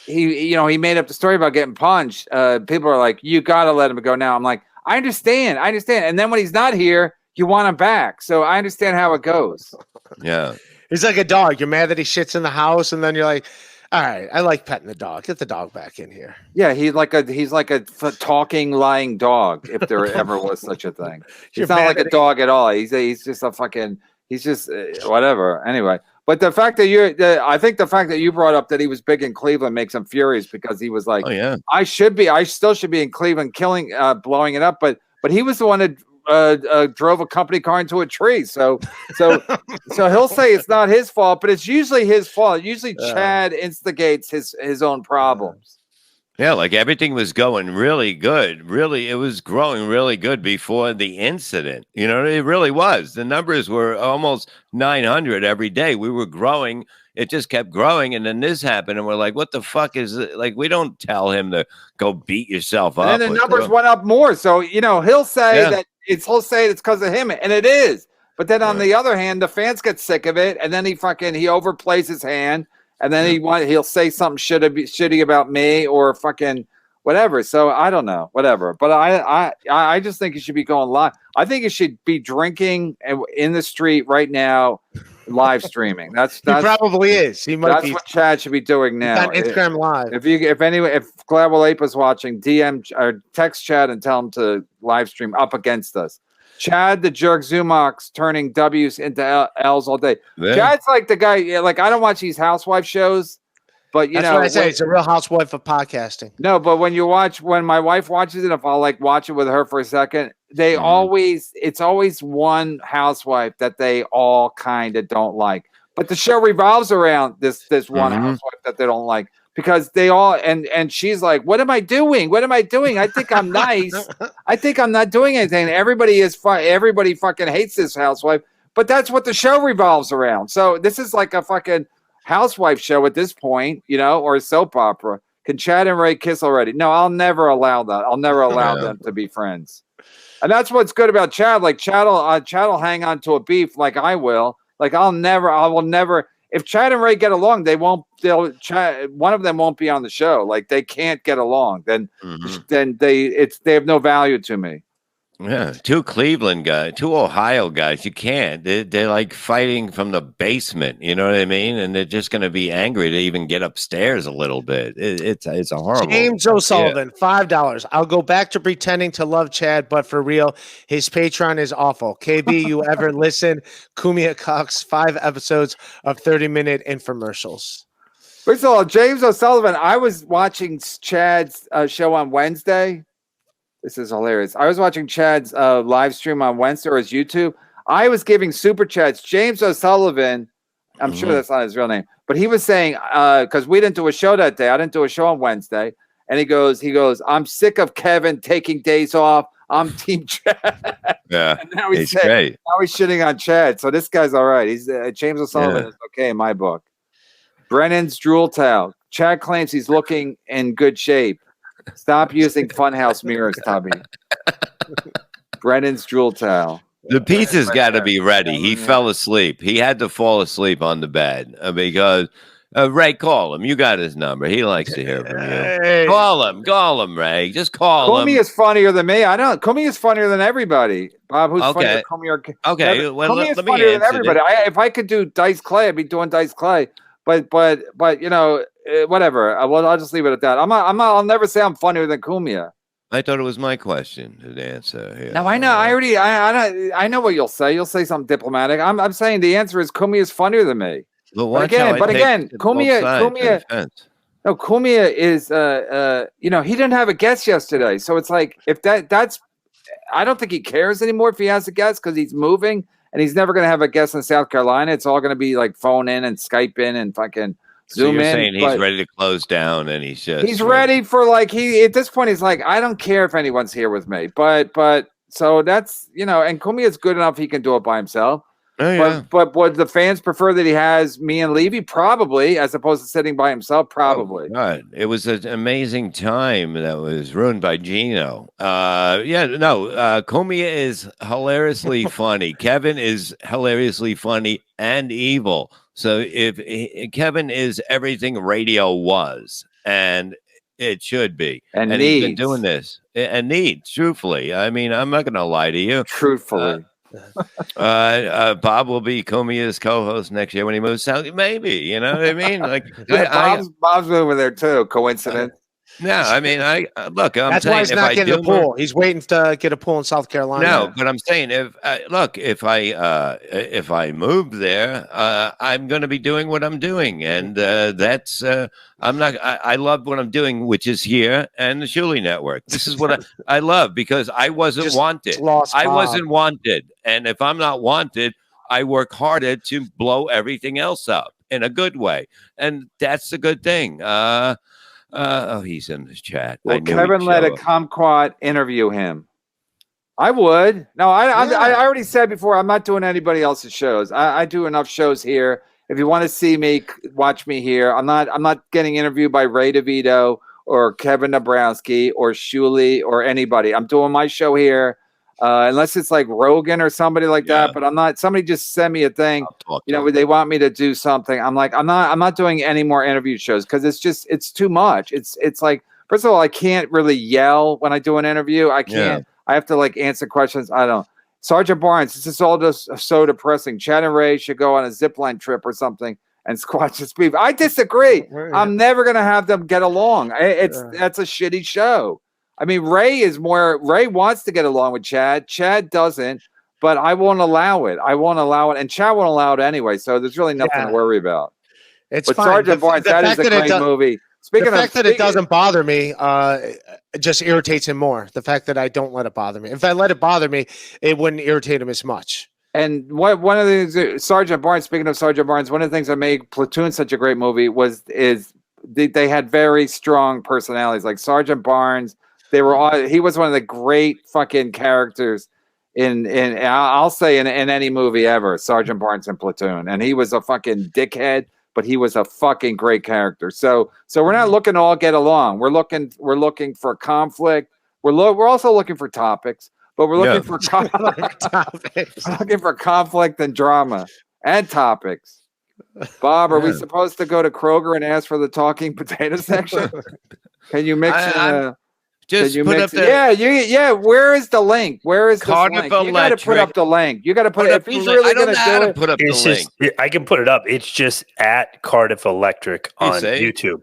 he made up the story about getting punched. People are like, you got to let him go now. I'm like, I understand. And then when he's not here, you want him back. So I understand how it goes. Yeah. He's like a dog. You're mad that he shits in the house, and then you're like, all right, I like petting the dog. Get the dog back in here. Yeah, he's like a talking, lying dog, if there ever was such a thing. He's not like a dog at all. He's just a fucking. He's just whatever. Anyway, but the fact that I think the fact that you brought up that he was big in Cleveland makes him furious because he was like, oh yeah, I still should be in Cleveland, blowing it up, but he was the one that drove a company car into a tree. So he'll say it's not his fault, but it's usually his fault. Usually Chad instigates his own problems. Yeah, like everything was going really good. Really, it was growing really good before the incident. You know, it really was. The numbers were almost 900 every day. We were growing. It just kept growing. And then this happened. And we're like, what the fuck is it? Like, we don't tell him to go beat yourself up. And then the numbers went up more. So, he'll say that it's because of him. And it is. But then on the other hand, the fans get sick of it. And then he overplays his hand. And then he'll say something shitty about me or fucking whatever. So I don't know, whatever. But I just think he should be going live. I think he should be drinking in the street right now, live streaming. He probably is. He might. That's what Chad should be doing now. On Instagram Live. If Gladwell Ape is watching, DM or text Chad and tell him to live stream up against us. Chad the Jerk Zumox turning W's into L's all day. Yeah. Chad's like the guy. Like I don't watch these housewife shows, but that's what I say. It's a real housewife of podcasting. No, but when my wife watches it, if I'll like watch it with her for a second, it's always one housewife that they all kind of don't like. But the show revolves around this one housewife that they don't like. Because they all and she's like, what am I doing? What am I doing? I think I'm nice. I think I'm not doing anything. Everybody fucking hates this housewife, but that's what the show revolves around. So this is like a fucking housewife show at this point, or a soap opera. Can Chad and Ray kiss already? No, I'll never allow that. I'll never allow them to be friends. And that's what's good about Chad. Like Chad will hang on to a beef like I will. Like I will never. If Chad and Ray get along, one of them won't be on the show. Like they can't get along. Then they have no value to me. Yeah, two Cleveland guys, two Ohio guys. You can't. They're like fighting from the basement. You know what I mean? And they're just going to be angry to even get upstairs a little bit. It's a horrible. James O'Sullivan, $5. I'll go back to pretending to love Chad, but for real, his Patreon is awful. KB, you ever listen? Kumia Cox, 5 episodes of 30-minute infomercials. First of all, James O'Sullivan, I was watching Chad's show on Wednesday. This is hilarious. I was watching Chad's live stream on Wednesday or his YouTube. I was giving super chats. James O'Sullivan, I'm sure that's not his real name, but he was saying, because we didn't do a show that day. I didn't do a show on Wednesday. And he goes, I'm sick of Kevin taking days off. I'm Team Chad. Yeah. And now he's great. Now he's shitting on Chad. So this guy's all right. He's James O'Sullivan is okay in my book. Brennan's drool towel. Chad claims he's looking in good shape. Stop using funhouse mirrors, Tubby. Brennan's drool towel. The pizza's got to be ready. He fell asleep. He had to fall asleep on the bed because Ray, call him. You got his number. He likes to hear from you. Hey. Call him, Ray. Just call him. Kumi is funnier than me. I don't. Kumi is funnier than everybody. Bob, who's funnier? Kumi or okay. Well, Kumi is funnier than everybody. If I could do Dice Clay, I'd be doing Dice Clay. But whatever. I'll just leave it at that. I'll never say I'm funnier than Kumia. I thought it was my question to answer here. No, I know. I know what you'll say. You'll say something diplomatic. I'm saying the answer is Kumia is funnier than me. But again, Kumia. No, Kumia is. He didn't have a guest yesterday, so it's like if that's. I don't think he cares anymore if he has a guest because he's moving. And he's never going to have a guest in South Carolina. It's all going to be like phone in and Skype in and fucking Zoom in. Saying he's ready to close down and he's ready for at this point, he's like, I don't care if anyone's here with me. But so that's, and Kumi is good enough. He can do it by himself. Oh, yeah. But would the fans prefer that he has me and Levy? Probably, as opposed to sitting by himself. Probably. Oh, God. It was an amazing time that was ruined by Gino. Kumia is hilariously funny. Kevin is hilariously funny and evil. So if Kevin is everything radio was, and it should be, and he's been doing this, and needs, truthfully. I mean, I'm not going to lie to you. Truthfully. Bob will be Comia's co-host next year when he moves out. Maybe, you know what I mean? Like, Bob's over there too. Coincidence? No, I mean, look. That's why he's not getting a pool. He's waiting to get a pool in South Carolina. No, but I'm saying if I move there, I'm going to be doing what I'm doing, and that's I'm not. I love what I'm doing, which is here and the Shuli Network. This is what I love because I wasn't wanted. I wasn't wanted, and if I'm not wanted, I work harder to blow everything else up in a good way, and that's a good thing. He's in the chat. Well, Kevin let a kumquat interview him. I would. No, I already said before, I'm not doing anybody else's shows. I do enough shows here. If you want to see me, watch me here. I'm not getting interviewed by Ray DeVito or Kevin Dabrowski or Shuli or anybody. I'm doing my show here. Unless it's like Rogan or somebody like that, but I'm not. Somebody just send me a thing. You know, they want me to do something. I'm like, I'm not doing any more interview shows because it's too much. It's like, first of all, I can't really yell when I do an interview. I can't. I have to like answer questions. I don't. Sergeant Barnes, this is all just so depressing. Chad and Ray should go on a zipline trip or something and squash this beef. I disagree. I'm never gonna have them get along. That's a shitty show. I mean, Ray wants to get along with Chad. Chad doesn't, but I won't allow it. And Chad won't allow it anyway. So there's really nothing to worry about. It's but fine. Sergeant Barnes, that is a great movie. The fact that it doesn't bother me just irritates him more. The fact that I don't let it bother me. If I let it bother me, it wouldn't irritate him as much. And one of the things, Sergeant Barnes, speaking of Sergeant Barnes, one of the things that made Platoon such a great movie is they had very strong personalities. Like Sergeant Barnes, he was one of the great fucking characters I'll say in any movie ever, Sergeant Barnes in Platoon. And he was a fucking dickhead, but he was a fucking great character. So we're not looking to all get along. We're looking for conflict. We're also looking for topics, but we're looking for topics. We're looking for conflict and drama and topics. Bob, are we supposed to go to Kroger and ask for the talking potato section? Can you mix in just put up the Where is the link? Where is the link? You got to put up the link. You got to put it. If he's really going to do it, put up the link. I can put it up. It's just at Cardiff Electric on YouTube.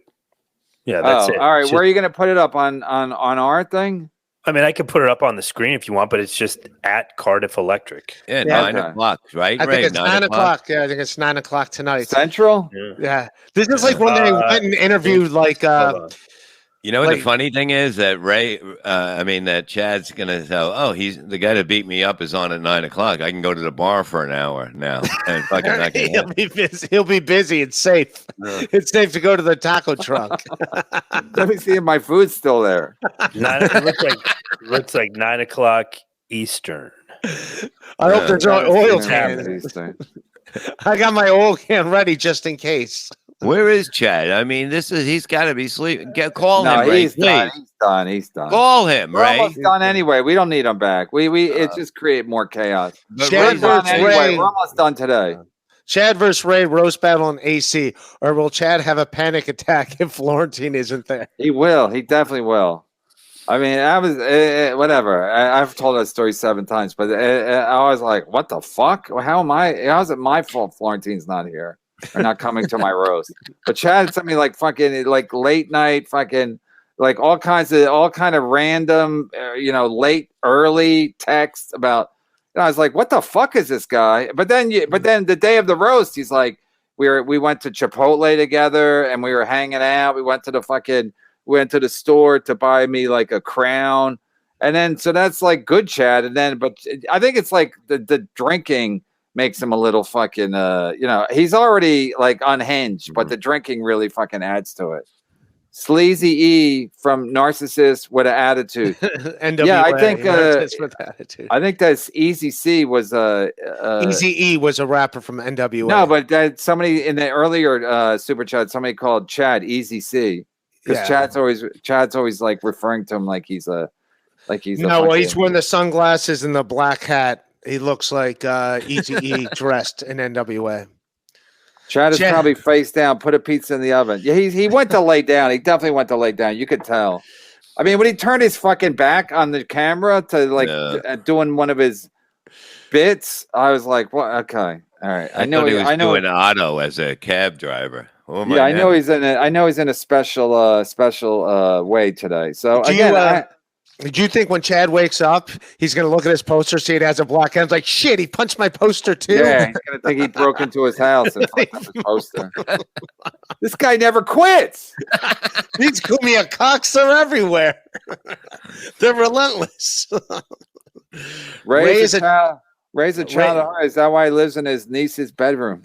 Yeah, that's it. All right, where are you going to put it up on our thing? I mean, I can put it up on the screen if you want, but it's just at Cardiff Electric. Yeah, 9 o'clock, right? I think it's 9 o'clock. Yeah, I think it's 9 o'clock tonight. Central? Yeah. This is like when they went and interviewed like you know what the funny thing is that that Chad's gonna tell. Oh, he's the guy that beat me up is on at 9 o'clock. I can go to the bar for an hour now. And fucking he'll be busy. It's safe. It's safe to go to the taco truck. Let me see if my food's still there. Looks like 9 o'clock Eastern. I hope there's no oil can. I got my oil can ready just in case. Where is Chad? I mean, he's got to be sleeping. Call him, Ray. He's done. He's done. Call him, We're Ray. Almost done anyway. We don't need him back. It just create more chaos. Chad versus Ray. We're almost done today. Chad versus Ray roast battle on AC, or will Chad have a panic attack if Florentine isn't there? He will. He definitely will. I mean, I was whatever. I've told that story 7 times, but I was like, "What the fuck? How's it my fault? Florentine's not here." Or not coming to my roast. But Chad sent me like fucking like late night fucking like all kind of random late early texts about I was like, what the fuck is this guy? But then the day of the roast, he's like, we went to Chipotle together and we were hanging out. We went to the store to buy me like a crown. And then so that's like good Chad. And then but I think it's like the drinking makes him a little fucking, he's already like unhinged, but the drinking really fucking adds to it. Sleazy E from Narcissist with an Attitude. NWA, yeah, I think with attitude. I think that's Easy C was Easy E was a rapper from NWA. No, but somebody in the earlier super chat, somebody called Chad Easy C because Chad's always like referring to him like he's a he's wearing the sunglasses and the black hat. He looks like Easy-E dressed in NWA. Chad is probably face down, put a pizza in the oven. Yeah, he went to lay down. He definitely went to lay down. You could tell. I mean, when he turned his fucking back on the camera to doing one of his bits. I was like, "What? Okay, all right." I know he was doing auto as a cab driver. Yeah, I know he's in it. I know he's in a special way today. So did you think when Chad wakes up, he's going to look at his poster, see it has a black end, like, shit, he punched my poster too? Yeah, he's going to think he broke into his house and fucked up his poster. This guy never quits. These Kumia cocks are everywhere. They're relentless. Raise a child at heart. Is that why he lives in his niece's bedroom?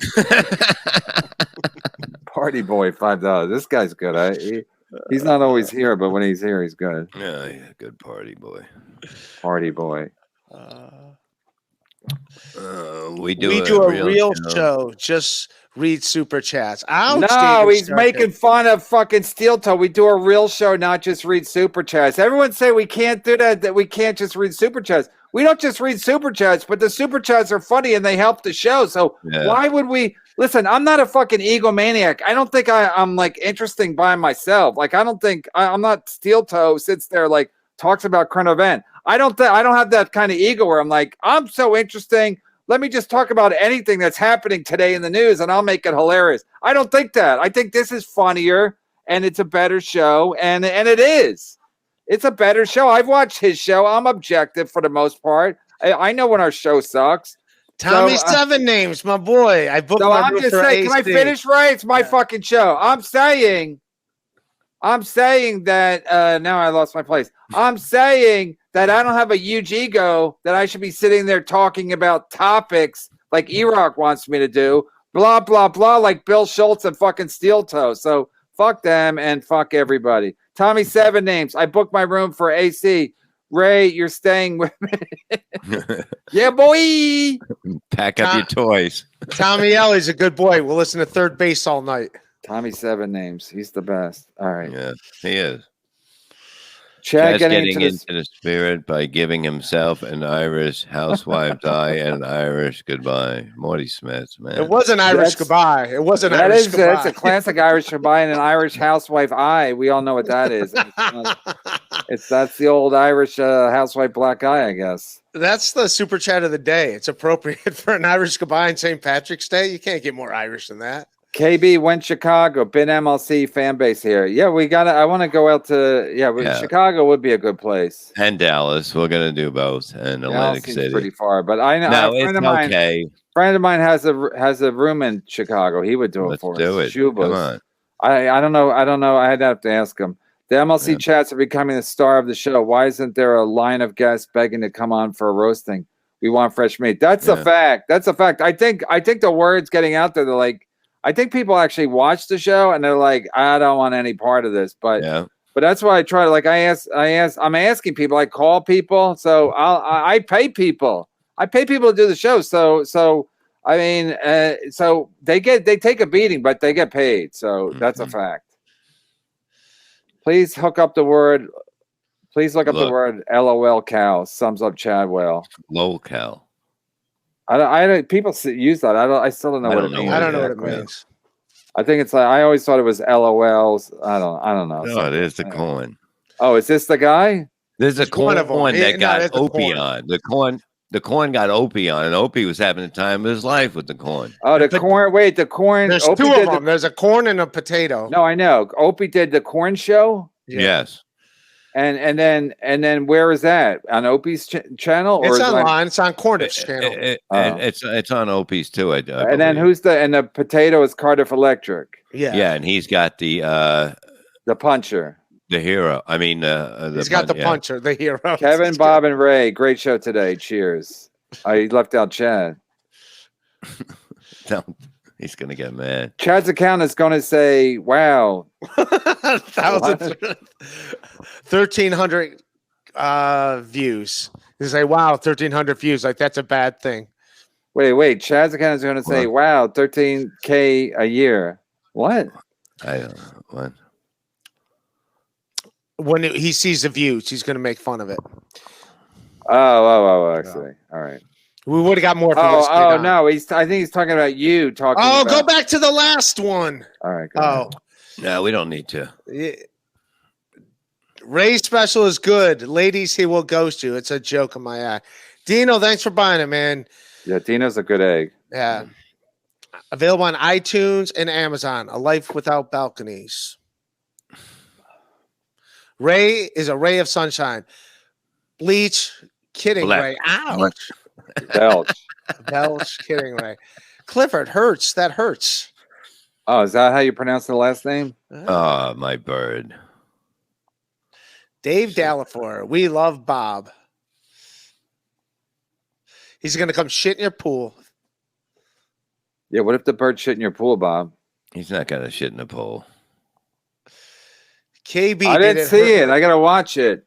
Party boy, $5. This guy's good. He's not always here, but when he's here, he's good. Yeah, good party boy. Party boy. We do a real show. Just read super chats. Ouch, no, he's making fun of fucking Steel Toe. We do a real show, not just read super chats. Everyone say we can't do that we can't just read super chats. We don't just read super chats, but the super chats are funny and they help the show. So why would we listen? I'm not a fucking egomaniac. I don't think I'm like interesting by myself. Like I don't think I'm not Steel Toe sits there like talks about current event. I don't have that kind of ego where I'm like, I'm so interesting. Let me just talk about anything that's happening today in the news and I'll make it hilarious. I don't think that. I think this is funnier and it's a better show. And it is. It's a better show. I've watched his show. I'm objective for the most part. I know when our show sucks. Tommy Seven Names, my boy. I booked my I'm just saying, can I finish, Ray? It's my fucking show. I'm saying that now I lost my place. I'm saying that I don't have a huge ego that I should be sitting there talking about topics like E-Rock wants me to do, blah, blah, blah, like Bill Schultz and fucking Steel Toe. So fuck them and fuck everybody. Tommy Seven Names. I booked my room for AC. Ray, you're staying with me. Yeah, boy. Pack up your toys. Tommy Ellie's a good boy. We'll listen to Third Base all night. Tommy Seven Names. He's the best. All right. Yeah, he is. Chad getting into the spirit by giving himself an Irish housewife die and an Irish goodbye. Morty Smith, man. It was an Irish goodbye. It was an Irish goodbye. That's a classic Irish goodbye and an Irish housewife eye. We all know what that is. That's the old Irish housewife black eye, I guess. That's the super chat of the day. It's appropriate for an Irish goodbye on St. Patrick's Day. You can't get more Irish than that. KB went Chicago, been MLC fan base here. Yeah, I want to go out to, Chicago would be a good place. And Dallas. We're going to do both. And Atlantic City. Pretty far, but I know no, it's okay. Friend of mine has a room in Chicago. He would do it for us. Do it. Come on. I don't know. I'd have to ask him. The MLC chats are becoming the star of the show. Why isn't there a line of guests begging to come on for a roasting? We want fresh meat. That's a fact. That's a fact. I think the word's getting out there. They're like, I think people actually watch the show and they're like, I don't want any part of this. But that's why I try to, like, I'm asking people, I call people. So I pay people. I pay people to do the show. So I mean, so they take a beating, but they get paid. So that's a fact. Please hook up the word. Please look up the word LOL cow. Sums up Chadwell. Lol. I don't. People use that. I still don't know what it means. I don't know what it means. I think it's like I always thought it was LOLs. I don't know. No, it is the coin. Oh, is this the guy? There's a coin that got Opie on. The coin got Opie on, and Opie was having the time of his life with the coin. Oh, the corn. Wait, the corn. There's Opie two of them. There's a corn and a potato. No, I know. Opie did the corn show. Yeah. Yes. And then where is that on Opie's channel? Or it's online. It's on Cornish channel. It's on Opie's too. I and then the potato is Cardiff Electric. Yeah, and he's got the puncher, the hero. I mean, he's got the puncher, the hero. Kevin, Bob, and Ray. Great show today. Cheers. I left out Chad. He's going to get mad. Chad's account is going to say, wow. 1,300 views. They say, wow, 1,300 views. Like, that's a bad thing. Wait. Chad's account is going to say, wow, 13K a year. What? I don't know. What? When he sees the views, he's going to make fun of it. Oh, I see. All right. We would have got more. No! I think he's talking about you talking. Oh, go back to the last one. All right. Go ahead. No, we don't need to. Ray's special is good, ladies. He will ghost you. It's a joke in my act. Dino, thanks for buying it, man. Yeah, Dino's a good egg. Yeah. Available on iTunes and Amazon. A Life Without Balconies. Ray is a ray of sunshine. Bleach, kidding, Black. Ray. Ouch. Belch. Kidding, Ray. Clifford hurts. That hurts. Oh, is that how you pronounce the last name? Oh, my bird. Dave Dallafor. We love Bob. He's going to come shit in your pool. Yeah, what if the bird shit in your pool, Bob? He's not going to shit in the pool. KB. I didn't see it. I got to watch it.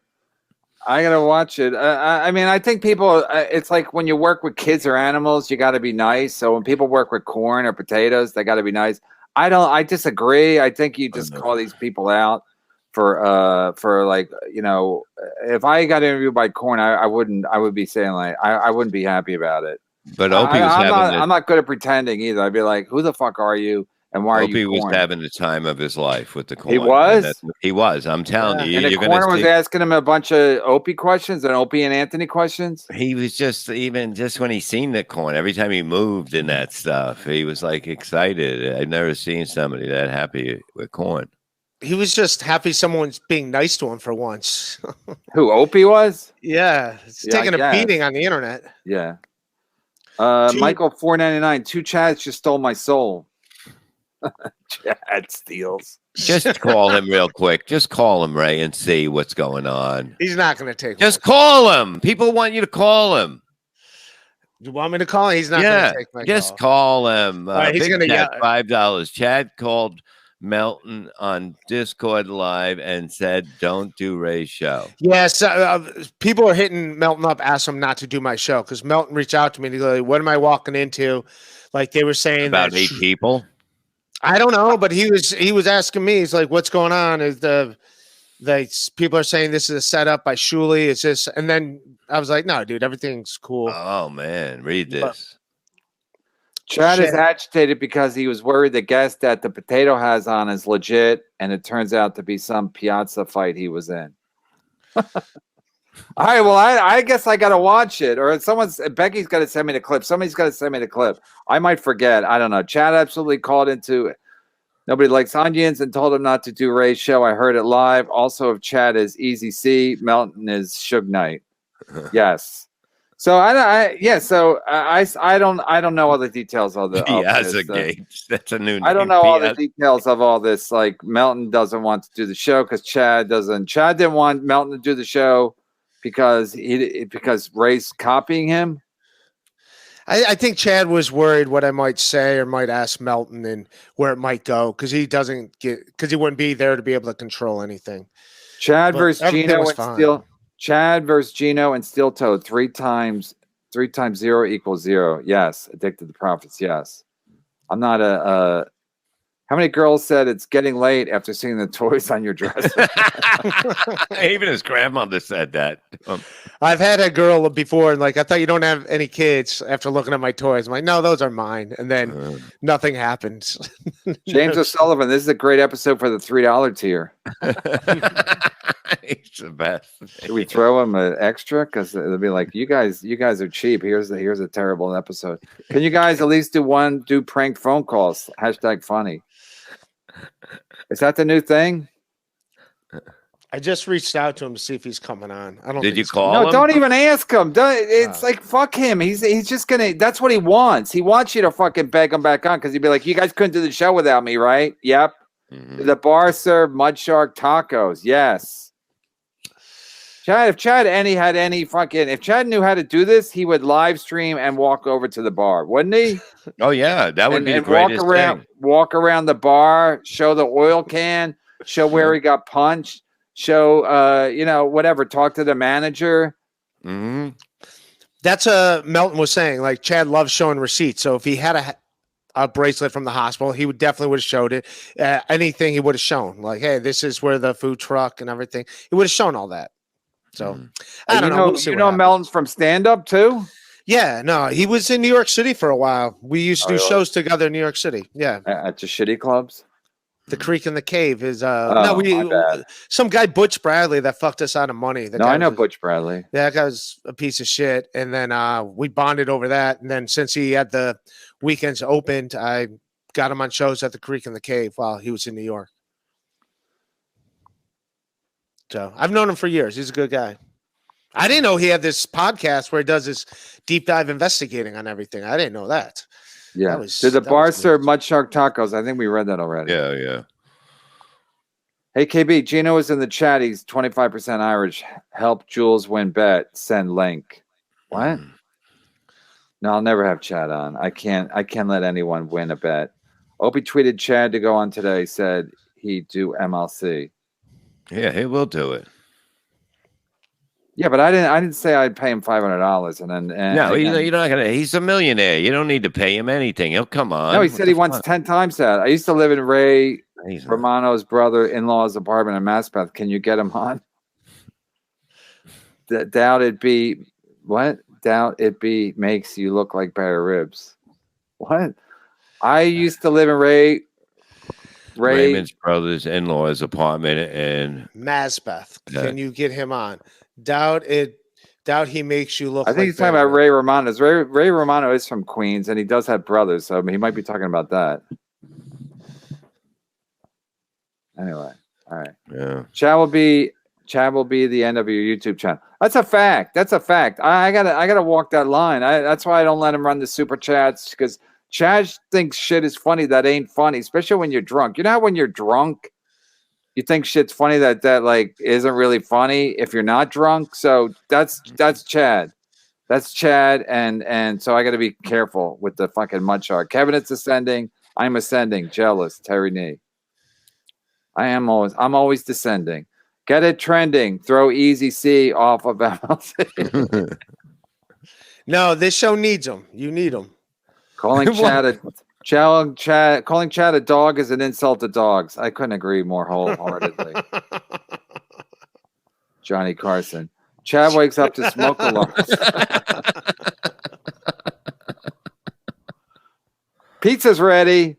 I mean, I think people, it's like when you work with kids or animals, you got to be nice. So when people work with corn or potatoes, they got to be nice. I disagree. I think you just call these people out for like, you know, if I got interviewed by corn, I would be saying like, I wouldn't be happy about it. But Opie was I'm not good at pretending either. I'd be like, who the fuck are you? And why Opie are you corn? was having the time of his life with the corn. He was? He was. I'm telling you. And the corner was asking him a bunch of Opie questions and Opie and Anthony questions. He was just when he seen the corn, every time he moved in that stuff, he was like excited. I've never seen somebody that happy with corn. He was just happy someone's being nice to him for once. Who, Opie was? Yeah. He's taking a beating on the internet. Yeah. Michael 499, 2 Chads just stole my soul. Chad steals. Just call him real quick. Just call him, Ray, and see what's going on. He's not going to take. Just call him. People want you to call him. You want me to call him? He's not going to take my just call him. Right, he's going to get $5. Chad called Melton on Discord Live and said, "Don't do Ray's show." Yes, people are hitting Melton up, asking him not to do my show because Melton reached out to me and he goes, "What am I walking into?" Like they were saying about 8 people. I don't know, but he was asking me. He's like, "What's going on?" Is people are saying this is a setup by Shuley? It's just, and then I was like, "No, dude, everything's cool." Oh man, read this. Chad is agitated because he was worried the guest that the potato has on is legit, and it turns out to be some Piazza fight he was in. All right, well, I guess I got to watch it, or Becky's got to send me the clip. Somebody's got to send me the clip. I might forget. I don't know. Chad absolutely called into it. Nobody likes onions and told him not to do Ray's show. I heard it live. Also, if Chad is Easy C, Melton is Suge Knight. Yes. So I don't know all the details of the Piazza Gates. That's a new name. I don't know all the details of all this. Like Melton doesn't want to do the show because Chad didn't want Melton to do the show because Ray's copying him. I think Chad was worried what I might say or might ask Melton and where it might go because he wouldn't be there to be able to control anything. Chad versus Gino and Steel Toe 3 times 0 equals 0. Yes. Addicted to Profits. Yes. I'm not how many girls said it's getting late after seeing the toys on your dresser? Even his grandmother said that. I've had a girl before and like, I thought you don't have any kids after looking at my toys. I'm like, no, those are mine. And then nothing happens. James O'Sullivan, this is a great episode for the $3 tier. He's the best. Should we throw him an extra? Because it'll be like, you guys are cheap. Here's a terrible episode. Can you guys at least do prank phone calls? #funny. Is that the new thing? I just reached out to him to see if he's coming on. I don't. Did you call him? No, don't even ask him. It's like fuck him. He's just gonna. That's what he wants. He wants you to fucking beg him back on because he'd be like, "You guys couldn't do the show without me, right?" Yep. Mm-hmm. The bar served mud shark tacos. Yes. Chad, if Chad knew how to do this, he would live stream and walk over to the bar, wouldn't he? Oh yeah, that would be the greatest thing. Walk around the bar, show the oil can, show where he got punched, show whatever, talk to the manager. Mm-hmm. That's Melton was saying, like Chad loves showing receipts. So if he had a bracelet from the hospital, he would have showed it. Anything he would have shown, like, hey, this is where the food truck and everything. He would have shown all that. So I don't know. We'll Melton's from stand up too. Yeah, no, he was in New York City for a while. We used to do shows together in New York City. Yeah, at the shitty clubs. The Creek and the Cave is my bad. some guy Butch Bradley that fucked us out of money. No, I know Butch Bradley. Yeah, that guy was a piece of shit. And then we bonded over that. And then since he had the weekends opened, I got him on shows at the Creek and the Cave while he was in New York. So I've known him for years. He's a good guy. I didn't know he had this podcast where he does this deep dive investigating on everything. I didn't know that. Yeah. Did the bar serve Mud Shark tacos? I think we read that already. Yeah. Hey, KB, Gino is in the chat. He's 25% Irish. Help Jules win bet. Send link. What? No, I'll never have Chad on. I can't let anyone win a bet. Opie tweeted Chad to go on today, said he'd do MLC. Yeah, he will do it. Yeah, but I didn't say I'd pay him $500 and then no, you're not gonna. He's a millionaire. You don't need to pay him anything. He'll come on. No, he said he wants 10 times that. I used to live in Ray Romano's brother-in-law's apartment in Maspeth. Can you get him on? Doubt it be makes you look like bare ribs. What? I used to live in Raymond's brother's in-law's apartment in Maspeth. Can you get him on? Doubt he makes you look. I think he's talking about Ray Romano's. Ray Romano is from Queens, and he does have brothers, so he might be talking about that. Anyway, all right. Yeah. Chad will be the end of your YouTube channel. That's a fact. I gotta walk that line. That's why I don't let him run the super chats, because Chad thinks shit is funny that ain't funny, especially when you're drunk. You know how when you're drunk, you think shit's funny that like isn't really funny if you're not drunk. So that's Chad. That's Chad, and so I got to be careful with the fucking mud shark. Kevin, it's ascending. I'm ascending. Jealous. Terry Nee. I'm always descending. Get it trending. Throw Easy C off of MLC. No, this show needs them. You need them. Calling Chad a dog is an insult to dogs. I couldn't agree more wholeheartedly. Johnny Carson. Chad wakes up to smoke alarms. Pizza's ready.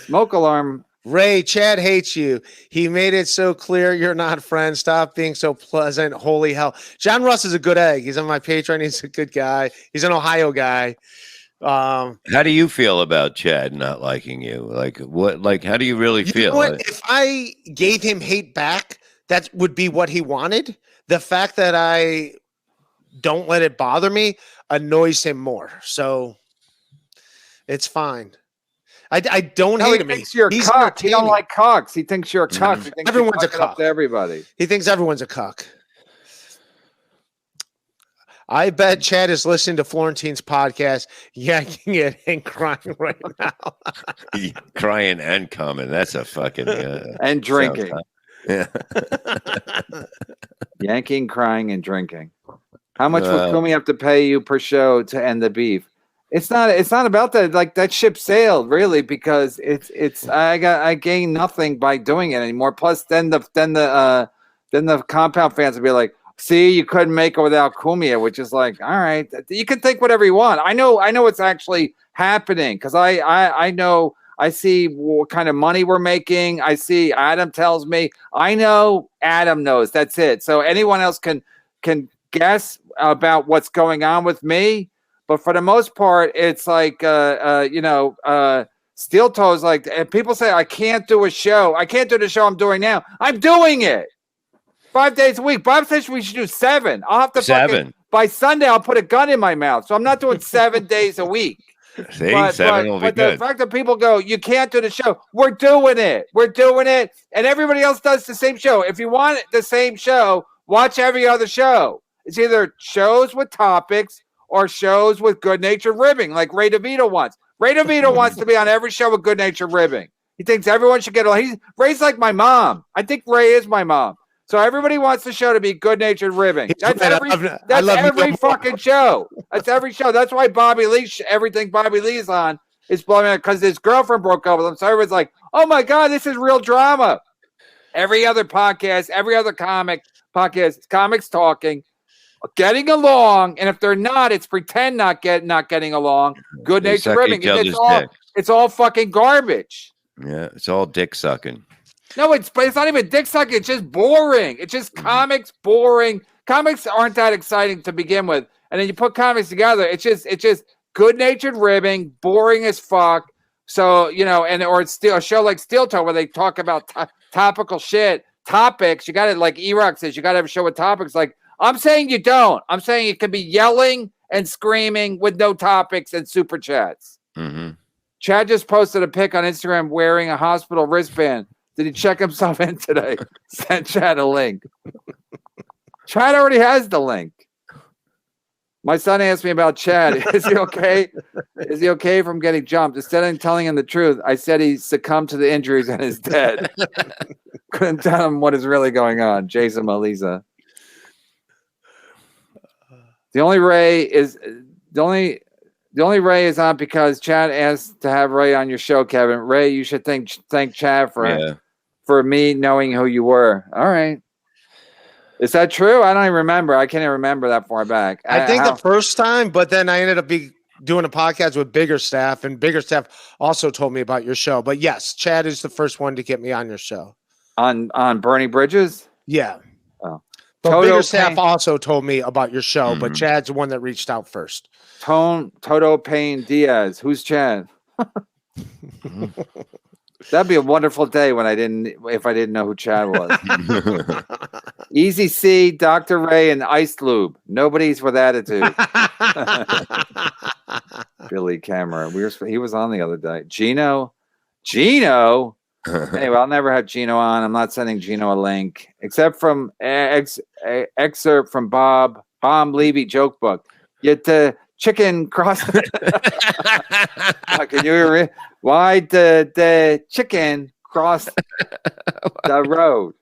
Smoke alarm. Ray, Chad hates you. He made it so clear you're not friends. Stop being so pleasant. Holy hell. John Russ is a good egg. He's on my Patreon. He's a good guy. He's an Ohio guy. How do you feel about Chad not liking you? Like what? Like how do you really feel? If I gave him hate back, that would be what he wanted. The fact that I don't let it bother me annoys him more. So it's fine. I don't hate him. He thinks you're a cuck. He don't like cucks. He thinks you're a cuck. He thinks everyone's a cuck to everybody. He thinks everyone's a cuck. I bet Chad is listening to Florentine's podcast, yanking it and crying right now. Crying and coming. That's a fucking and drinking. Yeah. Yanking, crying, and drinking. How much would Kumi have to pay you per show to end the beef? It's not about that. Like that ship sailed really, because I gain nothing by doing it anymore. Plus, then the compound fans would be like, see, you couldn't make it without Kumia, which is like, all right, you can think whatever you want. I know what's actually happening, because I know, I see what kind of money we're making. I see Adam tells me. I know Adam knows. That's it. So anyone else can guess about what's going on with me. But for the most part, it's like, Steel Toes, like, and people say, I can't do a show. I can't do the show I'm doing now. I'm doing it 5 days a week. Bob says we should do 7. I'll have to 7. By Sunday, I'll put a gun in my mouth. So I'm not doing 7 days a week. See, 7 will be but good. The fact that people go, you can't do the show. We're doing it. We're doing it. And everybody else does the same show. If you want the same show, watch every other show. It's either shows with topics or shows with good-natured ribbing, like Ray DeVito wants. Ray DeVito wants to be on every show with good-natured ribbing. He thinks everyone should get along. Ray's like my mom. I think Ray is my mom. So everybody wants the show to be good-natured ribbing. That's every fucking show. That's every show. That's why Bobby Lee, everything Bobby Lee's on is blowing up, because his girlfriend broke up with him. So everyone's like, oh my God, this is real drama. Every other podcast, every other comic podcast, comics talking, getting along, and if they're not, it's pretend not getting along. Good natured ribbing. It's all fucking garbage. Yeah, it's all dick sucking. No, but it's not even dick sucking. It's just boring. It's just comics boring. Comics aren't that exciting to begin with, and then you put comics together. It's just good-natured ribbing, boring as fuck. So or it's still a show like Steel Toe where they talk about topical shit, topics. You got it like E-Rock says. You got to have a show with topics. Like I'm saying, you don't. I'm saying it could be yelling and screaming with no topics and super chats. Mm-hmm. Chad just posted a pic on Instagram wearing a hospital wristband. Did he check himself in today? Send Chad a link. Chad already has the link. My son asked me about Chad. Is he okay? Is he okay from getting jumped? Instead of telling him the truth, I said he succumbed to the injuries and is dead. Couldn't tell him what is really going on. Jason Melisa. The only Ray is on because Chad asked to have Ray on your show, Kevin. Ray, you should thank Chad for me knowing who you were. All right. Is that true? I don't even remember. I can't even remember that far back. I think the first time, but then I ended up doing a podcast with Bigger Staff, and Bigger Staff also told me about your show. But yes, Chad is the first one to get me on your show. On Bernie Bridges? Yeah. Oh. But Bigger Staff also told me about your show, but Chad's the one that reached out first. Toto Payne Diaz. Who's Chad? That'd be a wonderful day if I didn't know who Chad was. Easy C, Dr. Ray, and Ice Lube. Nobody's with attitude. Billy Camera. He was on the other day. Gino. Anyway, I'll never have Gino on. I'm not sending Gino a link, except from excerpt from Bob Levy joke book. Yet chicken cross. Can you hear it? Why did the chicken cross the road?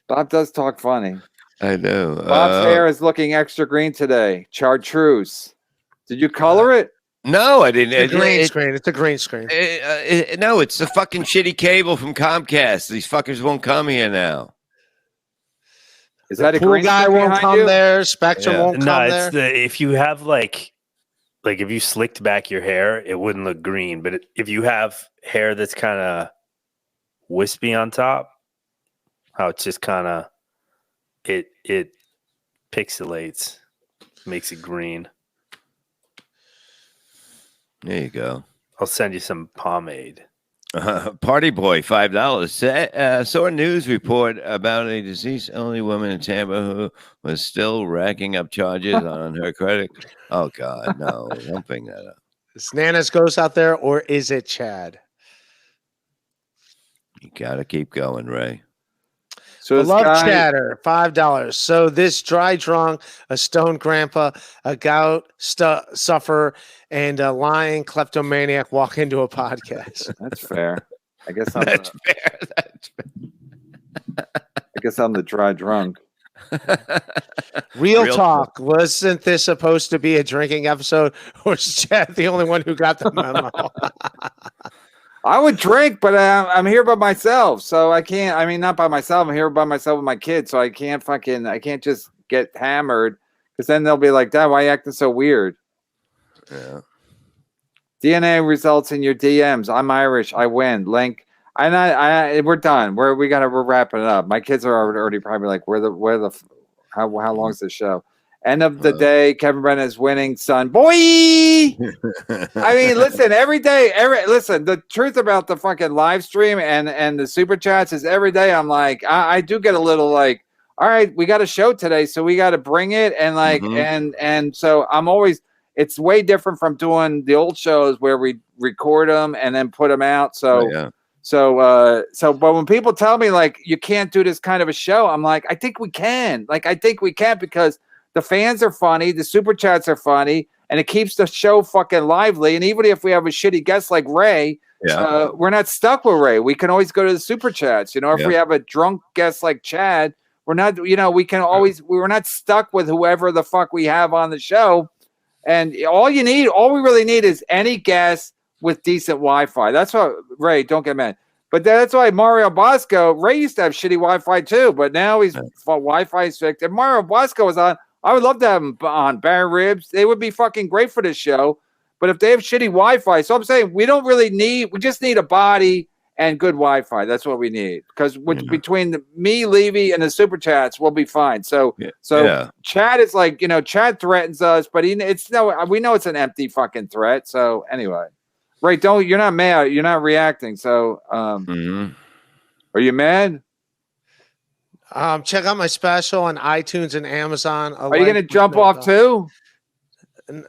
Bob does talk funny. I know. Bob's hair is looking extra green today. Chartreuse. Did you color it? No, I didn't. It's a green screen. It's a green screen. No, it's the fucking shitty cable from Comcast. These fuckers won't come here now. Is that a pool green guy won't come there? Spectrum won't come there? No, if you have like if you slicked back your hair, it wouldn't look green. But if you have hair that's kind of wispy on top, how it's just kind of it pixelates, makes it green. There you go. I'll send you some pomade. Party Boy, $5. Saw a news report about a deceased elderly woman in Tampa who was still racking up charges on her credit. Oh, God, no. Don't bring that up. Is Nana's Ghost out there, or is it Chad? You got to keep going, Ray. So Love Chatter, $5. So this dry drunk, a stoned grandpa, a gout sufferer, and a lying kleptomaniac walk into a podcast. That's fair. I guess That's fair. I guess I'm the dry drunk. Real talk. Wasn't this supposed to be a drinking episode, or was Chad the only one who got the memo? I would drink, but I'm here by myself, so I can't. I mean, not by myself. I'm here by myself with my kids, so I can't just get hammered, because then they'll be like, "Dad, why are you acting so weird?" Yeah. DNA results in your DMs. I'm Irish. I win. Link. We're done. We're wrapping it up. My kids are already probably like, how long is the show? End of the day, Kevin Brennan is winning, son. Boy! I mean, listen, the truth about the fucking live stream and the super chats is every day I'm like, I do get a little like, all right, we got a show today, so we got to bring it. And like, and so I'm always, it's way different from doing the old shows where we record them and then put them out. So, but when people tell me like, you can't do this kind of a show, I'm like, I think we can. Like, I think we can, because the fans are funny, the super chats are funny, and it keeps the show fucking lively. And even if we have a shitty guest like Ray, we're not stuck with Ray. We can always go to the super chats. If we have a drunk guest like Chad, we're not, we can always, we're not stuck with whoever the fuck we have on the show. And all we really need is any guest with decent Wi-Fi. That's what, Ray, don't get mad. But that's why Mario Bosco, Ray used to have shitty Wi-Fi too, but now Wi-Fi is fixed. If Mario Bosco was on, I would love to have him on. Barry Ribs, they would be fucking great for this show. But if they have shitty Wi-Fi, so I'm saying we just need a body and good Wi-Fi. That's what we need. Because between me, Levy, and the super chats, we'll be fine. So Chad is like, Chad threatens us, but we know it's an empty fucking threat. So anyway, right? You're not mad. You're not reacting. So are you mad? Check out my special on iTunes and Amazon. Are you going to jump off too?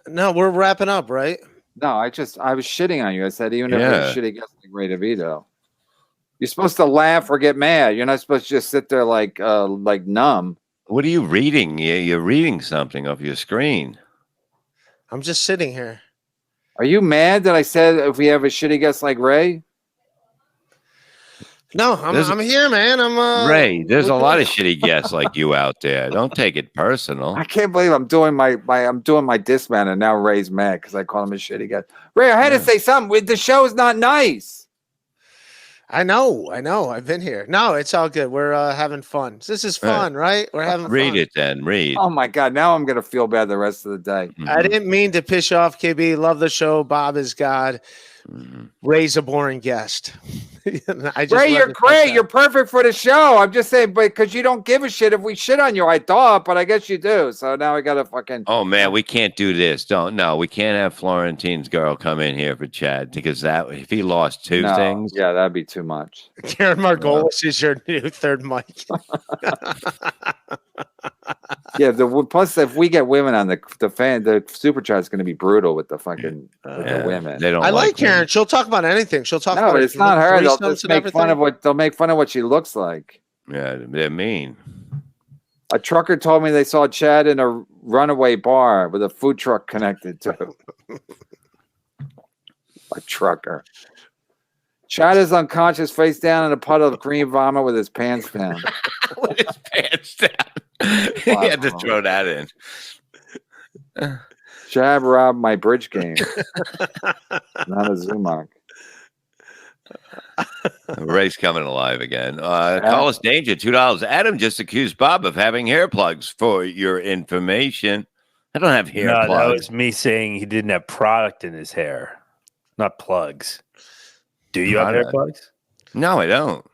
No, we're wrapping up, right? No, I was shitting on you. I said even if it's shitty guest like Ray DeVito. You're supposed to laugh or get mad. You're not supposed to just sit there like numb. What are you reading? You're reading something off your screen. I'm just sitting here. Are you mad that I said if we have a shitty guest like Ray? No, I'm here, man. Ray. There's a lot of shitty guests like you out there. Don't take it personal. I can't believe I'm doing my dismount and now Ray's mad because I call him a shitty guest. Ray, I had to say something. The show is not nice. I know. I've been here. No, it's all good. We're having fun. This is fun, right? We're having Read fun. it then. Read. Oh my God. Now I'm going to feel bad the rest of the day. I didn't mean to piss you off, KB. Love the show. Bob is God. Ray's a boring guest. Ray, you're great. You're perfect for the show. I'm just saying, but because you don't give a shit if we shit on you, I thought, but I guess you do. So now I got to fucking. Oh man, we can't do this. We can't have Florentine's girl come in here for Chad because if he lost two things, that'd be too much. Karen Margolis is your new third mic. Plus if we get women on the super chat is going to be brutal with the fucking the women. They don't. I like Karen. She'll talk about anything. She'll talk about. No, it's not her. They'll just make fun of what she looks like. Yeah, they're mean. A trucker told me they saw Chad in a runaway bar with a food truck connected to it. A trucker. Chad is unconscious, face down in a puddle of green vomit with his pants down. With his pants down. He had to throw that in. Chad robbed my bridge game. Not a Zumach. Ray's coming alive again. Call us danger, $2. Adam just accused Bob of having hair plugs for your information. I don't have hair plugs. That was me saying he didn't have product in his hair, not plugs. Do you have hair plugs? No, I don't.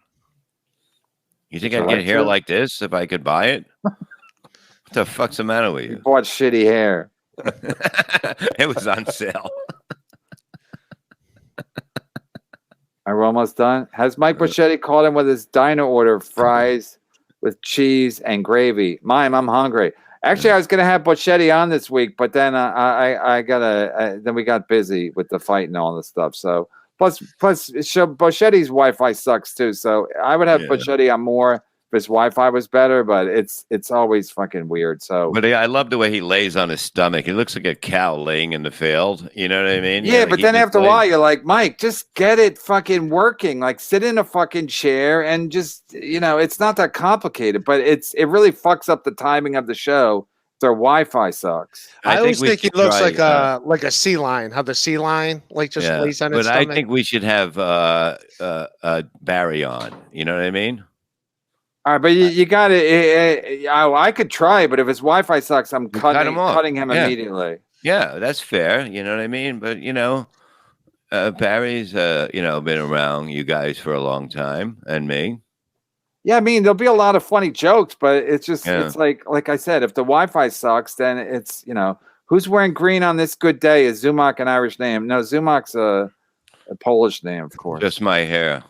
You think I'd get hair like this if I could buy it? What the fuck's the matter with you? You bought shitty hair. It was on sale. Are we almost done? Has Mike Borchetti called him with his diner order fries with cheese and gravy? Mime, I'm hungry. Actually, I was going to have Borchetti on this week, but then then we got busy with the fight and all this stuff. So plus Borchetti's Wi-Fi sucks too. So I would have Borchetti on more if his Wi-Fi was better, but it's always fucking weird. So, but I love the way he lays on his stomach. He looks like a cow laying in the field. You know what I mean? Yeah, but then after a while, you're like, Mike, just get it fucking working. Like, sit in a fucking chair and just, it's not that complicated. But it really fucks up the timing of the show. Their Wi-Fi sucks. I always think he looks like a sea lion. How the sea lion lays on his stomach. But I think we should have Barry on. You know what I mean? All right, but you got to. I could try, but if his Wi-Fi sucks, I'm cutting him immediately. Yeah, that's fair. You know what I mean? But Barry's been around you guys for a long time, and me. Yeah, I mean there'll be a lot of funny jokes, but it's just it's like I said, if the Wi-Fi sucks, then it's who's wearing green on this good day? Is Zumach an Irish name? No, Zumach's a Polish name, of course. Just my hair.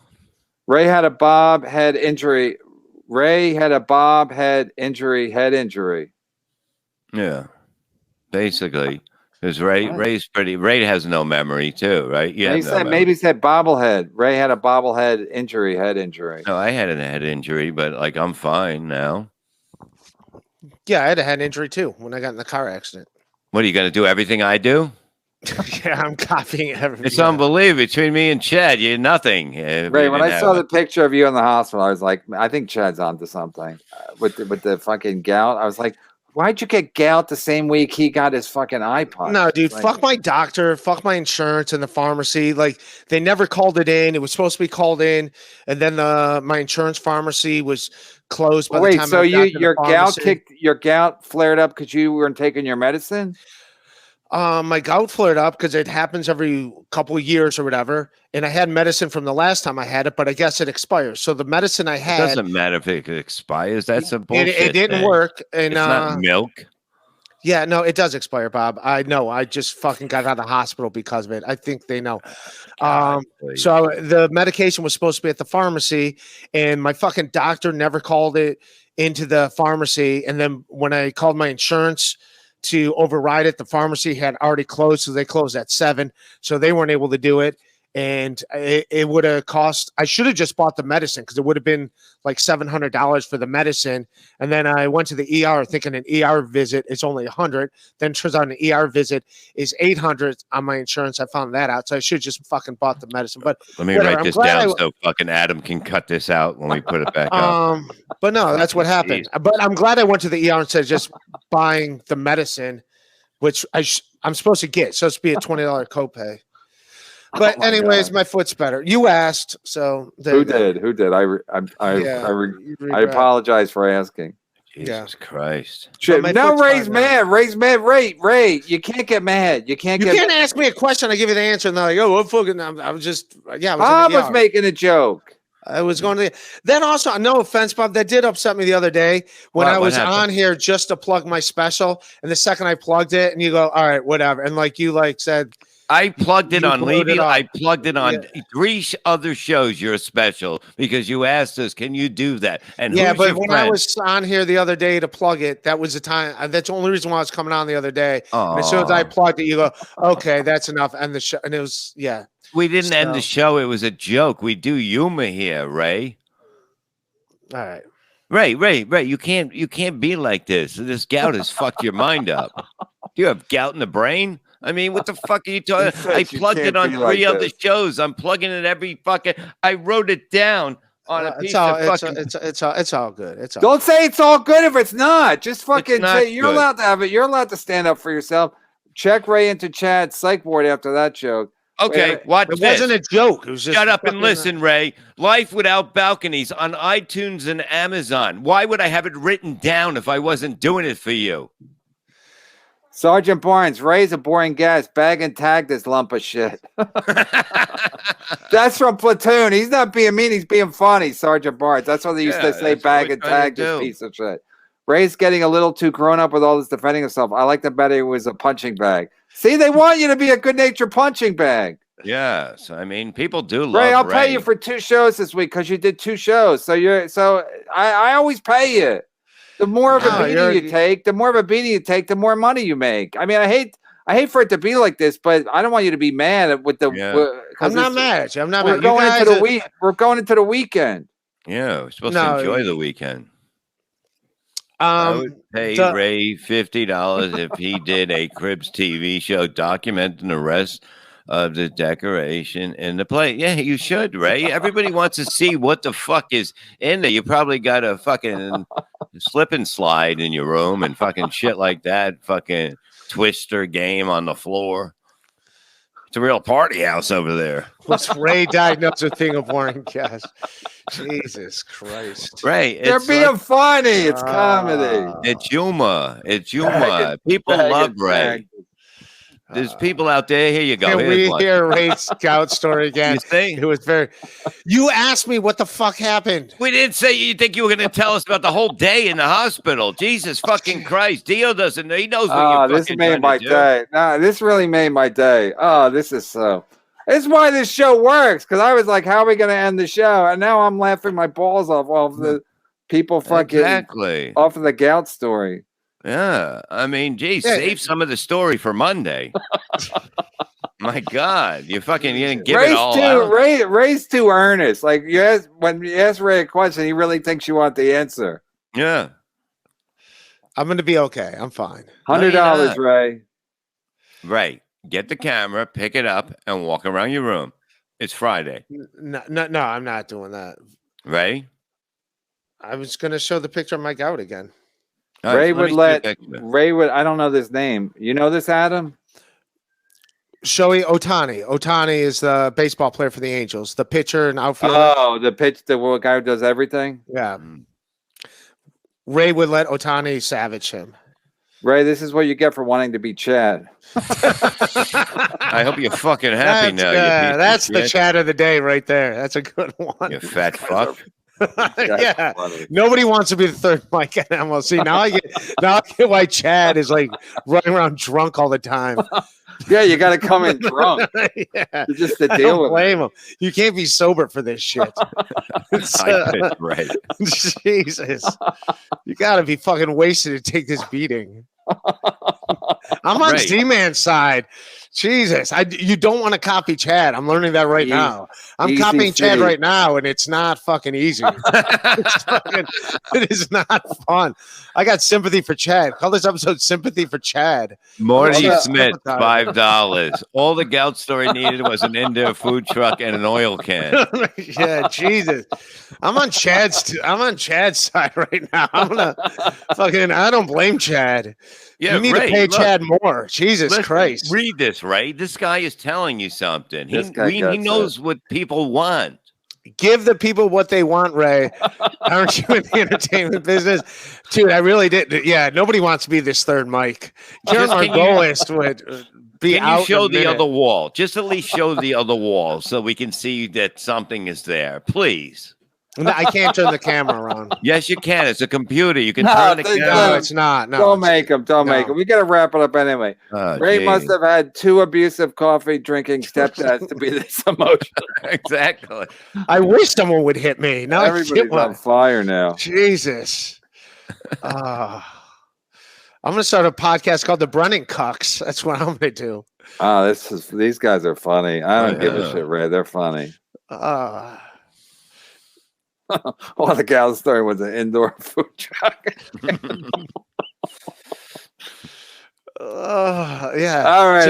Ray had a bob head injury. Head injury. Yeah, basically, because Ray's pretty. Ray has no memory too, right? Yeah, maybe he said bobblehead. Ray had a bobblehead injury, head injury. No, I had a head injury, but I'm fine now. Yeah, I had a head injury too when I got in the car accident. What are you going to do? Everything I do? Yeah, I'm copying everything. It's unbelievable. Between me and Chad, you're nothing. Ray, when I saw the picture of you in the hospital, I was like, I think Chad's onto something with the fucking gout. I was like, why'd you get gout the same week he got his fucking iPod? No, dude, fuck my doctor, fuck my insurance and the pharmacy. Like, they never called it in. It was supposed to be called in, and then my insurance pharmacy was closed by the time. So your gout flared up because you weren't taking your medicine? My gout flared up because it happens every couple of years or whatever. And I had medicine from the last time I had it, but I guess it expires. So the medicine I It had, doesn't matter if it expires. That's a bullshit. it didn't thing. work. And It's not milk. yeah, no, it does expire, Bob. I know. I just fucking got out of the hospital because of it. I think they know. So the medication was supposed to be at the pharmacy, and my fucking doctor never called it into the pharmacy. And then when I called my insurance to override it, the pharmacy had already closed, so they closed at 7, so they weren't able to do it. And it would have cost, I should have just bought the medicine because it would have been like $700 for the medicine. And then I went to the ER thinking an ER visit is only 100. Then turns out an ER visit is 800 on my insurance. I found that out. So I should have just fucking bought the medicine. But let me write this down so fucking Adam can cut this out when we put it back up. But no, that's what happened. But I'm glad I went to the ER instead of just buying the medicine, which I'm supposed to get. So it's be a $20 copay. But anyways, my foot's better. You asked, so who did? I apologize for asking. Jesus Christ! No, Ray's mad. Ray's mad. Ray, you can't get mad. You can't ask me a question. I give you the answer, and they're like, "Oh, what fucking?" I was just, yeah. I was making a joke. I was going to. Then also, no offense, Bob, that did upset me the other day when I was on here just to plug my special, and the second I plugged it, and you go, "All right, whatever," and like you said. I plugged it on Levy. I plugged it on 3 other shows. Your special because you asked us, "Can you do that?" And yeah, but when I was on here the other day to plug it, that was the time. That's the only reason why I was coming on the other day. And as soon as I plugged it, you go, "Okay, that's enough." And the show, and it was We didn't end the show. It was a joke. We do humor here, Ray. All right. Ray, you can't be like this. This gout has fucked your mind up. Do you have gout in the brain? I mean, what the fuck are you talking? I plugged it on 3 other shows. I'm plugging it every fucking. I wrote it down on a piece of fucking. It's all good. It's all. Don't say it's all good if it's not. Just fucking say you're allowed to have it. You're allowed to stand up for yourself. Check Ray into chat psych ward after that joke. Okay, watch this. It wasn't a joke. It was just shut up and listen, Ray. Life Without Balconies on iTunes and Amazon. Why would I have it written down if I wasn't doing it for you? Sergeant Barnes, Ray's a boring guest. Bag and tag this lump of shit. That's from Platoon. He's not being mean. He's being funny, Sergeant Barnes. That's what they used to say, bag and tag this piece of shit. Ray's getting a little too grown up with all this defending himself. I like to bet it was a punching bag. See, they want you to be a good-natured punching bag. Yes, I mean, people do love Ray. I'll pay you for 2 shows this week because you did 2 shows. So I always pay you. The more of a beating you take, the more money you make. I mean, I hate for it to be like this, but I don't want you to be mad with the. I'm not mad at you. I'm not mad. We're going into the weekend. Yeah, we're supposed to enjoy the weekend. I would pay Ray $50 if he did a Cribs TV show documenting the rest of the decoration in the plate. Yeah, you should, Ray. Everybody wants to see what the fuck is in there. You probably got a fucking slip and slide in your room and fucking shit like that. Fucking Twister game on the floor. It's a real party house over there. What's Ray diagnosed with thing of boring guest? Jesus Christ. Ray, they're being funny. It's comedy. It's humor. It's humor. People love Ray. There's people out there. Here you go. Can we hear Ray's scout story again? You think? It was very. You asked me what the fuck happened. We didn't say you think you were going to tell us about the whole day in the hospital. Jesus fucking Christ. Dio doesn't know. He knows what you're this made my day. No, this really made my day. Oh, this is so. This is why this show works. Because I was like, how are we going to end the show? And now I'm laughing my balls off the people fucking off of the gout story. Yeah, I mean, geez, save some of the story for Monday. My God, you didn't give it all out. Ray's too earnest. Like when you ask Ray a question, he really thinks you want the answer. Yeah, I'm going to be okay. I'm fine. $100, Ray. Ray, get the camera, pick it up, and walk around your room. It's Friday. No, I'm not doing that. Ray, I was going to show the picture of my gout again. Ray would I don't know this name. You know this, Adam? Shohei Ohtani. Ohtani is the baseball player for the Angels, the pitcher and outfielder. Oh, the guy who does everything? Yeah. Ray would let Ohtani savage him. Ray, this is what you get for wanting to be Chad. I hope you're fucking happy now. That's the chat of the day right there. That's a good one. You fat fuck. Yeah, nobody wants to be the third mic at MLC. Now I get why Chad is like running around drunk all the time. Yeah, you got to come in drunk. Yeah, just to I deal don't with blame him. You can't be sober for this shit. Right. Jesus, you got to be fucking wasted to take this beating. I'm on Z-Man's side. Jesus, you don't want to copy Chad. I'm learning that right now. I'm copying Chad right now, and it's not fucking easy. It is not fun. I got sympathy for Chad. Call this episode "Sympathy for Chad." Morty Smith, $5. All the gout story needed was an indoor food truck and an oil can. Yeah, Jesus. I'm on Chad's side right now. I'm gonna fucking. I don't blame Chad. Yeah, you need to pay Chad more. Jesus Christ. Read this, Ray. This guy is telling you something. He knows what people want. Give the people what they want, Ray. Aren't you in the entertainment business? Dude, I really did. Yeah, nobody wants to be this third mic. Karen Margolis would be out. Can you show the other wall? Just at least show the other wall so we can see that something is there. Please. I can't turn the camera around. Yes, you can. It's a computer. You can turn the camera. No, it's not. No, don't make them. Don't make them. We got to wrap it up anyway. Ray must have had 2 abusive coffee drinking stepdads to be this emotional. Exactly. I wish someone would hit me. Now everybody's on fire now. Jesus. I'm gonna start a podcast called the Brennan Cucks. That's what I'm gonna do. These guys are funny. I don't give a shit, Ray. They're funny. All the gals starting with an indoor food truck. Yeah. All right.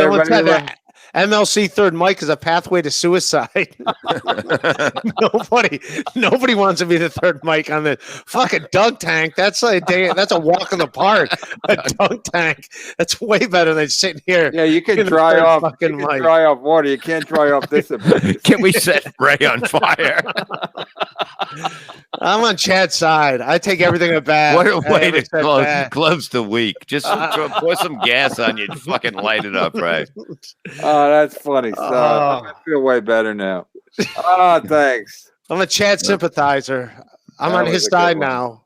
MLC third mic is a pathway to suicide. Nobody wants to be the third mic on the fucking dunk tank. That's a walk in the park. A dunk tank. That's way better than sitting here. Yeah, you can dry off dry off water. You can't dry off this. Can we set Ray on fire? I'm on Chad's side. I take everything back. What a way to close the week. Just pour some gas on you and fucking light it up, Ray. Oh, that's funny stuff. I feel way better now. Oh, thanks. I'm a Chad sympathizer. I'm on his side now.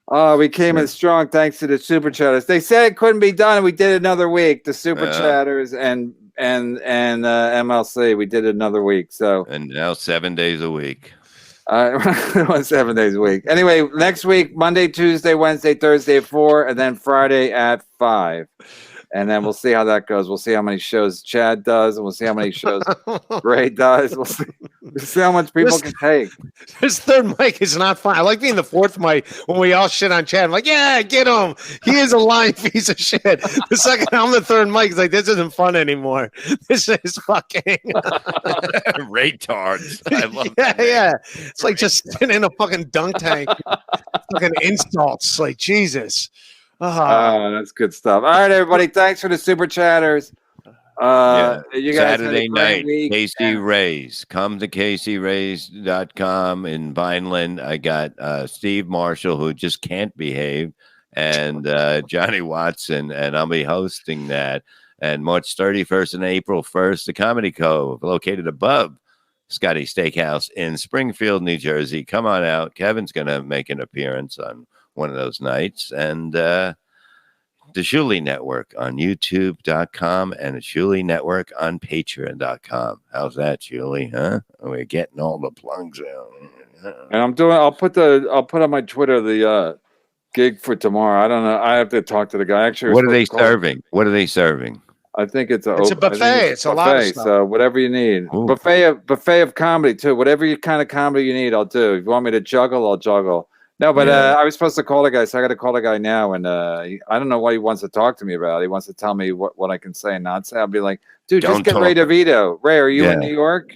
Oh, we came in strong thanks to the super chatters. They said it couldn't be done, and we did another week. The super chatters and MLC. We did another week. So and now 7 days a week. 7 days a week. Anyway, next week, Monday, Tuesday, Wednesday, Thursday at 4, and then Friday at 5. And then we'll see how that goes. We'll see how many shows Chad does, and we'll see how many shows Ray does. We'll see how much people can take. This third mic is not fun. I like being the fourth mic when we all shit on Chad. I'm like, yeah, get him. He is a lying piece of shit. The second I'm the third mic, it's like, this isn't fun anymore. This is fucking retards. I love that. Yeah. It's like just sitting in a fucking dunk tank. Fucking insults. Like, Jesus. Oh, that's good stuff. All right, everybody. Thanks for the super chatters. You guys Saturday night, Casey Ray's. Come to CaseyRays.com in Vineland. I got Steve Marshall, who just can't behave, and Johnny Watson, and I'll be hosting that. And March 31st and April 1st, the Comedy Cove, located above Scotty Steakhouse in Springfield, New Jersey. Come on out. Kevin's going to make an appearance on one of those nights, and the Shuli Network on youtube.com and the Shuli Network on patreon.com. How's that, Shuli? Huh? We're getting all the plugs out. And I'll put on my Twitter the gig for tomorrow. I don't know. I have to talk to the guy. Actually, what are they serving? What are they serving? I think it's a buffet. It's a lot of stuff. So whatever you need. Ooh. Buffet of comedy too. Whatever kind of comedy you need, I'll do. If you want me to juggle, I'll juggle. No, but I was supposed to call the guy, so I got to call the guy now. And I don't know what he wants to talk to me about. He wants to tell me what I can say and not say. I'll be like, dude, just get Ray DeVito. Ray, are you in New York?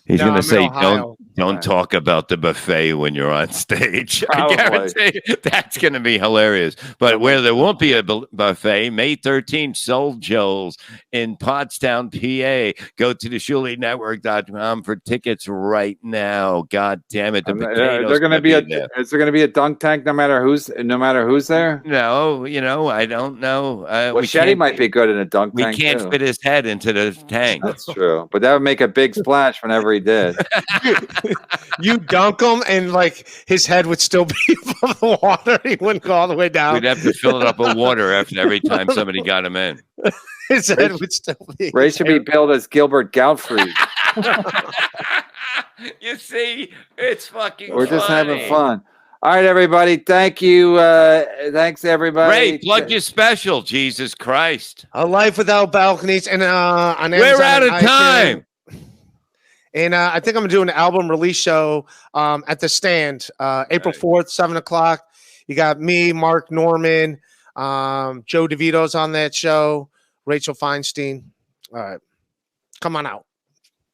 He's No, going I'm to in say, Ohio. don't talk about the buffet when you're on stage. Probably. I guarantee that's going to be hilarious. But where there won't be a buffet, May 13th, Soul Joel's in Pottstown, PA. Go to theshulinetwork.com for tickets right now. God damn it. The potatoes they're going to be there. Is there going to be a dunk tank no matter who's there? No, I don't know. Well, Shetty might be good in a dunk tank. We can't fit his head into the tank. That's true. But that would make a big splash whenever he did. You dunk him, and like his head would still be above the water. He wouldn't go all the way down. We'd have to fill it up with water after every time somebody got him in. His head would still be. Ray should be billed as Gilbert Gottfried. You see, it's fucking. We're just having fun. All right, everybody. Thank you. Thanks, everybody. Ray, plug your special. Jesus Christ. A Life Without Balconies, and on we're Amazon out of and time. And I think I'm gonna do an album release show at the Stand, April 4th, 7:00. You got me, Mark Norman, Joe DeVito's on that show, Rachel Feinstein. All right, come on out.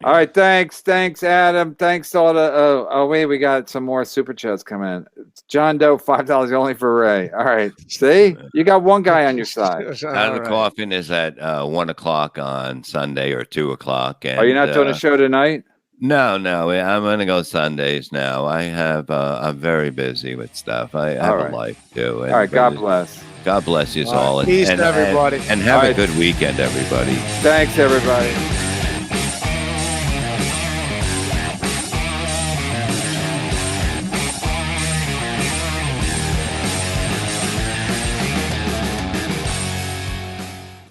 All right, thanks, Adam. Thanks to all the. Wait, we got some more super chats coming in. John Doe, $5 only for Ray. All right, see, you got one guy on your side. Out of the Coffin is at 1:00 on Sunday or 2:00. And, are you not doing a show tonight? No, I'm going to go Sundays now. I have. I'm very busy with stuff. I have a life too. All right, God bless. God bless you all. Peace to everybody. And have a good weekend, everybody. Thanks, everybody.